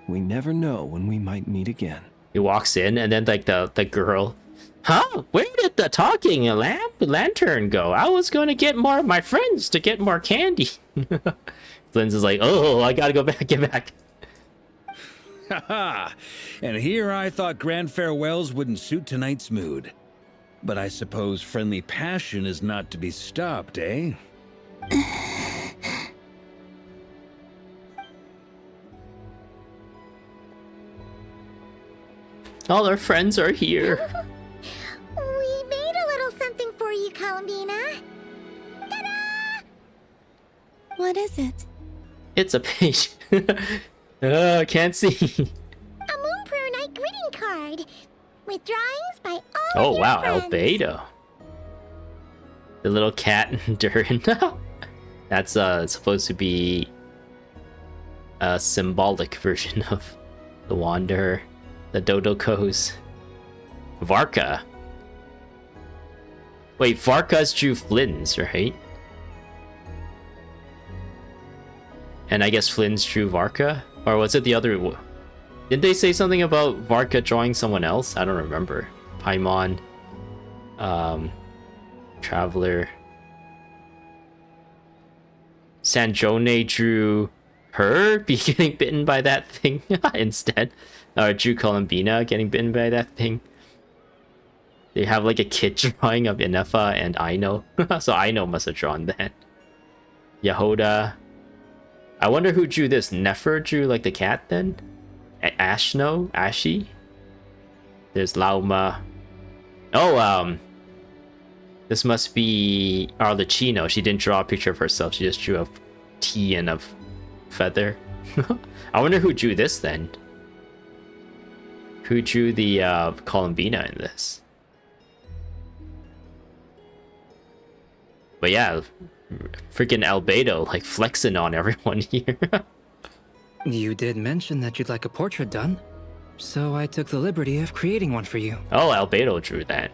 We never know when we might meet again. He walks in, and then like the girl, huh? Where did the talking lantern go? I was going to get more of my friends to get more candy. Flynn's is like, oh, I gotta go back, get back. Haha! And here I thought grand farewells wouldn't suit tonight's mood. But I suppose friendly passion is not to be stopped, eh? All our friends are here. We made a little something for you, Columbina. Ta-da! What is it? It's a page. Can't see. A Moon Prayer Night greeting card with drawings by all Oh of your wow, friends. Albedo. The little cat and Durin. That's supposed to be a symbolic version of the Wanderer, the Dodokos. Varka. Wait, Varka's drew Flynn's, right? And I guess Flynn's drew Varka? Or was it the other? Didn't they say something about Varka drawing someone else? I don't remember. Paimon. Traveler. Sanjone drew her getting bitten by that thing instead. Or drew Columbina getting bitten by that thing. They have like a kid drawing of Inefa and Aino. So Aino must have drawn that. Yehoda. I wonder who drew this. Nefer drew like the cat then? Ashno? Ashi? There's Lauma. Oh, this must be Arlecchino. She didn't draw a picture of herself. She just drew a T and a feather. I wonder who drew this then. Who drew the Columbina in this? But yeah, freaking Albedo like flexing on everyone here. You did mention that you'd like a portrait done, so I took the liberty of creating one for you. Oh, Albedo drew that.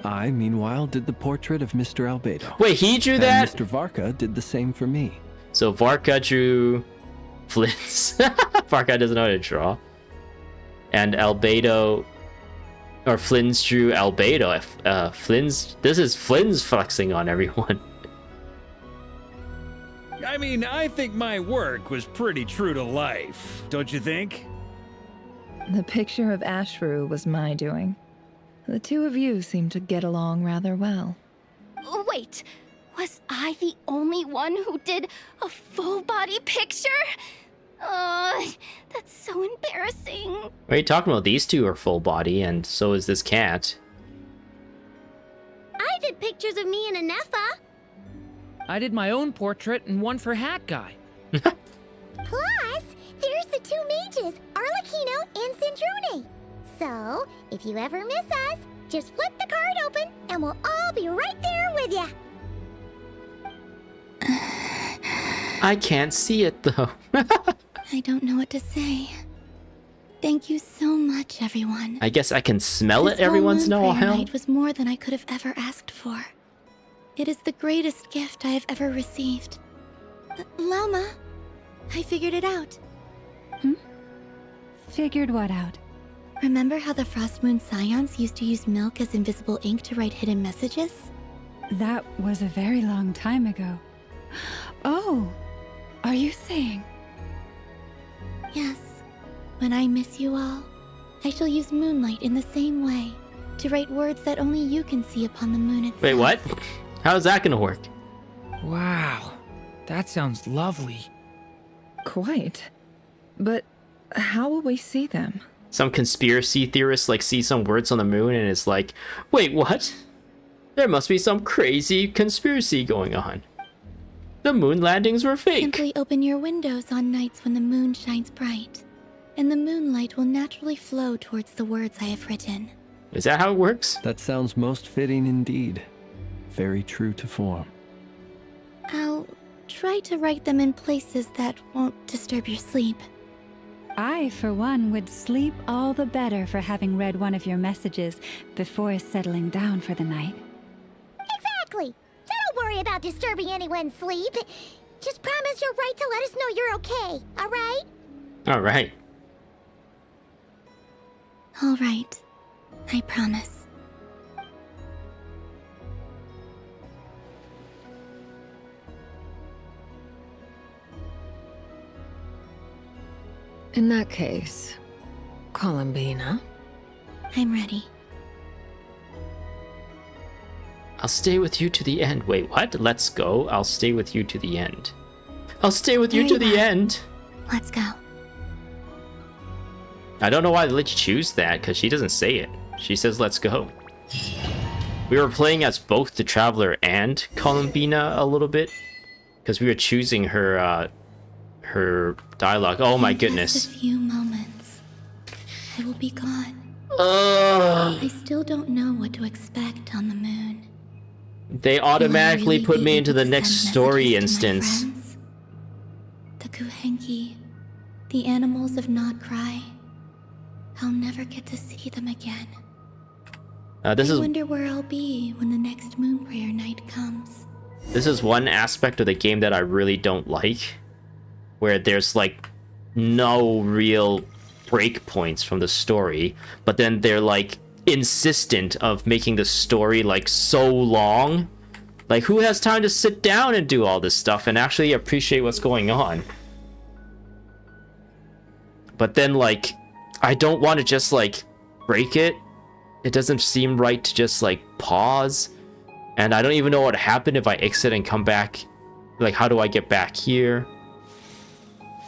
I, meanwhile, did the portrait of Mr. Albedo. Wait, he drew that? And Mr. Varka did the same for me. So Varka drew Flynn's. Varka doesn't know how to draw. And Albedo, or Flynn's drew Albedo. This is Flynn's flexing on everyone. I mean, I think my work was pretty true to life, don't you think? The picture of Ashru was my doing. The two of you seem to get along rather well. Wait, was I the only one who did a full body picture? That's so embarrassing. What are you talking about? These two are full body, and so is this cat. I did pictures of me and Anefa. I did my own portrait and one for Hat Guy. Plus, there's the two mages, Arlecchino and Sandrone. So, if you ever miss us, just flip the card open and we'll all be right there with you. I can't see it though. I don't know what to say. Thank you so much, everyone. I guess I can smell it This every whole once in a moon prayer while. night was more than I could have ever asked for. It is the greatest gift I have ever received. Lauma, I figured it out. Figured what out? Remember how the Frost Moon Scions used to use milk as invisible ink to write hidden messages? That was a very long time ago. Oh, are you saying? Yes. When I miss you all, I shall use Moonlight in the same way, to write words that only you can see upon the moon itself. Wait, what? How's that gonna work? Wow, that sounds lovely. Quite. But how will we see them? Some conspiracy theorists like see some words on the moon and it's like, wait, what? There must be some crazy conspiracy going on. The moon landings were fake. Simply open your windows on nights when the moon shines bright, and the moonlight will naturally flow towards the words I have written. Is that how it works? That sounds most fitting indeed. Very true to form. I'll try to write them in places that won't disturb your sleep. I, for one, would sleep all the better for having read one of your messages before settling down for the night. Exactly. So don't worry about disturbing anyone's sleep. Just promise you'll write to let us know you're okay, alright? Alright. All right. I promise. In that case, Columbina. I'm ready. I'll stay with you to the end. Wait, what? Let's go. I'll stay with you to the end. I'll stay with you to the end. Let's go. I don't know why they let you choose that, because she doesn't say it. She says, let's go. We were playing as both the Traveler and Columbina a little bit, because we were choosing her her dialogue. Oh my goodness. Just a few moments. I will be gone. I still don't know what to expect on the moon. They automatically really put be me able into to the send next story messages to my instance. friends? The Kuhenki, the animals of Not Cry. I'll never get to see them again. I wonder where I'll be when the next moon prayer night comes. This is one aspect of the game that I really don't like, where there's like no real breakpoints from the story, but then they're like insistent of making the story like so long. Like, who has time to sit down and do all this stuff and actually appreciate what's going on? But then like, I don't want to just like break it. It doesn't seem right to just like pause. And I don't even know what happened if I exit and come back. Like, how do I get back here?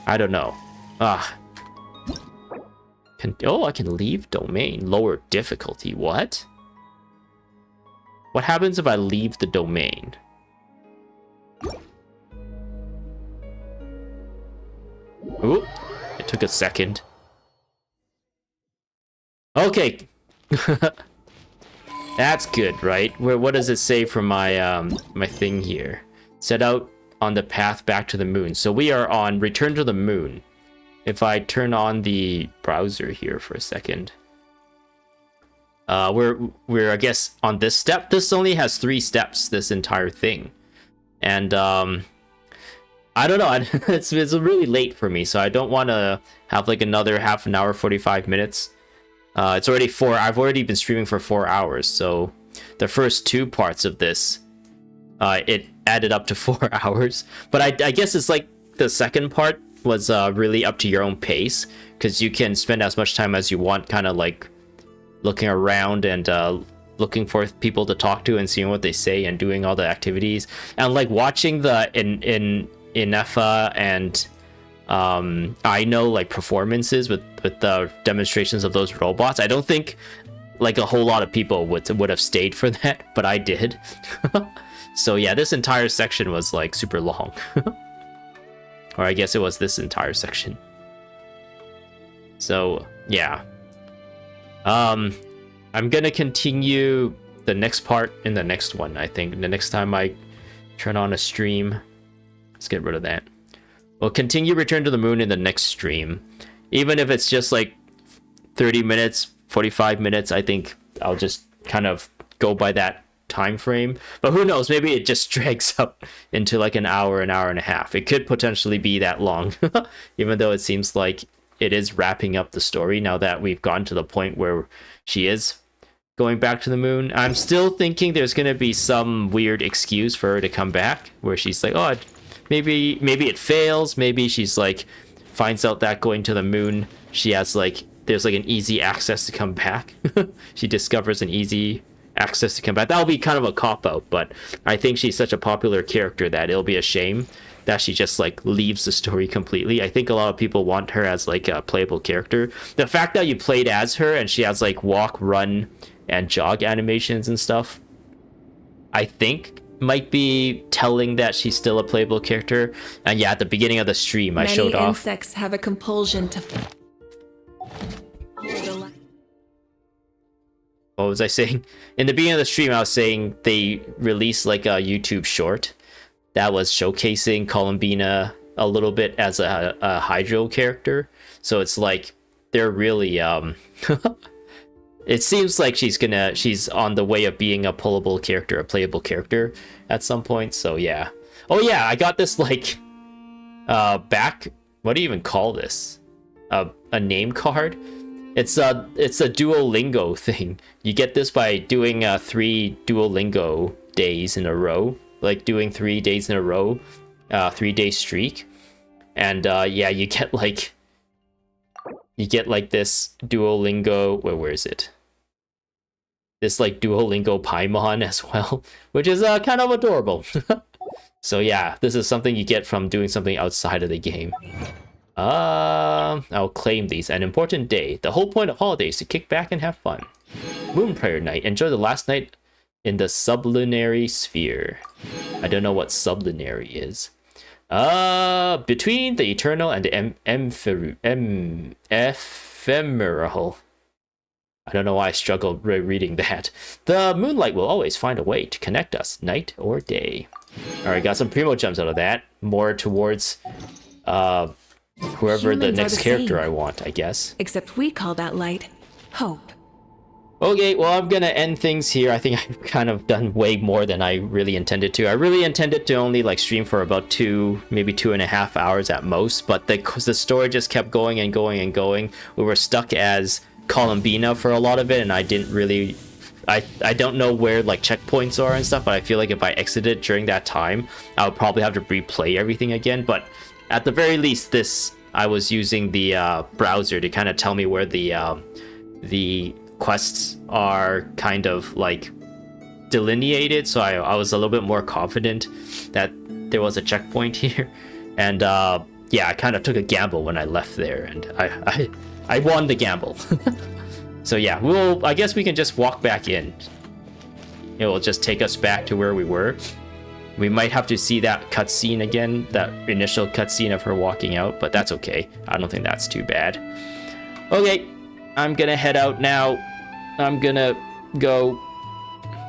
I don't know. Oh, I can leave domain. Lower difficulty. What? What happens if I leave the domain? Oop. It took a second. Okay. That's good, right? What does it say for my my thing here? Set out on the path back to the moon. So we are on Return to the Moon. If I turn on the browser here for a second. We're I guess on this step. This only has 3 steps, this entire thing. And I don't know, it's really late for me, so I don't want to have like another half an hour, 45 minutes. It's already I've already been streaming for 4 hours, so the first 2 parts of this, it added up to 4 hours. But I guess it's like the second part was really up to your own pace, because you can spend as much time as you want, kind of like looking around and looking for people to talk to and seeing what they say and doing all the activities, and like watching the Inefa and I know like performances with the demonstrations of those robots. I don't think like a whole lot of people would have stayed for that, but I did. So yeah, this entire section was like super long. Or I guess it was this entire section. So yeah, I'm gonna continue the next part in the next one. I think the next time I turn on a stream. Let's get rid of that. We'll continue Return to the Moon in the next stream. Even if it's just like 30 minutes, 45 minutes, I think I'll just kind of go by that time frame. But who knows, maybe it just drags up into like an hour and a half. It could potentially be that long, even though it seems like it is wrapping up the story now that we've gotten to the point where she is going back to the moon. I'm still thinking there's going to be some weird excuse for her to come back where she's like, oh, maybe it fails. Maybe she's like finds out that going to the moon, she has like, there's like an easy access to come back. She discovers an easy access to come back. That'll be kind of a cop-out, but I think she's such a popular character that it'll be a shame that she just like leaves the story completely. I think a lot of people want her as like a playable character. The fact that you played as her and she has like walk, run, and jog animations and stuff, I think might be telling that she's still a playable character. And yeah, at the beginning of the stream, I showed off. Many insects have a compulsion to... What was I saying? In the beginning of the stream, I was saying they released like a YouTube short that was showcasing Columbina a little bit as a Hydro character. So it's like they're really it seems like she's on the way of being a pullable character, a playable character at some point. So yeah. Oh yeah, I got this like back, what do you even call this? A name card. It's a Duolingo thing. You get this by doing 3 Duolingo days in a row, like doing 3 days in a row, 3-day streak, and yeah, you get like this Duolingo. Where is it? This like Duolingo Paimon as well, which is kind of adorable. So yeah, this is something you get from doing something outside of the game. I'll claim these. An important day. The whole point of holidays is to kick back and have fun. Moon Prayer Night. Enjoy the last night in the sublunary sphere. I don't know what sublunary is. Between the eternal and the ephemeral. I don't know why I struggled reading that. The moonlight will always find a way to connect us, night or day. Alright, got some primo gems out of that. More towards whoever the next character I want, I guess. Except we call that light hope. Okay, well, I'm gonna end things here. I think I've kind of done way more than I really intended to. I really intended to only like stream for about 2, maybe 2.5 hours at most, but the story just kept going and going and going. We were stuck as Columbina for a lot of it, and I didn't really... I don't know where like checkpoints are and stuff, but I feel like if I exited during that time, I would probably have to replay everything again. But at the very least, I was using the browser to kind of tell me where the quests are kind of like delineated, so I was a little bit more confident that there was a checkpoint here. And yeah, I kind of took a gamble when I left there, and I won the gamble. So yeah, I guess we can just walk back in. It will just take us back to where we were. We might have to see that cutscene again, that initial cutscene of her walking out, but that's okay. I don't think that's too bad. Okay, I'm gonna head out now. I'm gonna go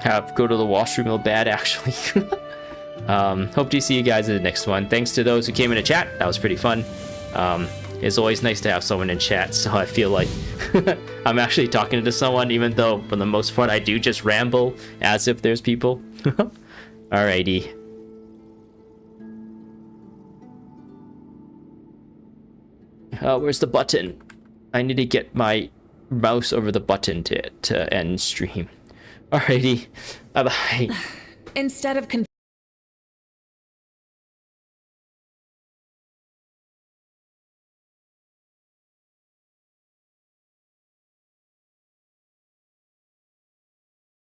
to the washroom real bad, actually. Hope to see you guys in the next one. Thanks to those who came in to chat. That was pretty fun. It's always nice to have someone in chat, so I feel like I'm actually talking to someone, even though for the most part I do just ramble as if there's people. Alrighty. Where's the button? I need to get my mouse over the button to end stream. Alrighty. Bye-bye. Instead of